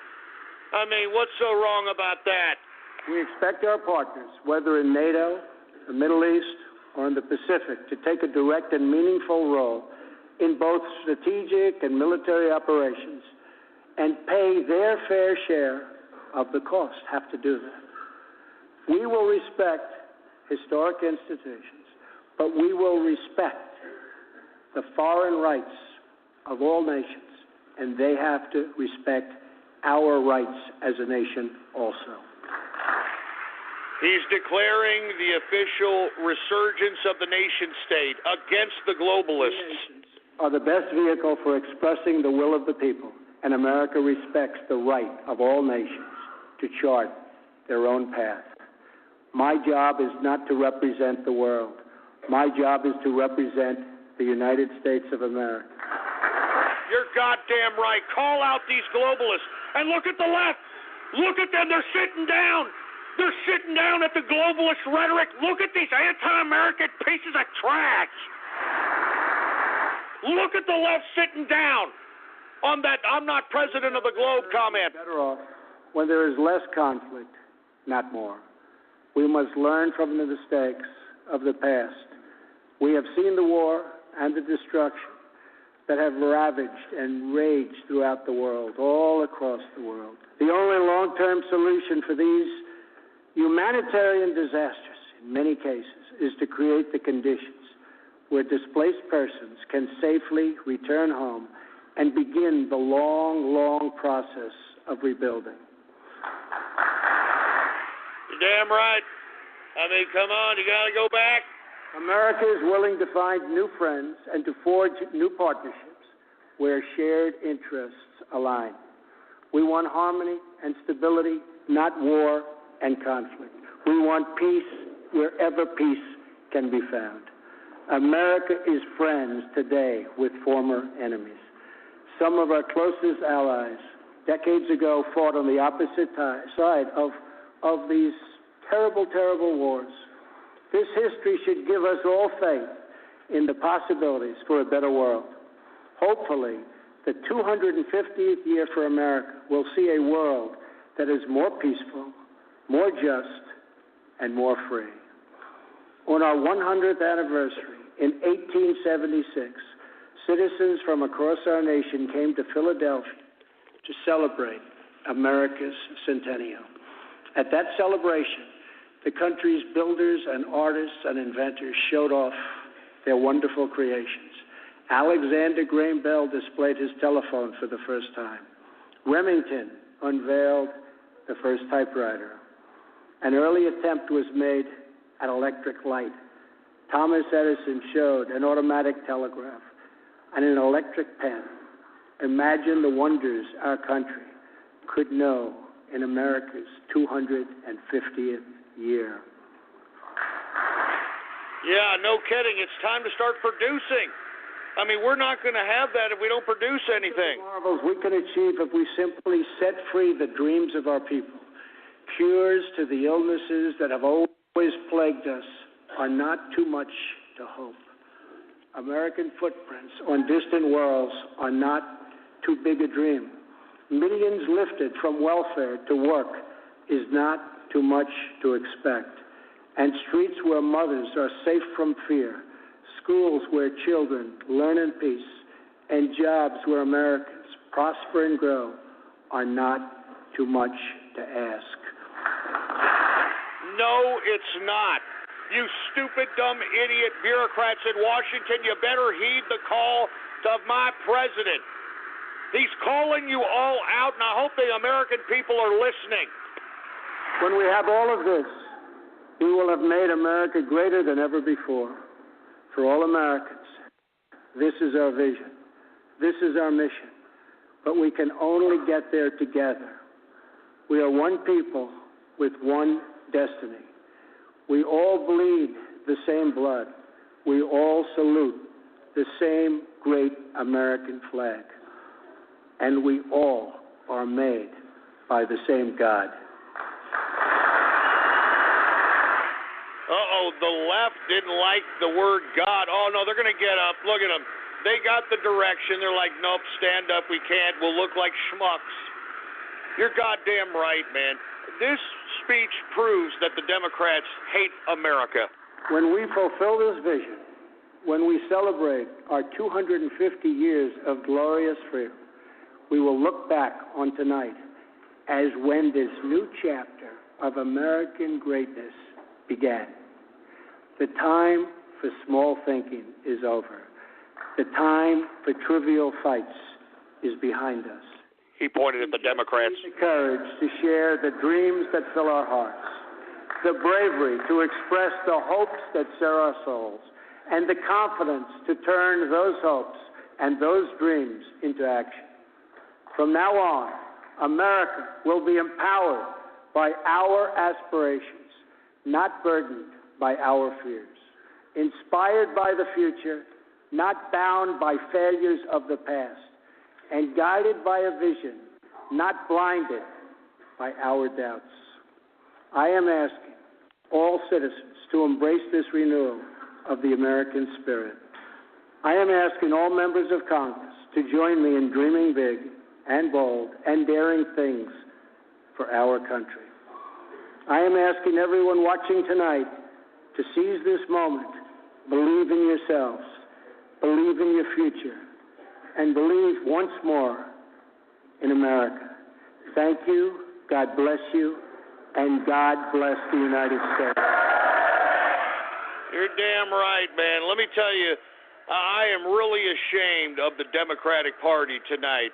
E: I mean, what's so wrong about that?
K: We expect our partners, whether in NATO, the Middle East, or in the Pacific, to take a direct and meaningful role in both strategic and military operations and pay their fair share of the cost, have to do that. We will respect historic institutions, but we will respect the foreign rights of all nations, and they have to respect our rights as a nation also.
E: He's declaring the official resurgence of the nation state against the globalists.
K: Are the best vehicle for expressing the will of the people, and America respects the right of all nations to chart their own path. My job is not to represent the world. My job is to represent the United States of America.
E: You're goddamn right. Call out these globalists. And look at the left. Look at them. They're sitting down. They're sitting down at the globalist rhetoric. Look at these anti-American pieces of trash. Look at the left sitting down on that "I'm not president of the globe" comment.
K: Better off when there is less conflict, not more. We must learn from the mistakes of the past. We have seen the war and the destruction that have ravaged and raged throughout the world, all across the world. The only long-term solution for these humanitarian disasters, in many cases, is to create the conditions where displaced persons can safely return home and begin the long, long process of rebuilding.
E: You're damn right. I mean, come on, you got to go back.
K: America is willing to find new friends and to forge new partnerships where shared interests align. We want harmony and stability, not war and conflict. We want peace wherever peace can be found. America is friends today with former enemies. Some of our closest allies decades ago fought on the opposite side of these terrible, terrible wars. This history should give us all faith in the possibilities for a better world. Hopefully, the 250th year for America will see a world that is more peaceful, more just, and more free. On our 100th anniversary in 1876, citizens from across our nation came to Philadelphia to celebrate America's centennial. At that celebration, the country's builders and artists and inventors showed off their wonderful creations. Alexander Graham Bell displayed his telephone for the first time. Remington unveiled the first typewriter. An early attempt was made at electric light. Thomas Edison showed an automatic telegraph and an electric pen. Imagine the wonders our country could know in America's 250th year.
E: Yeah, no kidding. It's time to start producing. I mean, we're not going to have that if we don't produce anything.
K: The marvels we can achieve if we simply set free the dreams of our people. Cures to the illnesses that have always plagued us are not too much to hope. American footprints on distant worlds are not too big a dream. Millions lifted from welfare to work is not too much to expect. And streets where mothers are safe from fear, schools where children learn in peace, and jobs where Americans prosper and grow are not too much to ask.
E: No, it's not. You stupid, dumb, idiot bureaucrats in Washington, you better heed the call of my president. He's calling you all out, and I hope the American people are listening.
K: When we have all of this, we will have made America greater than ever before. For all Americans, this is our vision. This is our mission. But we can only get there together. We are one people with one destiny. We all bleed the same blood. We all salute the same great American flag. And we all are made by the same God.
E: Uh-oh, the left didn't like the word God. Oh, no, they're going to get up. Look at them. They got the direction. They're like, nope, stand up. We can't. We'll look like schmucks. You're goddamn right, man. This speech proves that the Democrats hate America.
K: When we fulfill this vision, when we celebrate our 250 years of glorious freedom, we will look back on tonight as when this new chapter of American greatness began. The time for small thinking is over. The time for trivial fights is behind us.
E: He pointed at the Democrats.
K: The courage to share the dreams that fill our hearts, the bravery to express the hopes that stir our souls, and the confidence to turn those hopes and those dreams into action. From now on, America will be empowered by our aspirations, not burdened by our fears, inspired by the future, not bound by failures of the past, and guided by a vision, not blinded by our doubts. I am asking all citizens to embrace this renewal of the American spirit. I am asking all members of Congress to join me in dreaming big and bold and daring things for our country. I am asking everyone watching tonight to seize this moment, believe in yourselves, believe in your future, and believe once more in America. Thank you, God bless you, and God bless the United States.
E: You're damn right, man. Let me tell you, I am really ashamed of the Democratic Party tonight.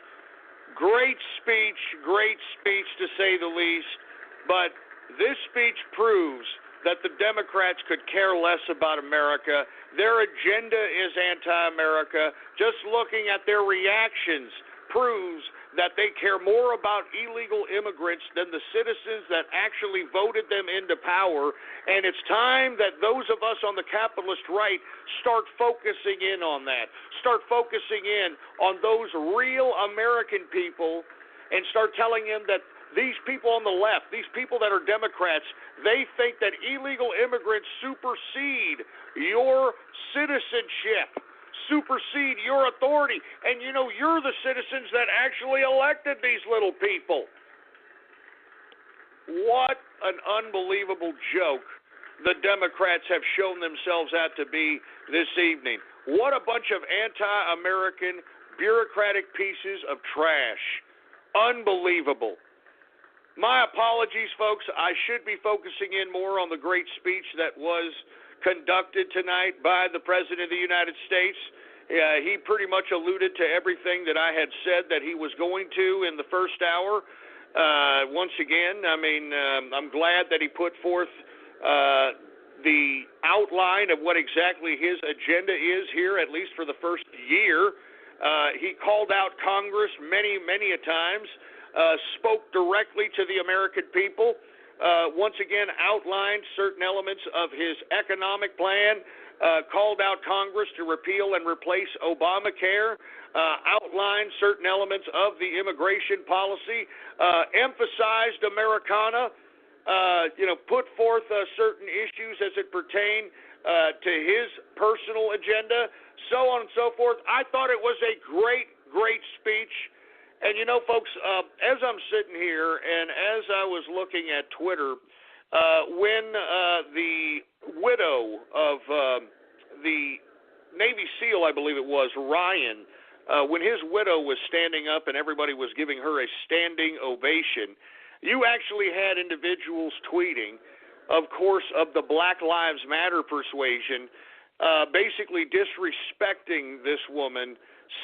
E: Great speech to say the least, but this speech proves that the Democrats could care less about America. Their agenda is anti-America. Just looking at their reactions proves that they care more about illegal immigrants than the citizens that actually voted them into power. And it's time that those of us on the capitalist right start focusing in on that, start focusing in on those real American people and start telling them that these people on the left, these people that are Democrats, they think that illegal immigrants supersede your citizenship, supersede your authority. And, you know, you're the citizens that actually elected these little people. What an unbelievable joke the Democrats have shown themselves out to be this evening. What a bunch of anti-American bureaucratic pieces of trash. Unbelievable. My apologies, folks. I should be focusing in more on the great speech that was conducted tonight by the President of the United States. He pretty much alluded to everything that I had said that he was going to in the first hour. Once again, I mean, I'm glad that he put forth the outline of what exactly his agenda is here, at least for the first year. He called out Congress many, many a times. Spoke directly to the American people, once again outlined certain elements of his economic plan, called out Congress to repeal and replace Obamacare, outlined certain elements of the immigration policy, emphasized Americana, put forth certain issues as it pertained to his personal agenda, so on and so forth. I thought it was a great, great speech. And, you know, folks, as I'm sitting here and as I was looking at Twitter, when the widow of the Navy SEAL, I believe it was, Ryan, when his widow was standing up and everybody was giving her a standing ovation, you actually had individuals tweeting, of course, of the Black Lives Matter persuasion, basically disrespecting this woman,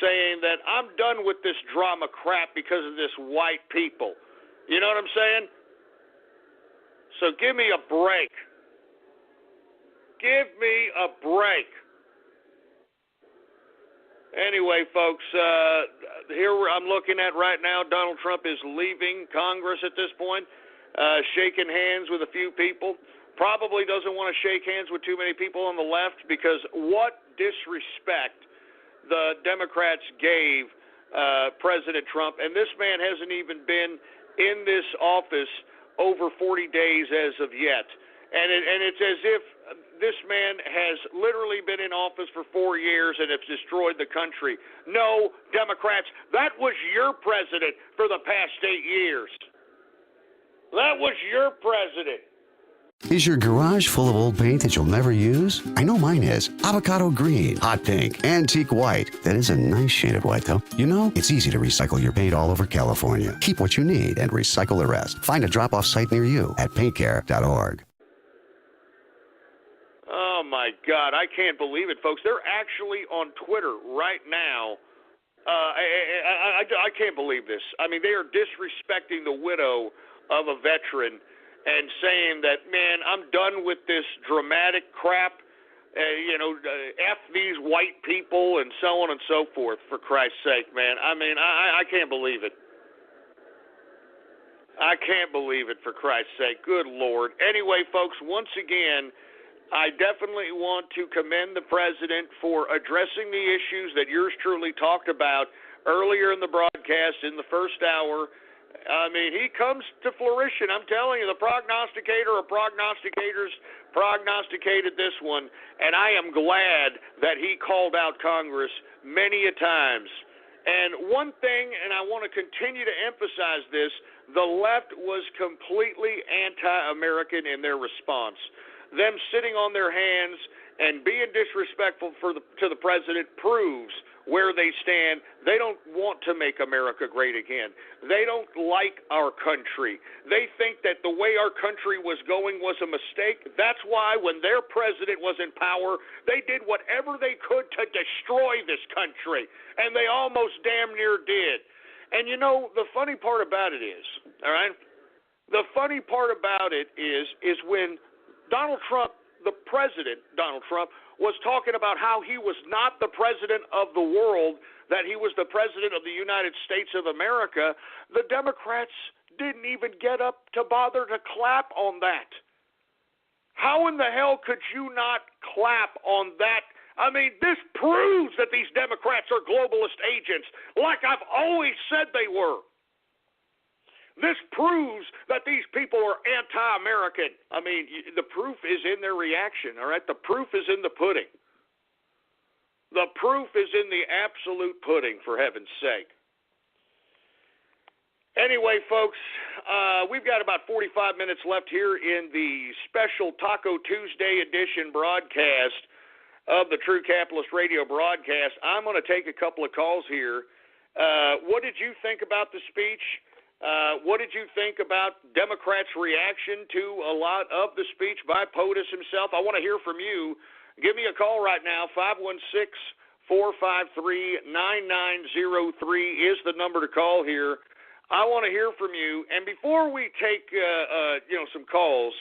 E: saying that I'm done with this drama crap because of this white people. You know what I'm saying? So give me a break. Give me a break. Anyway, folks, here I'm looking at right now, Donald Trump is leaving Congress at this point, shaking hands with a few people. Probably doesn't want to shake hands with too many people on the left, because what disrespect the Democrats gave President Trump. And this man hasn't even been in this office over 40 days as of yet. And it's as if this man has literally been in office for 4 years and has destroyed the country. No, Democrats, that was your president for the past 8 years. That was your president.
L: Is your garage full of old paint that you'll never use? I know mine is. Avocado green, hot pink, antique white. That is a nice shade of white, though. You know, it's easy to recycle your paint all over California. Keep what you need and recycle the rest. Find a drop-off site near you at paintcare.org.
E: Oh, my God. I can't believe it, folks. They're actually on Twitter right now. I can't believe this. I mean, they are disrespecting the widow of a veteran and saying that, man, I'm done with this dramatic crap, F these white people and so on and so forth, for Christ's sake, man. I mean, I can't believe it. I can't believe it, for Christ's sake. Good Lord. Anyway, folks, once again, I definitely want to commend the president for addressing the issues that yours truly talked about earlier in the broadcast in the first hour. I mean, he comes to fruition. I'm telling you, the prognosticator of prognosticators prognosticated this one, and I am glad that he called out Congress many a times. And one thing, and I want to continue to emphasize this, the left was completely anti-American in their response. Them sitting on their hands and being disrespectful to the president proves where they stand. They don't want to make America great again. They don't like our country. They think that the way our country was going was a mistake. That's why when their president was in power, they did whatever they could to destroy this country, and they almost damn near did. And you know, the funny part about it is, all right, the funny part about it is when Donald Trump, the president, Donald Trump, was talking about how he was not the president of the world, that he was the president of the United States of America, the Democrats didn't even get up to bother to clap on that. How in the hell could you not clap on that? I mean, this proves that these Democrats are globalist agents, like I've always said they were. This proves that these people are anti-American. I mean, the proof is in their reaction, all right? The proof is in the pudding. The proof is in the absolute pudding, for heaven's sake. Anyway, folks, we've got about 45 minutes left here in the special Taco Tuesday edition broadcast of the True Capitalist Radio broadcast. I'm going to take a couple of calls here. What did you think about the speech? What did you think about Democrats' reaction to a lot of the speech by POTUS himself? I want to hear from you. Give me a call right now. 516-453-9903 is the number to call here. I want to hear from you. And before we take some calls,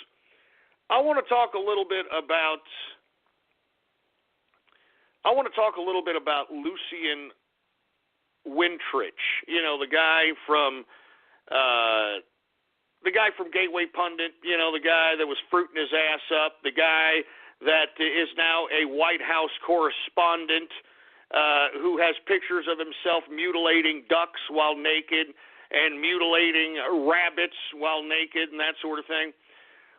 E: I want to talk a little bit about Lucian Wintrich. You know, the guy from Gateway Pundit, you know, the guy that was fruiting his ass up, the guy that is now a White House correspondent who has pictures of himself mutilating ducks while naked and mutilating rabbits while naked and that sort of thing.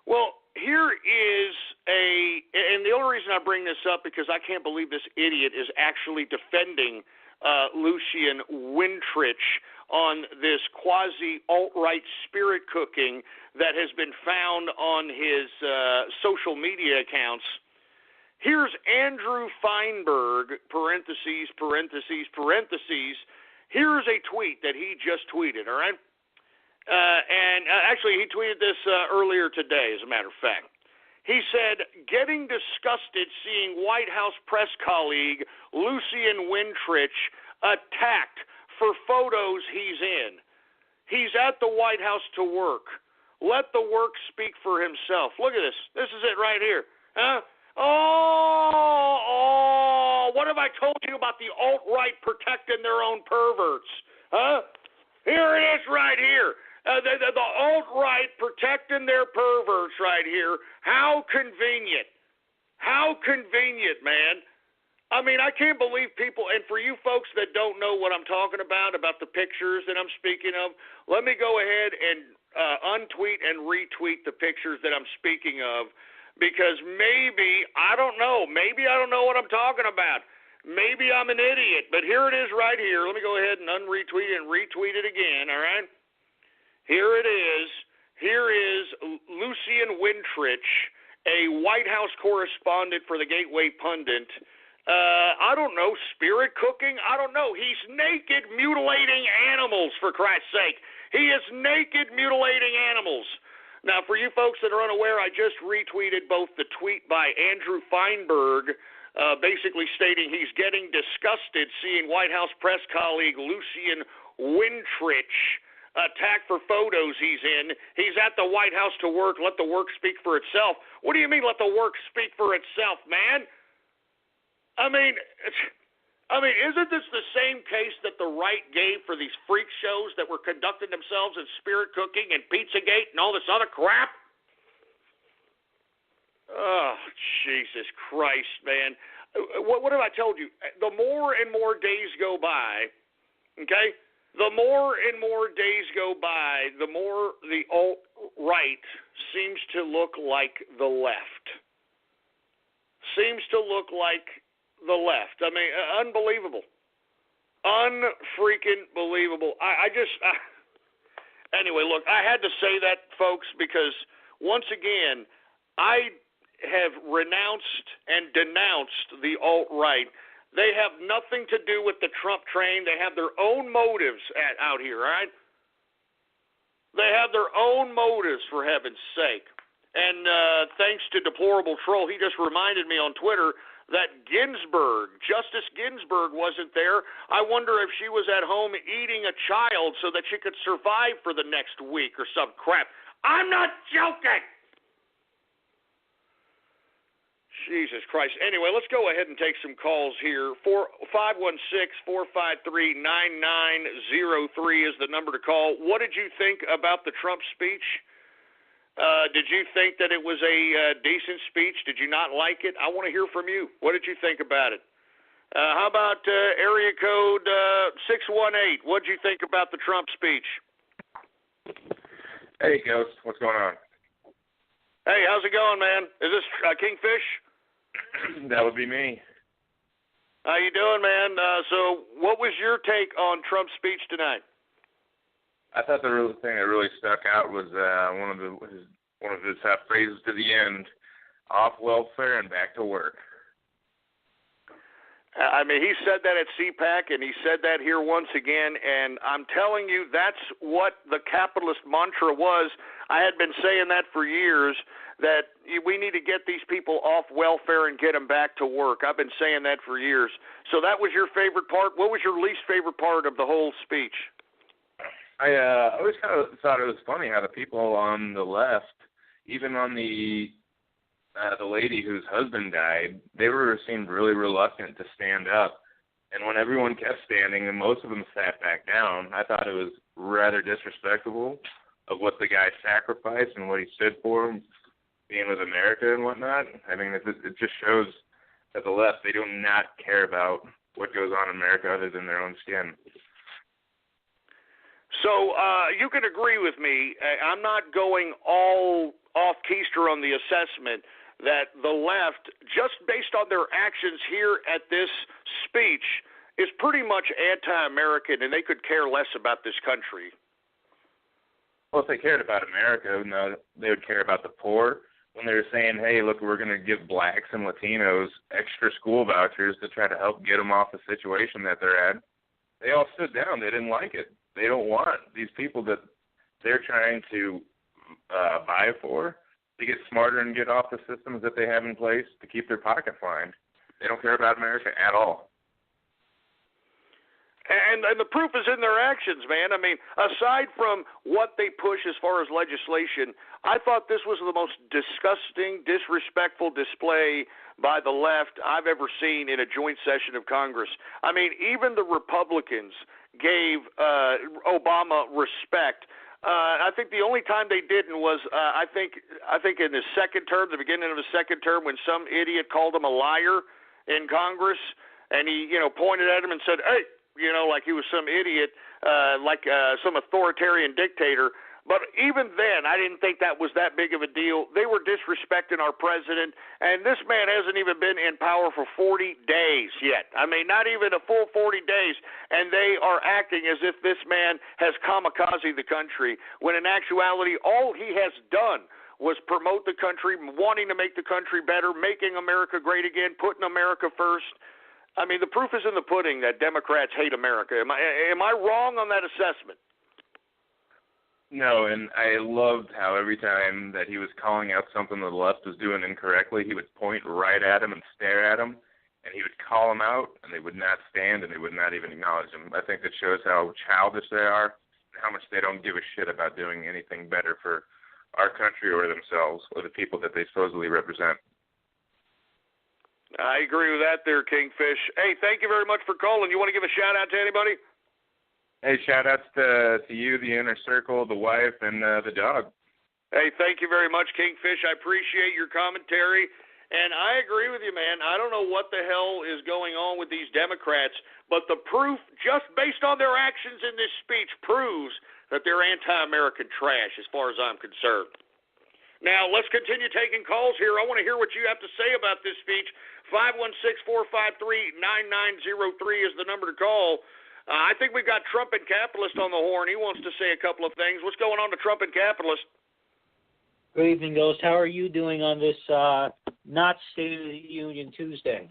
E: Well, here is and the only reason I bring this up because I can't believe this idiot is actually defending Lucian Wintrich on this quasi-alt-right spirit cooking that has been found on his social media accounts. Here's Andrew Feinberg, parentheses, parentheses, parentheses. Here's a tweet that he just tweeted, all right? Actually, he tweeted this earlier today, as a matter of fact. He said, getting disgusted seeing White House press colleague Lucian Wintrich attacked for photos he's in. He's at the White House to work. Let the work speak for himself. Look at this. This is it right here. Huh? Oh, what have I told you about the alt-right protecting their own perverts? Huh? Here it is right here. The alt-right protecting their perverts right here. How convenient. How convenient, man. I mean, I can't believe people, and for you folks that don't know what I'm talking about the pictures that I'm speaking of, let me go ahead and untweet and retweet the pictures that I'm speaking of, because maybe I don't know what I'm talking about. Maybe I'm an idiot, but here it is right here. Let me go ahead and unretweet it and retweet it again, all right? Here it is. Here is Lucian Wintrich, a White House correspondent for the Gateway Pundit. I don't know, spirit cooking? I don't know. He's naked mutilating animals, for Christ's sake. He is naked mutilating animals. Now, for you folks that are unaware, I just retweeted both the tweet by Andrew Feinberg, basically stating he's getting disgusted seeing White House press colleague Lucian Wintrich attacked for photos he's in. He's at the White House to work. Let the work speak for itself. What do you mean, let the work speak for itself, man? I mean, isn't this the same case that the right gave for these freak shows that were conducting themselves in spirit cooking and Pizzagate and all this other crap? Oh, Jesus Christ, man. What have I told you? The more and more days go by, okay, the more and more days go by, the more the alt-right seems to look like the left. Seems to look like the left. I mean, unbelievable. Unfreaking believable. Anyway, look, I had to say that, folks, because once again, I have renounced and denounced the alt-right. They have nothing to do with the Trump train. They have their own motives out here, all right? They have their own motives, for heaven's sake. And thanks to Deplorable Troll, he just reminded me on Twitter that Justice Ginsburg wasn't there. I wonder if she was at home eating a child so that she could survive for the next week or some crap. I'm not joking. Jesus Christ. Anyway, let's go ahead and take some calls here. 516-453-9903 is the number to call. What did you think about the Trump speech? Did you think that it was a decent speech? Did you not like it? I want to hear from you. What did you think about it? How about area code 618? What did you think about the Trump speech?
M: Hey, Ghost. What's going on?
E: Hey, how's it going, man? Is this Kingfish?
M: That would be me.
E: How you doing, man? So what was your take on Trump's speech tonight?
M: I thought the real thing that really stuck out was one of his phrases to the end: off welfare and back to work.
E: I mean, he said that at CPAC, and he said that here once again, and I'm telling you, that's what the capitalist mantra was. I had been saying that for years, that we need to get these people off welfare and get them back to work. I've been saying that for years. So that was your favorite part? What was your least favorite part of the whole speech?
M: I always kind of thought it was funny how the people on the left, even on the lady whose husband died, they seemed really reluctant to stand up. And when everyone kept standing and most of them sat back down, I thought it was rather disrespectful of what the guy sacrificed and what he stood for, being with America and whatnot. I mean, it just shows that the left, they do not care about what goes on in America other than their own skin.
E: So you can agree with me. I'm not going all off keister on the assessment that the left, just based on their actions here at this speech, is pretty much anti-American, and they could care less about this country.
M: Well, if they cared about America, no, they would care about the poor, when they're saying, hey, look, we're going to give blacks and Latinos extra school vouchers to try to help get them off the situation that they're at, they all stood down. They didn't like it. They don't want these people that they're trying to buy for to get smarter and get off the systems that they have in place to keep their pockets lined. They don't care about America at all.
E: And the proof is in their actions, man. I mean, aside from what they push as far as legislation, I thought this was the most disgusting, disrespectful display by the left I've ever seen in a joint session of Congress. I mean, even the Republicans gave Obama respect. I think the only time they didn't was I think in his second term, the beginning of his second term, when some idiot called him a liar in Congress, and he pointed at him and said, "Hey," like he was some idiot, like some authoritarian dictator. But even then, I didn't think that was that big of a deal. They were disrespecting our president, and this man hasn't even been in power for 40 days yet. I mean, not even a full 40 days, and they are acting as if this man has kamikaze the country, when in actuality, all he has done was promote the country, wanting to make the country better, making America great again, putting America first. I mean, the proof is in the pudding that Democrats hate America. Am I wrong on that assessment?
M: No, and I loved how every time that he was calling out something the left was doing incorrectly, he would point right at him and stare at him, and he would call them out, and they would not stand, and they would not even acknowledge him. I think that shows how childish they are and how much they don't give a shit about doing anything better for our country or themselves or the people that they supposedly represent.
E: I agree with that there, Kingfish. Hey, thank you very much for calling. You want to give a shout-out to anybody?
M: Hey, shout-outs to you, the inner circle, the wife, and the dog.
E: Hey, thank you very much, Kingfish. I appreciate your commentary, and I agree with you, man. I don't know what the hell is going on with these Democrats, but the proof, just based on their actions in this speech, proves that they're anti-American trash as far as I'm concerned. Now, let's continue taking calls here. I want to hear what you have to say about this speech. 516-453-9903 is the number to call. I think we've got Trump and Capitalist on the horn. He wants to say a couple of things. What's going on to Trump and Capitalist?
N: Good evening, Ghost. How are you doing on this not State of the Union Tuesday?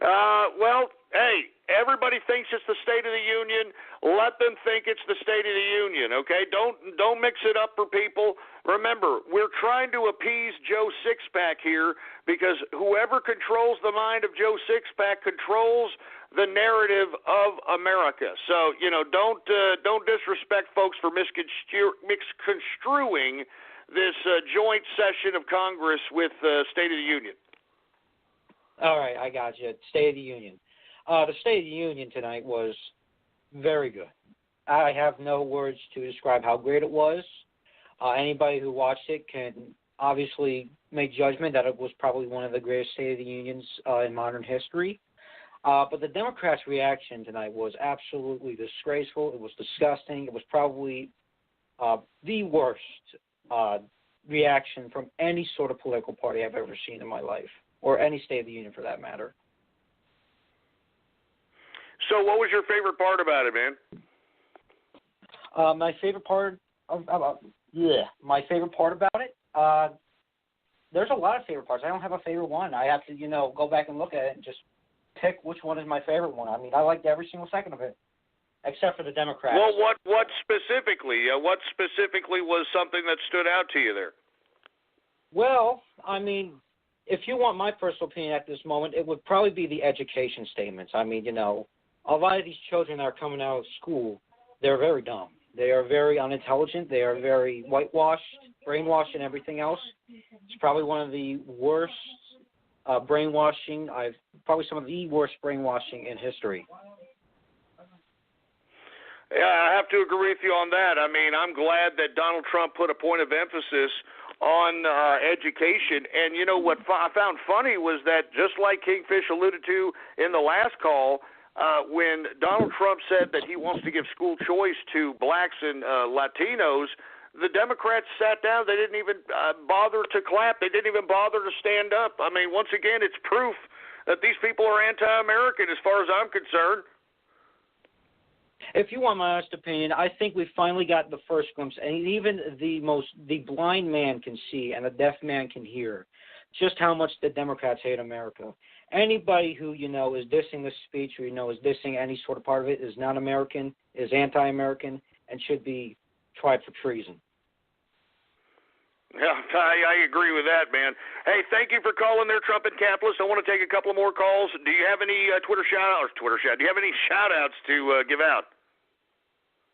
E: Well, hey, everybody thinks it's the State of the Union. Let them think it's the State of the Union, okay? Don't mix it up for people. Remember, we're trying to appease Joe Sixpack here, because whoever controls the mind of Joe Sixpack controls the narrative of America. So, don't disrespect folks for misconstruing this joint session of Congress with State of the Union.
N: All right, I got you. State of the Union. The State of the Union tonight was very good. I have no words to describe how great it was. Anybody who watched it can obviously make judgment that it was probably one of the greatest State of the Unions in modern history. But the Democrats' reaction tonight was absolutely disgraceful. It was disgusting. It was probably the worst reaction from any sort of political party I've ever seen in my life, or any State of the Union for that matter.
E: So what was your favorite part about it, man?
N: My favorite part about it? There's a lot of favorite parts. I don't have a favorite one. I have to, go back and look at it and just pick which one is my favorite one. I mean, I liked every single second of it, except for the Democrats.
E: Well, what specifically? What specifically was something that stood out to you there?
N: Well, I mean, if you want my personal opinion at this moment, it would probably be the education statements. I mean, a lot of these children that are coming out of school, they're very dumb. They are very unintelligent. They are very whitewashed, brainwashed, and everything else. It's probably one of the worst brainwashing. Probably some of the worst brainwashing in history.
E: Yeah, I have to agree with you on that. I mean, I'm glad that Donald Trump put a point of emphasis on education. And what I found funny was that, just like Kingfish alluded to in the last call, when Donald Trump said that he wants to give school choice to blacks and Latinos, the Democrats sat down. They didn't even bother to clap. They didn't even bother to stand up. I mean, once again, it's proof that these people are anti-American as far as I'm concerned.
N: If you want my honest opinion, I think we finally got the first glimpse, and even the blind man can see and the deaf man can hear just how much the Democrats hate America. Anybody who, is dissing this speech or, is dissing any sort of part of it is not American, is anti-American, and should be tried for treason.
E: Yeah, I agree with that, man. Hey, thank you for calling there, Trump and Capitalist. I want to take a couple more calls. Do you have any Do you have any shout-outs to give out?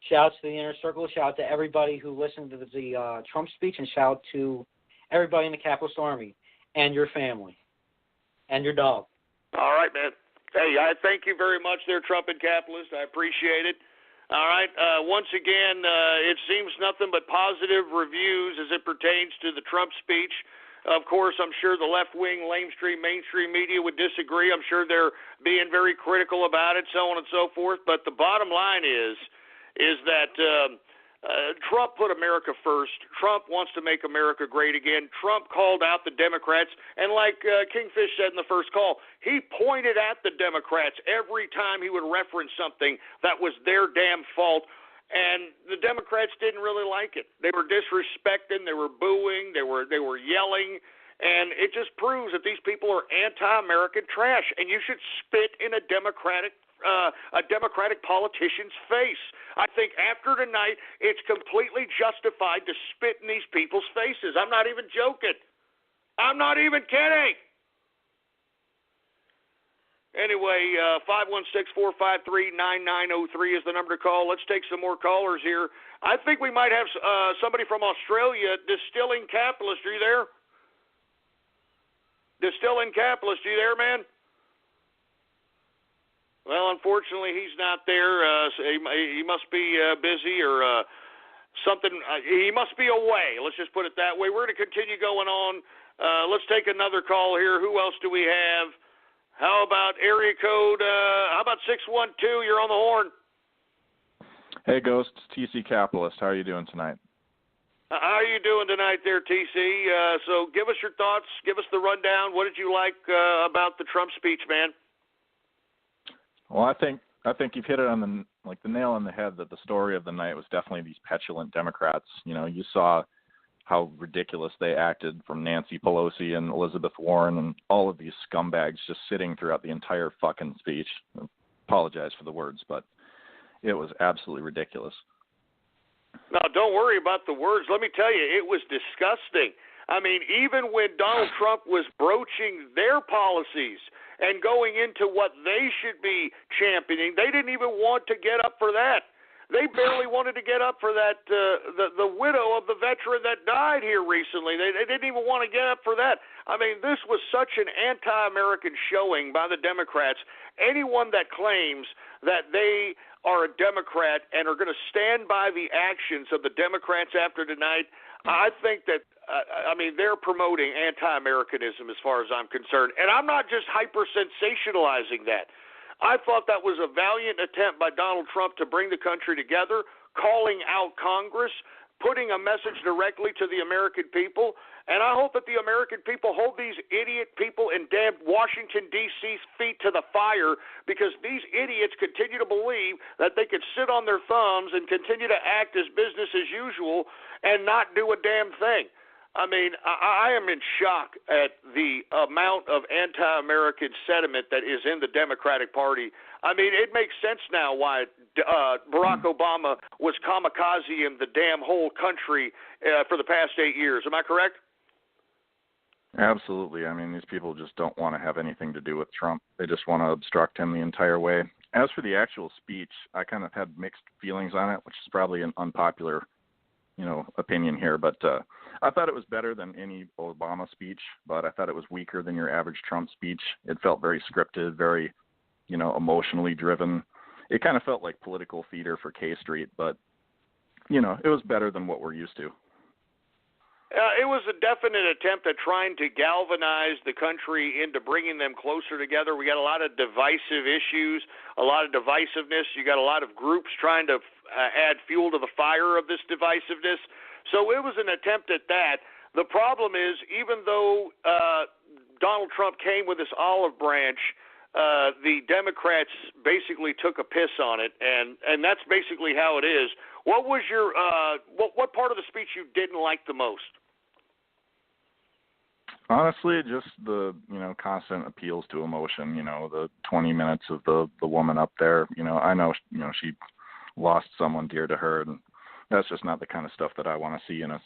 N: Shout out to the Inner Circle. Shout out to everybody who listened to the Trump speech, and shout out to everybody in the Capitalist Army and your family and your dog.
E: All right, man. Hey, I thank you very much there, Trump and Capitalist. I appreciate it. All right. Once again, it seems nothing but positive reviews as it pertains to the Trump speech. Of course, I'm sure the left-wing, mainstream media would disagree. I'm sure they're being very critical about it, so on and so forth. But the bottom line is that Trump put America first. Trump wants to make America great again. Trump called out the Democrats, and like Kingfish said in the first call, he pointed at the Democrats every time he would reference something that was their damn fault, and the Democrats didn't really like it. They were disrespecting, they were booing, they were yelling, and it just proves that these people are anti-American trash, and you should spit in a Democratic politician's face. I think after tonight, it's completely justified to spit in these people's faces. I'm not even joking. I'm not even kidding. Anyway, 516-453-9903 is the number to call. Let's take some more callers here. I think we might have somebody from Australia, Distilling Capitalist. Are you there? Distilling Capitalist, are you there, man? Well, unfortunately, he's not there. So he must be busy or something. He must be away. Let's just put it that way. We're going to continue going on. Let's take another call here. Who else do we have? How about area code? How about 612? You're on the horn.
O: Hey, Ghost. TC Capitalist. How are you doing tonight?
E: How are you doing tonight there, TC? So give us your thoughts. Give us the rundown. What did you like about the Trump speech, man?
O: Well, I think you've hit it on the nail on the head that the story of the night was definitely these petulant Democrats. You saw how ridiculous they acted from Nancy Pelosi and Elizabeth Warren and all of these scumbags just sitting throughout the entire fucking speech. I apologize for the words, but it was absolutely ridiculous.
E: No, don't worry about the words. Let me tell you, it was disgusting. I mean, even when Donald Trump was broaching their policies and going into what they should be championing, they didn't even want to get up for that. They barely wanted to get up for that, the widow of the veteran that died here recently. They didn't even want to get up for that. I mean, this was such an anti-American showing by the Democrats. Anyone that claims that they are a Democrat and are going to stand by the actions of the Democrats after tonight, I think that, they're promoting anti-Americanism as far as I'm concerned. And I'm not just hyper-sensationalizing that. I thought that was a valiant attempt by Donald Trump to bring the country together, calling out Congress, putting a message directly to the American people. And I hope that the American people hold these idiot people in damn Washington, D.C.'s feet to the fire, because these idiots continue to believe that they could sit on their thumbs and continue to act as business as usual and not do a damn thing. I mean, I am in shock at the amount of anti-American sentiment that is in the Democratic Party. I mean, it makes sense now why Barack Obama was kamikaze-ing the damn whole country for the past 8 years. Am I correct?
O: Absolutely. I mean, these people just don't want to have anything to do with Trump. They just want to obstruct him the entire way. As for the actual speech, I kind of had mixed feelings on it, which is probably an unpopular opinion here, but I thought it was better than any Obama speech, but I thought it was weaker than your average Trump speech. It felt very scripted, very, emotionally driven. It kind of felt like political theater for K Street, but, it was better than what we're used to.
E: It was a definite attempt at trying to galvanize the country into bringing them closer together. We got a lot of divisive issues, a lot of divisiveness. You got a lot of groups trying to add fuel to the fire of this divisiveness. So it was an attempt at that. The problem is, even though Donald Trump came with this olive branch the Democrats basically took a piss on it, and that's basically how it is. What was your what part of the speech you didn't like the most?
O: Honestly, just the constant appeals to emotion. The 20 minutes of the woman up there. I know she lost someone dear to her, and that's just not the kind of stuff that I want to see in a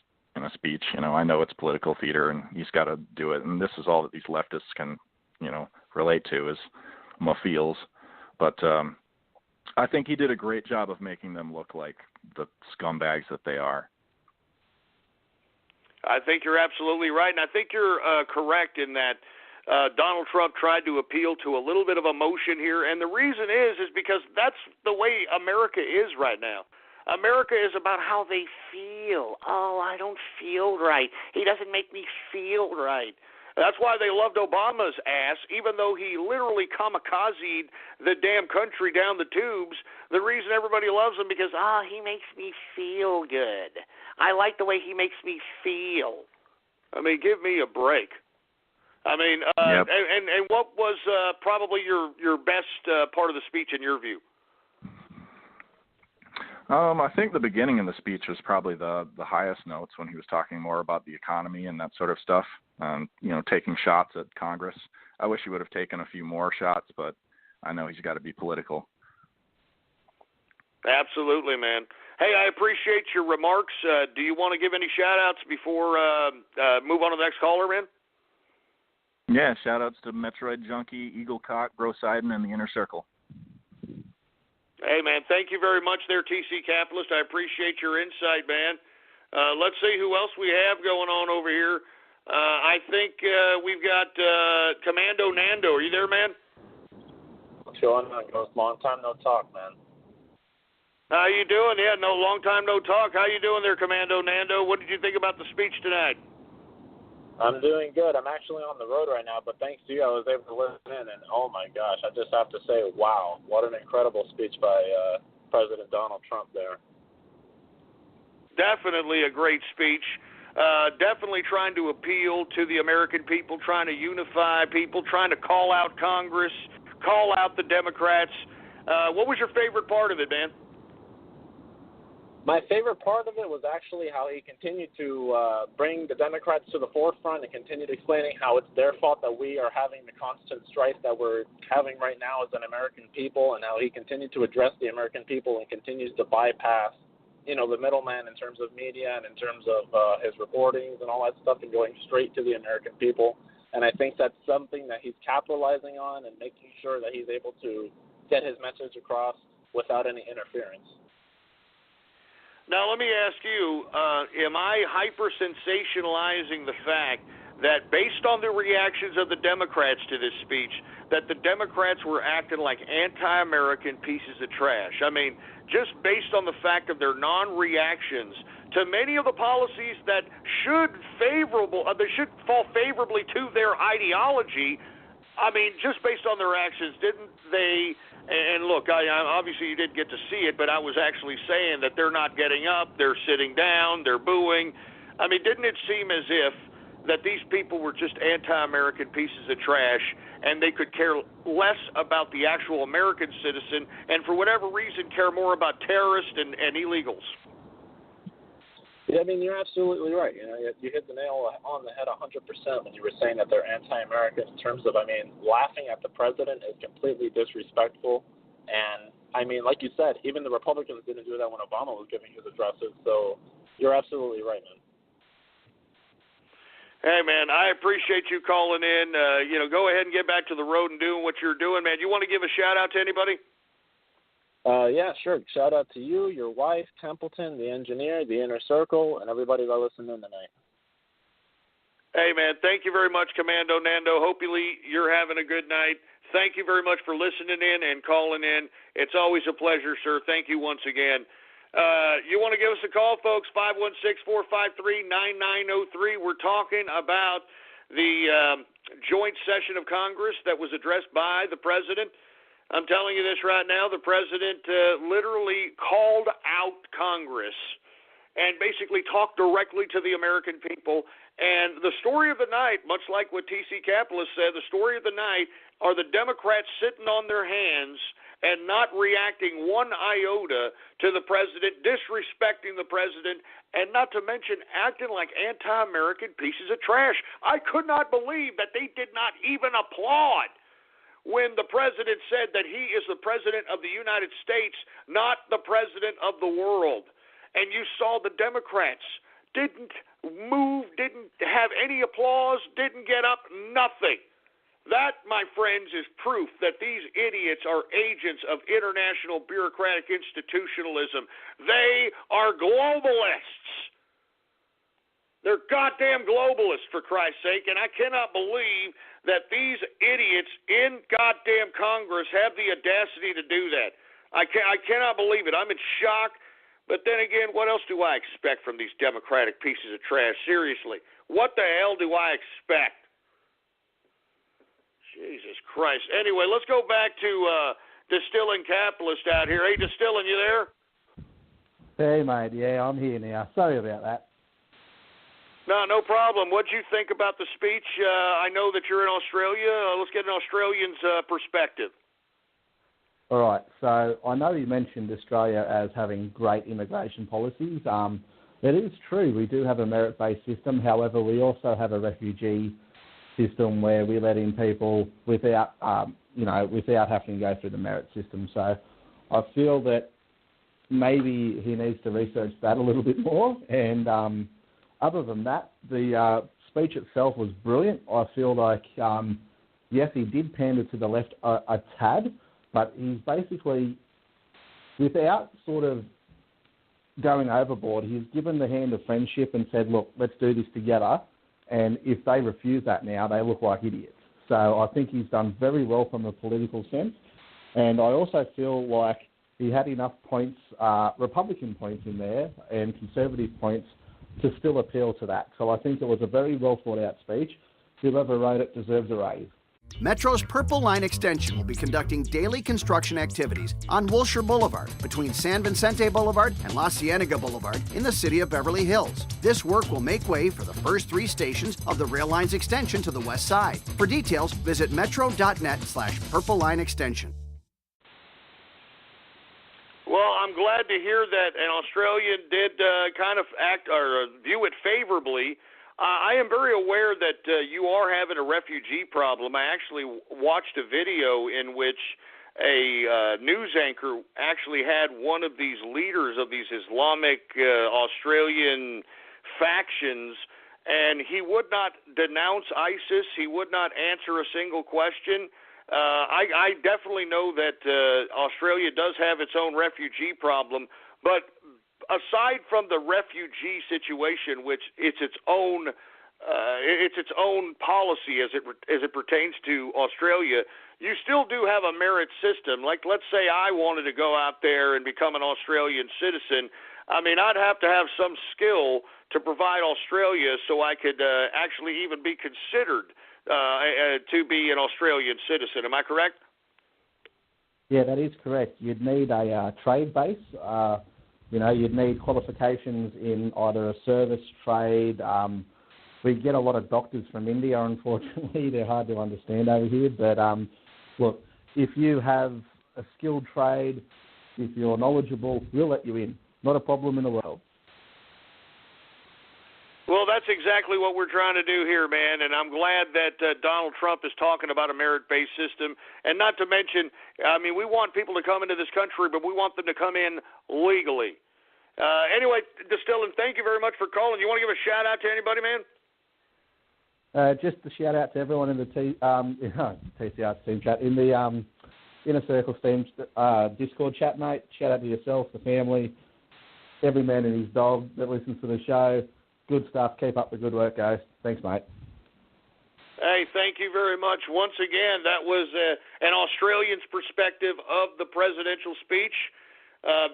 O: speech. I know it's political theater, and he's got to do it, and this is all that these leftists can relate to is my feels. But I think he did a great job of making them look like the scumbags that they are.
E: I think you're absolutely right, and I think you're correct in that Donald Trump tried to appeal to a little bit of emotion here, and the reason is because that's the way America is right now. America is about how they feel. Oh, I don't feel right. He doesn't make me feel right. That's why they loved Obama's ass, even though he literally kamikazed the damn country down the tubes. The reason everybody loves him because, he makes me feel good. I like the way he makes me feel. I mean, give me a break. I mean,
O: yep.
E: and what was probably your best part of the speech in your view?
O: I think the beginning of the speech was probably the highest notes when he was talking more about the economy and that sort of stuff, taking shots at Congress. I wish he would have taken a few more shots, but I know he's got to be political.
E: Absolutely, man. Hey, I appreciate your remarks. Do you want to give any shout-outs before move on to the next caller, man?
O: Yeah, shout-outs to Metroid Junkie, Eagle Cock, Brosidon, and the Inner Circle.
E: Hey, man, thank you very much there, TC Capitalist. I appreciate your insight, man. Let's see who else we have going on over here. I think we've got Commando Nando. Are you there, man?
P: What's going on, Ghost? Long time no talk, man.
E: How you doing? Yeah, long time no talk. How you doing there, Commando Nando? What did you think about the speech tonight?
P: I'm doing good. I'm actually on the road right now, but thanks to you, I was able to listen in, and oh my gosh, I just have to say, wow, what an incredible speech by President Donald Trump there.
E: Definitely a great speech. Definitely trying to appeal to the American people, trying to unify people, trying to call out Congress, call out the Democrats. What was your favorite part of it, man?
P: My favorite part of it was actually how he continued to bring the Democrats to the forefront and continued explaining how it's their fault that we are having the constant strife that we're having right now as an American people, and how he continued to address the American people and continues to bypass, the middleman in terms of media and in terms of his reportings and all that stuff, and going straight to the American people. And I think that's something that he's capitalizing on and making sure that he's able to get his message across without any interference.
E: Now, let me ask you, am I hyper-sensationalizing the fact that based on the reactions of the Democrats to this speech, that the Democrats were acting like anti-American pieces of trash? I mean, just based on the fact of their non-reactions to many of the policies that should fall favorably to their ideology. I mean, just based on their actions, didn't they? And look, obviously you didn't get to see it, but I was actually saying that they're not getting up, they're sitting down, they're booing. I mean, didn't it seem as if that these people were just anti-American pieces of trash, and they could care less about the actual American citizen, and for whatever reason care more about terrorists and illegals?
P: Yeah, I mean, you're absolutely right. You hit the nail on the head 100% when you were saying that they're anti-American in terms of, laughing at the president is completely disrespectful. And, like you said, even the Republicans didn't do that when Obama was giving his addresses. So you're absolutely right, man.
E: Hey, man, I appreciate you calling in. Go ahead and get back to the road and doing what you're doing, man. You want to give a shout-out to anybody?
P: Yeah, sure. Shout out to you, your wife, Templeton, the engineer, the Inner Circle, and everybody that listened in tonight.
E: Hey, man, thank you very much, Commando Nando. Hopefully you're having a good night. Thank you very much for listening in and calling in. It's always a pleasure, sir. Thank you once again. You want to give us a call, folks, 516-453-9903. We're talking about the joint session of Congress that was addressed by the president. I'm telling you this right now, the president literally called out Congress and basically talk directly to the American people. And the story of the night, much like what TC Capitalist said, the story of the night are the Democrats sitting on their hands and not reacting one iota to the president, disrespecting the president, and not to mention acting like anti-American pieces of trash. I could not believe that they did not even applaud when the president said that he is the president of the United States, not the president of the world. And you saw the Democrats didn't move, didn't have any applause, didn't get up, nothing. That, my friends, is proof that these idiots are agents of international bureaucratic institutionalism. They are globalists. They're goddamn globalists, for Christ's sake, and I cannot believe that these idiots in goddamn Congress have the audacity to do that. I cannot believe it. I'm in shock. But then again, what else do I expect from these Democratic pieces of trash? Seriously, what the hell do I expect? Jesus Christ. Anyway, let's go back to Distilling Capitalist out here. Hey, Distilling, you there?
Q: Hey, mate. Yeah, I'm here now. Sorry about that.
E: No problem. What'd you think about the speech? I know that you're in Australia. Let's get an Australian's perspective.
Q: All right. So I know you mentioned Australia as having great immigration policies. It is true. We do have a merit-based system. However, we also have a refugee system where we let in people without having to go through the merit system. So I feel that maybe he needs to research that a little bit more. And other than that, the speech itself was brilliant. I feel like, yes, he did pander to the left a tad, but he's basically, without sort of going overboard, he's given the hand of friendship and said, look, let's do this together. And if they refuse that now, they look like idiots. So I think he's done very well from a political sense. And I also feel like he had enough points, Republican points in there and conservative points to still appeal to that. So I think it was a very well thought out speech. Whoever wrote it deserves a raise.
R: Metro's Purple Line Extension will be conducting daily construction activities on Wilshire Boulevard between San Vicente Boulevard and La Cienega Boulevard in the city of Beverly Hills. This work will make way for the first 3 stations of the rail line's extension to the west side. For details, visit metro.net/Purple Line Extension.
E: Well, I'm glad to hear that an Australian did kind of act or view it favorably. I am very aware that you are having a refugee problem. I actually watched a video in which a news anchor actually had one of these leaders of these Islamic Australian factions, and he would not denounce ISIS. He would not answer a single question. I definitely know that Australia does have its own refugee problem, but aside from the refugee situation, which it's its own policy as it pertains to Australia, you still do have a merit system. Like, let's say I wanted to go out there and become an Australian citizen. I mean, I'd have to have some skill to provide Australia so I could actually even be considered to be an Australian citizen. Am I correct?
Q: Yeah, that is correct. You'd need a trade base. You'd need qualifications in either a service, trade. We get a lot of doctors from India, unfortunately. They're hard to understand over here. But, look, if you have a skilled trade, if you're knowledgeable, we'll let you in. Not a problem in the world.
E: Well, that's exactly what we're trying to do here, man, and I'm glad that Donald Trump is talking about a merit-based system. And not to mention, I mean, we want people to come into this country, but we want them to come in legally. Anyway, Distilling, thank you very much for calling. You want to give a shout-out to anybody, man?
Q: Just a shout-out to everyone in the TCR team chat, in the Inner Circle team Discord chat, mate. Shout-out to yourself, the family, every man and his dog that listens to the show. Good stuff. Keep up the good work, guys. Thanks, mate.
E: Hey, thank you very much. Once again, that was an Australian's perspective of the presidential speech.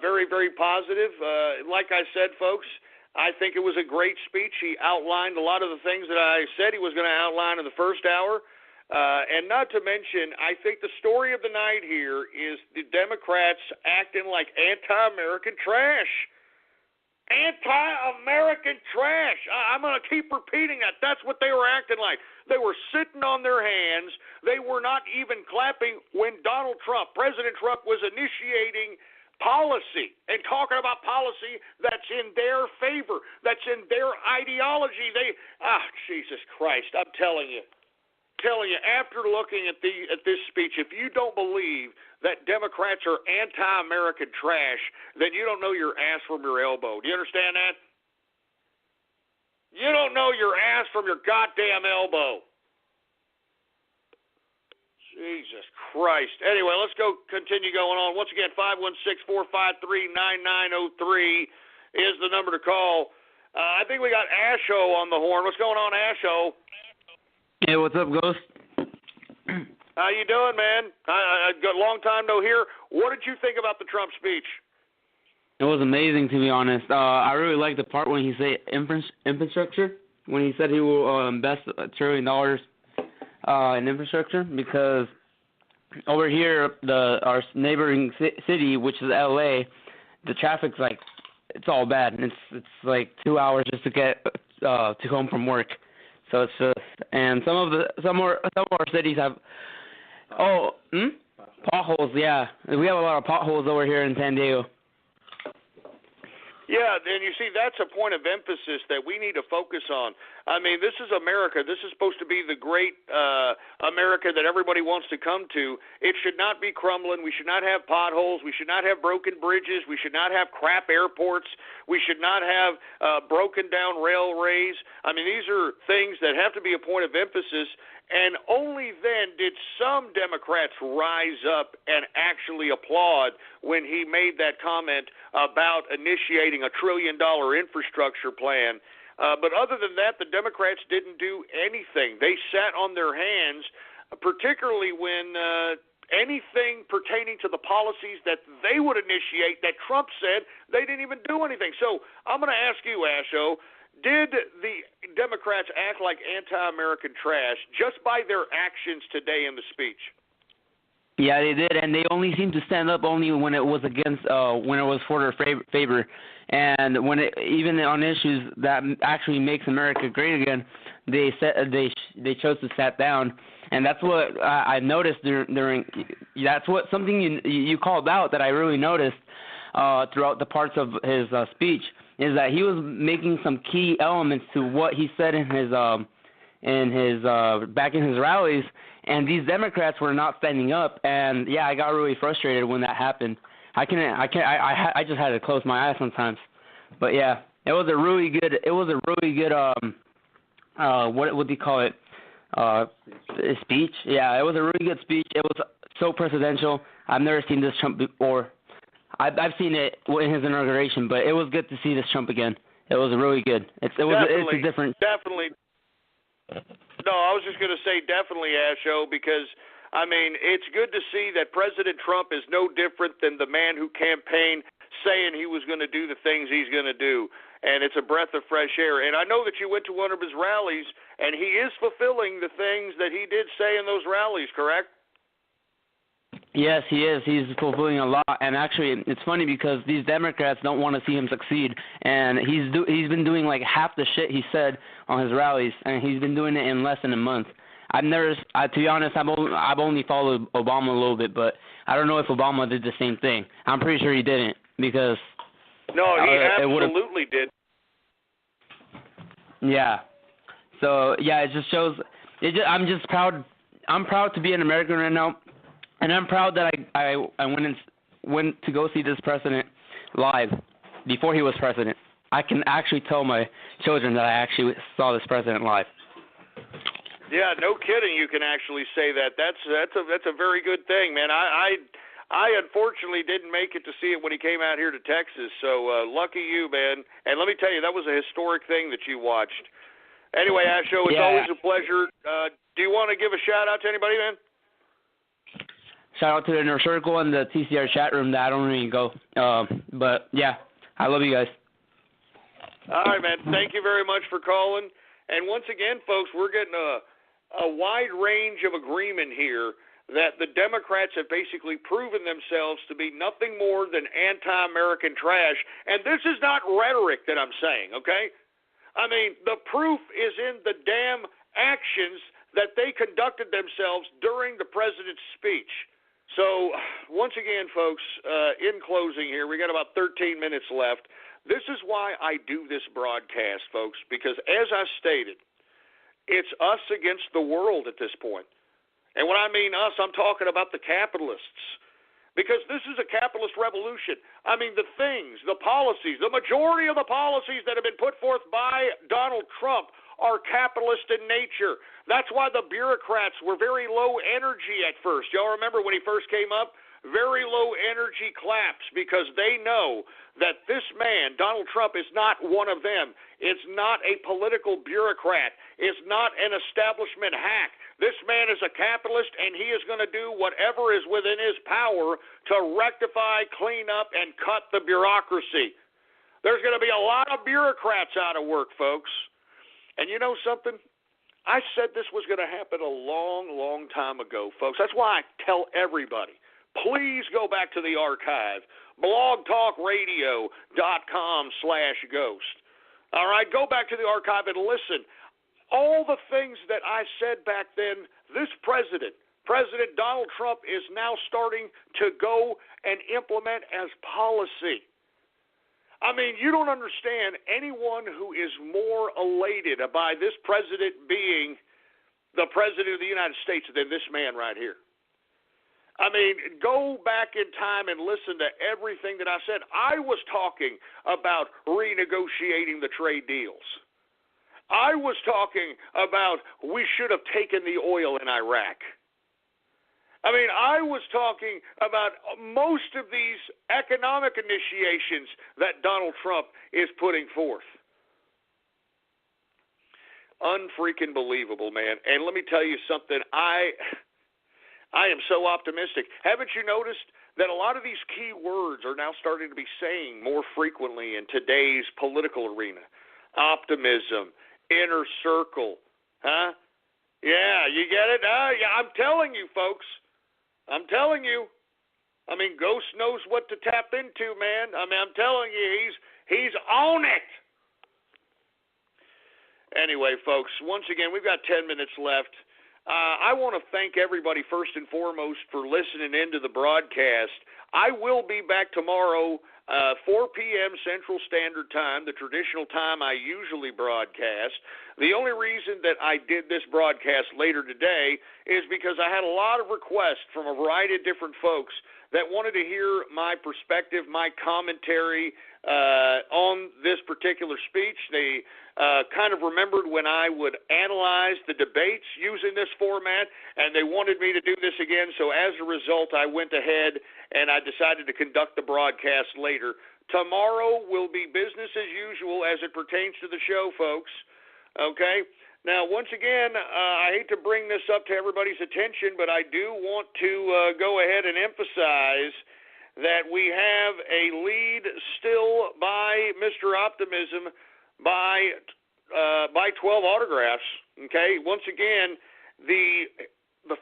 E: Very, very positive. Like I said, folks, I think it was a great speech. He outlined a lot of the things that I said he was going to outline in the first hour. And not to mention, I think the story of the night here is the Democrats acting like anti-American trash. anti-American trash. I'm going to keep repeating that. That's what they were acting like. They were sitting on their hands. They were not even clapping when President Trump was initiating policy and talking about policy that's in their favor, that's in their ideology. Jesus Christ, I'm telling you, after looking at this speech, if you don't believe that Democrats are anti-American trash, then you don't know your ass from your elbow. Do you understand that? You don't know your ass from your goddamn elbow. Jesus Christ. Anyway, let's continue going on. Once again, 516-453-9903 is the number to call. I think we got Asho on the horn. What's going on, Asho?
S: Hey, what's up, Ghost?
E: How you doing, man? I got a long time no hear. What did you think about the Trump speech?
S: It was amazing, to be honest. I really liked the part when he said infrastructure, when he said he will invest $1 trillion in infrastructure, because over here, our neighboring city, which is LA, the traffic's like, it's all bad. It's like 2 hours just to get to home from work. So it's just, and some of our cities have potholes. Yeah, we have a lot of potholes over here in San Diego.
E: Yeah, and you see, that's a point of emphasis that we need to focus on. I mean, this is America. This is supposed to be the great America that everybody wants to come to. It should not be crumbling. We should not have potholes. We should not have broken bridges. We should not have crap airports. We should not have broken down railways. I mean, these are things that have to be a point of emphasis. And only then did some Democrats rise up and actually applaud when he made that comment about initiating $1 trillion infrastructure plan. But other than that, the Democrats didn't do anything. They sat on their hands, particularly when anything pertaining to the policies that they would initiate that Trump said, they didn't even do anything. So I'm going to ask you, Asho, did the Democrats act like anti-American trash just by their actions today in the speech?
S: Yeah, they did, and they only seemed to stand up only when it was against, when it was for their favor, and when even on issues that actually makes America great again, they chose to sit down, and that's what I noticed during. That's what something you called out that I really noticed throughout the parts of his speech. Is that he was making some key elements to what he said in his back in his rallies, and these Democrats were not standing up. And yeah, I got really frustrated when that happened. I just had to close my eyes sometimes. But yeah, it was a really good. What do you call it? Speech. Yeah, it was a really good speech. It was so presidential. I've never seen this Trump before. I've seen it in his inauguration, but it was good to see this Trump again. It was really good. It's a different.
E: Definitely. No, I was just going to say definitely, Asho, because, I mean, it's good to see that President Trump is no different than the man who campaigned saying he was going to do the things he's going to do. And it's a breath of fresh air. And I know that you went to one of his rallies, and he is fulfilling the things that he did say in those rallies, correct?
S: Yes, he is. He's fulfilling a lot, and actually, it's funny because these Democrats don't want to see him succeed, and he's been doing like half the shit he said on his rallies, and he's been doing it in less than a month. To be honest, I've only followed Obama a little bit, but I don't know if Obama did the same thing. I'm pretty sure he didn't because.
E: No, he absolutely did.
S: Yeah. So yeah, it just shows. I'm just proud. I'm proud to be an American right now. And I'm proud that I went to go see this president live before he was president. I can actually tell my children that I actually saw this president live.
E: Yeah, no kidding. You can actually say that. That's a very good thing, man. I unfortunately didn't make it to see it when he came out here to Texas. So lucky you, man. And let me tell you, that was a historic thing that you watched. Anyway, Asho, it's always a pleasure. Do you want to give a shout out to anybody, man?
S: Shout out to the Inner Circle and the TCR chat room that I don't really go. But, yeah, I love you guys.
E: All right, man. Thank you very much for calling. And once again, folks, we're getting a wide range of agreement here that the Democrats have basically proven themselves to be nothing more than anti-American trash. And this is not rhetoric that I'm saying, okay? I mean, the proof is in the damn actions that they conducted themselves during the president's speech. So, once again, folks, in closing here, we got about 13 minutes left. This is why I do this broadcast, folks, because as I stated, it's us against the world at this point. And when I mean us, I'm talking about the capitalists. Because this is a capitalist revolution. I mean, the things, the policies, the majority of the policies that have been put forth by Donald Trump are capitalist in nature. That's why the bureaucrats were very low energy at first. Y'all remember when he first came up? Very low energy claps, because they know that this man, Donald Trump, is not one of them. It's not a political bureaucrat. It's not an establishment hack. This man is a capitalist, and he is going to do whatever is within his power to rectify, clean up, and cut the bureaucracy. There's going to be a lot of bureaucrats out of work, folks. And you know something? I said this was going to happen a long, long time ago, folks. That's why I tell everybody, please go back to the archive, blogtalkradio.com/ghost. All right, go back to the archive and listen. All the things that I said back then, this President Donald Trump, is now starting to go and implement as policy. I mean, you don't understand anyone who is more elated by this president being the president of the United States than this man right here. I mean, go back in time and listen to everything that I said. I was talking about renegotiating the trade deals. I was talking about we should have taken the oil in Iraq. I mean, I was talking about most of these economic initiations that Donald Trump is putting forth. Unfreaking believable, man. And let me tell you something. I am so optimistic. Haven't you noticed that a lot of these key words are now starting to be saying more frequently in today's political arena? Optimism, inner circle, huh? Yeah, you get it? Yeah, I'm telling you, folks. I'm telling you. I mean, Ghost knows what to tap into, man. I mean, I'm telling you, he's on it. Anyway, folks, once again, we've got 10 minutes left. I want to thank everybody first and foremost for listening into the broadcast. I will be back tomorrow, 4 p.m. Central Standard Time, the traditional time I usually broadcast. The only reason that I did this broadcast later today is because I had a lot of requests from a variety of different folks that wanted to hear my perspective, my commentary on this particular speech. They kind of remembered when I would analyze the debates using this format, and they wanted me to do this again. So as a result, I went ahead and I decided to conduct the broadcast later. Tomorrow will be business as usual as it pertains to the show, folks. Okay? Now, once again, I hate to bring this up to everybody's attention, but I do want to go ahead and emphasize that we have a lead still by Mr. Optimism by 12 autographs. Okay? Once again, the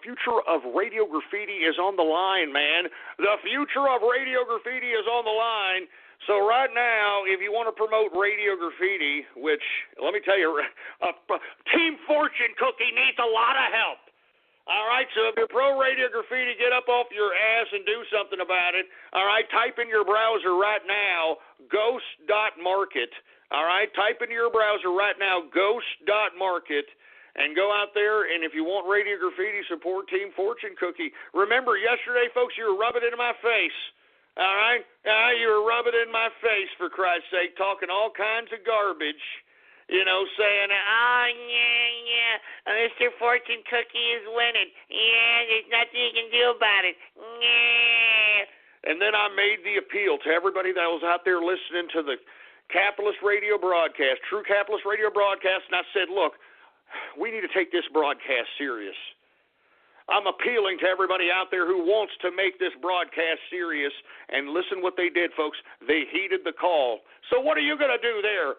E: future of Radio Graffiti is on the line, man. The future of Radio Graffiti is on the line. So right now, if you want to promote Radio Graffiti, which, let me tell you, Team Fortune Cookie needs a lot of help. All right, so if you're pro Radio Graffiti, get up off your ass and do something about it. All right, type in your browser right now, ghost.market. All right, type into your browser right now, ghost.market. And go out there, and if you want Radio Graffiti, support Team Fortune Cookie. Remember, yesterday, folks, you were rubbing it in my face. All right? You were rubbing it in my face, for Christ's sake, talking all kinds of garbage, you know, saying, Mr. Fortune Cookie is winning. Yeah, there's nothing you can do about it. Yeah. And then I made the appeal to everybody that was out there listening to the Capitalist Radio broadcast, True Capitalist Radio broadcast, and I said, look, we need to take this broadcast serious. I'm appealing to everybody out there who wants to make this broadcast serious, and listen what they did, folks. They heeded the call. So what are you going to do there?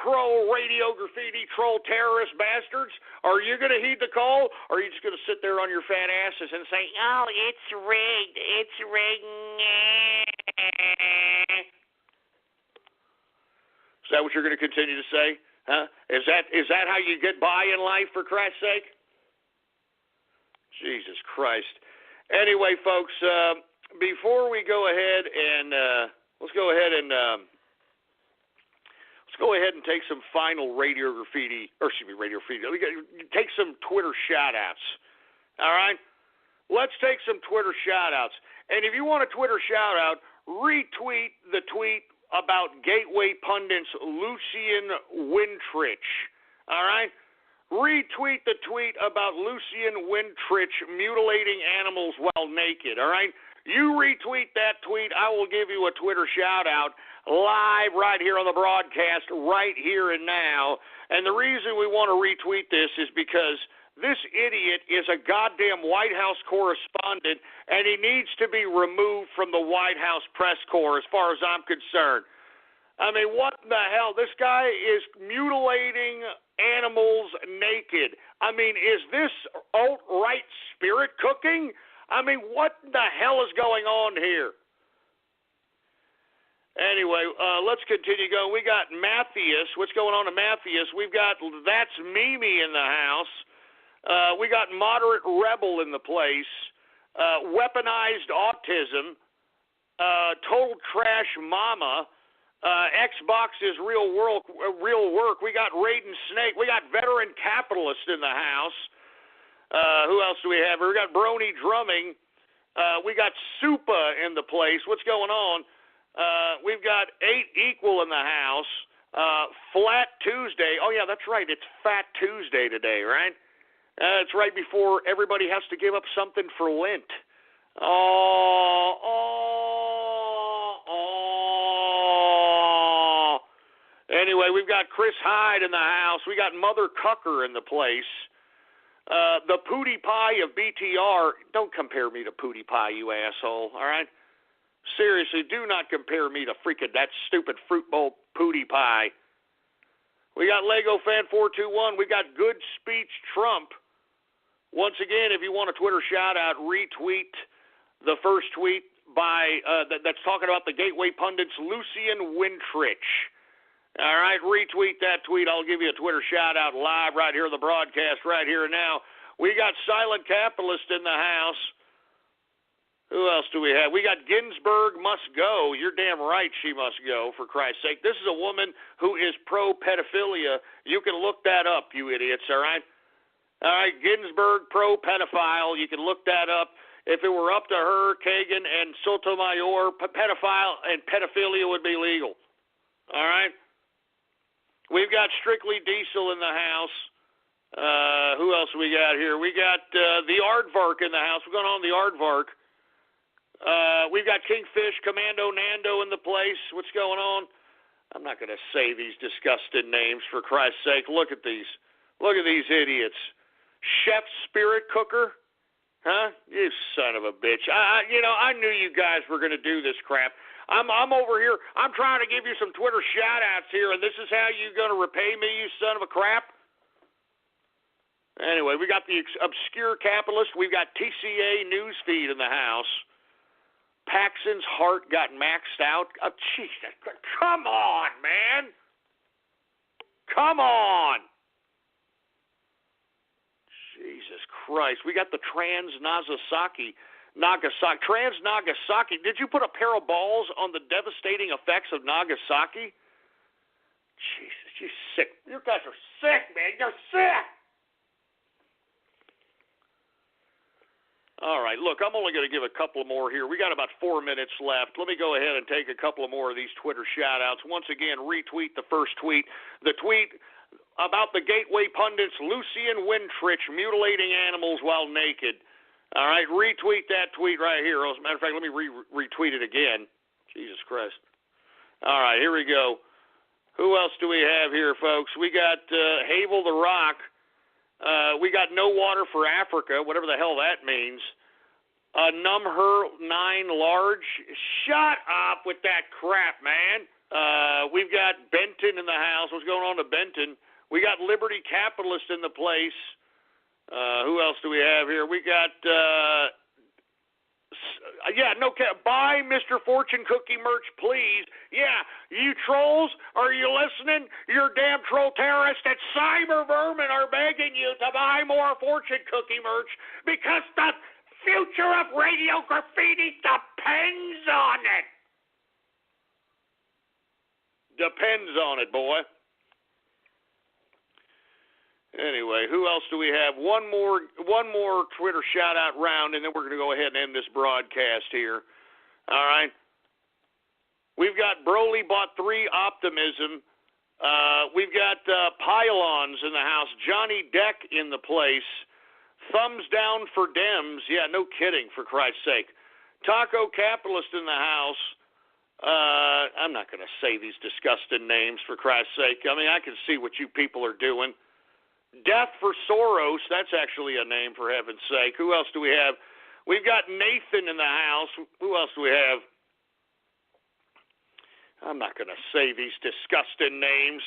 E: pro-radio graffiti troll terrorist bastards? Are you going to heed the call, or are you just going to sit there on your fat asses and say, oh, it's rigged, it's rigged? Is that what you're going to continue to say? Huh? Is that how you get by in life, for Christ's sake? Jesus Christ. Anyway, folks, before we go ahead and let's go ahead and take some final radio graffiti, take some Twitter shout-outs. All right? Let's take some Twitter shout-outs. And if you want a Twitter shout-out, retweet the tweet about Gateway Pundit's Lucian Wintrich. All right? Retweet the tweet about Lucian Wintrich mutilating animals while naked. All right? You retweet that tweet, I will give you a Twitter shout-out live right here on the broadcast, right here and now. And the reason we want to retweet this is because this idiot is a goddamn White House correspondent, and he needs to be removed from the White House press corps as far as I'm concerned. I mean, what the hell? This guy is mutilating animals naked. I mean, is this alt-right spirit cooking? I mean, what the hell is going on here? Anyway, let's continue going. We got Matthias. What's going on to Matthias? We've got That's Mimi in the house. We got Moderate Rebel in the place. Weaponized Autism. Total Trash Mama. Xbox is real work. We got Raiden Snake. We got Veteran Capitalist in the house. Who else do we have? We got Brony Drumming. We got Supa in the place. What's going on? We've got 8 Equal in the house. Flat Tuesday. Oh, yeah, that's right. It's Fat Tuesday today, right? It's right before everybody has to give up something for Lent. Anyway, we've got Chris Hyde in the house. We got Mother Cucker in the place. The Pootie Pie of BTR. Don't compare me to Pootie Pie, you asshole, all right? Seriously, do not compare me to freaking that stupid fruit bowl Pootie Pie. We got Lego Fan 421. We got Good Speech Trump. Once again, if you want a Twitter shout-out, retweet the first tweet by that's talking about the Gateway Pundit's Lucian Wintrich. All right, retweet that tweet. I'll give you a Twitter shout-out live right here on the broadcast, right here and now. We got Silent Capitalist in the house. Who else do we have? We got Ginsburg must go. You're damn right she must go, for Christ's sake. This is a woman who is pro-pedophilia. You can look that up, you idiots, all right? All right, Ginsburg, pro-pedophile. You can look that up. If it were up to her, Kagan and Sotomayor, pedophile and pedophilia would be legal. All right? We've got Strictly Diesel in the house. Who else we got here? We got the Aardvark in the house. What's going on the Aardvark? We've got Kingfish, Commando Nando in the place. What's going on? I'm not going to say these disgusting names, for Christ's sake. Look at these. Look at these idiots. Chef Spirit Cooker? Huh? You son of a bitch. I knew you guys were going to do this crap. I'm over here. I'm trying to give you some Twitter shout-outs here, and this is how you're going to repay me, you son of a crap? Anyway, we got the Obscure Capitalist. We've got TCA Newsfeed in the house. Paxson's heart got maxed out. Oh, Jesus. Come on, man. Come on. Jesus Christ. We got the Trans-Nagasaki. Trans-Nagasaki. Did you put a pair of balls on the devastating effects of Nagasaki? Jesus, you're sick. You guys are sick, man. You're sick. All right, look, I'm only going to give a couple more here. We got about 4 minutes left. Let me go ahead and take a couple more of these Twitter shout-outs. Once again, retweet the first tweet. The tweet about the Gateway Pundit's Lucian Wintrich mutilating animals while naked. All right, retweet that tweet right here. As a matter of fact, let me retweet it again. Jesus Christ. All right, here we go. Who else do we have here, folks? We got Havel the Rock. We got No Water for Africa, whatever the hell that means. Numher 9 Large. Shut up with that crap, man. We've got Benton in the house. What's going on to Benton? We got Liberty Capitalist in the place. Who else do we have here? We got, buy Mr. Fortune Cookie merch, please. Yeah, you trolls, are you listening? Your damn troll terrorists at Cyber Vermin are begging you to buy more Fortune Cookie merch because the future of Radio Graffiti depends on it. Depends on it, boy. Anyway, who else do we have? One more Twitter shout-out round, and then we're going to go ahead and end this broadcast here. All right. We've got Broly bought 3 Optimism. We've got Pylons in the house. Johnny Deck in the place. Thumbs down for Dems. Yeah, no kidding, for Christ's sake. Taco Capitalist in the house. I'm not going to say these disgusting names, for Christ's sake. I mean, I can see what you people are doing. Death for Soros, that's actually a name, for heaven's sake. Who else do we have? We've got Nathan in the house. Who else do we have? I'm not going to say these disgusting names.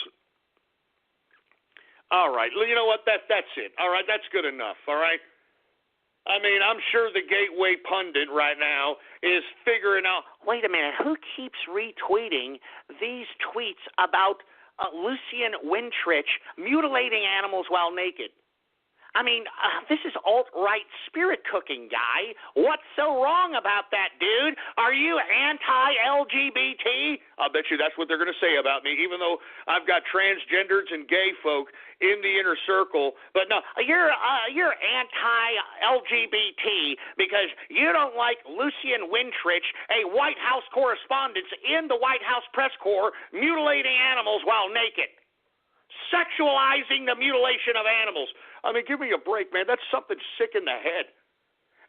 E: All right, you know what? That's it. All right, that's good enough, all right? I mean, I'm sure the Gateway Pundit right now is figuring out,
F: wait a minute, who keeps retweeting these tweets about Lucian Wintrich mutilating animals while naked? I mean, this is alt-right spirit cooking, guy. What's so wrong about that, dude? Are you anti-LGBT?
E: I'll bet you that's what they're going to say about me, even though I've got transgenders and gay folk in the inner circle. But no, you're anti-LGBT because you don't like Lucian Wintrich, a White House correspondent in the White House press corps, mutilating animals while naked. Sexualizing the mutilation of animals. I mean, give me a break, man. That's something sick in the head.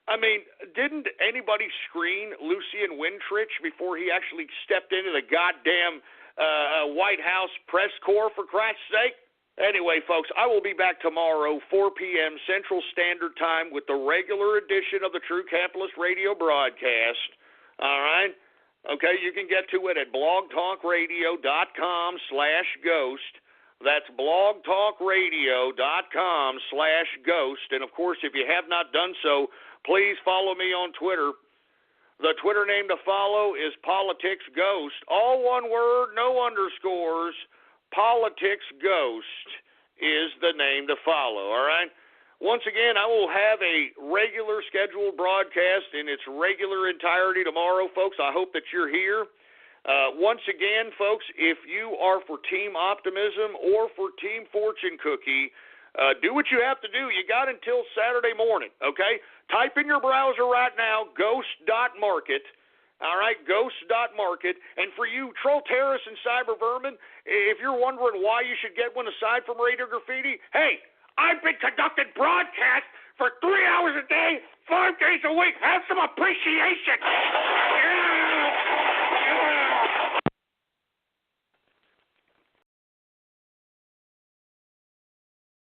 E: I mean, didn't anybody screen Lucian Wintrich before he actually stepped into the goddamn White House press corps, for Christ's sake? Anyway, folks, I will be back tomorrow, 4 p.m. Central Standard Time, with the regular edition of the True Capitalist Radio broadcast. All right? Okay, you can get to it at blogtalkradio.com/ghost. That's blogtalkradio.com/ghost. And, of course, if you have not done so, please follow me on Twitter. The Twitter name to follow is PoliticsGhost. All one word, no underscores. PoliticsGhost is the name to follow, all right? Once again, I will have a regular scheduled broadcast in its regular entirety tomorrow, folks. I hope that you're here. Once again, folks, if you are for Team Optimism or for Team Fortune Cookie, do what you have to do. You got until Saturday morning, okay? Type in your browser right now, ghost.market, all right, ghost.market. And for you troll terrorists and cyber vermin, if you're wondering why you should get one aside from Radio Graffiti, hey, I've been conducting broadcasts for 3 hours a day, 5 days a week. Have some appreciation. Yeah.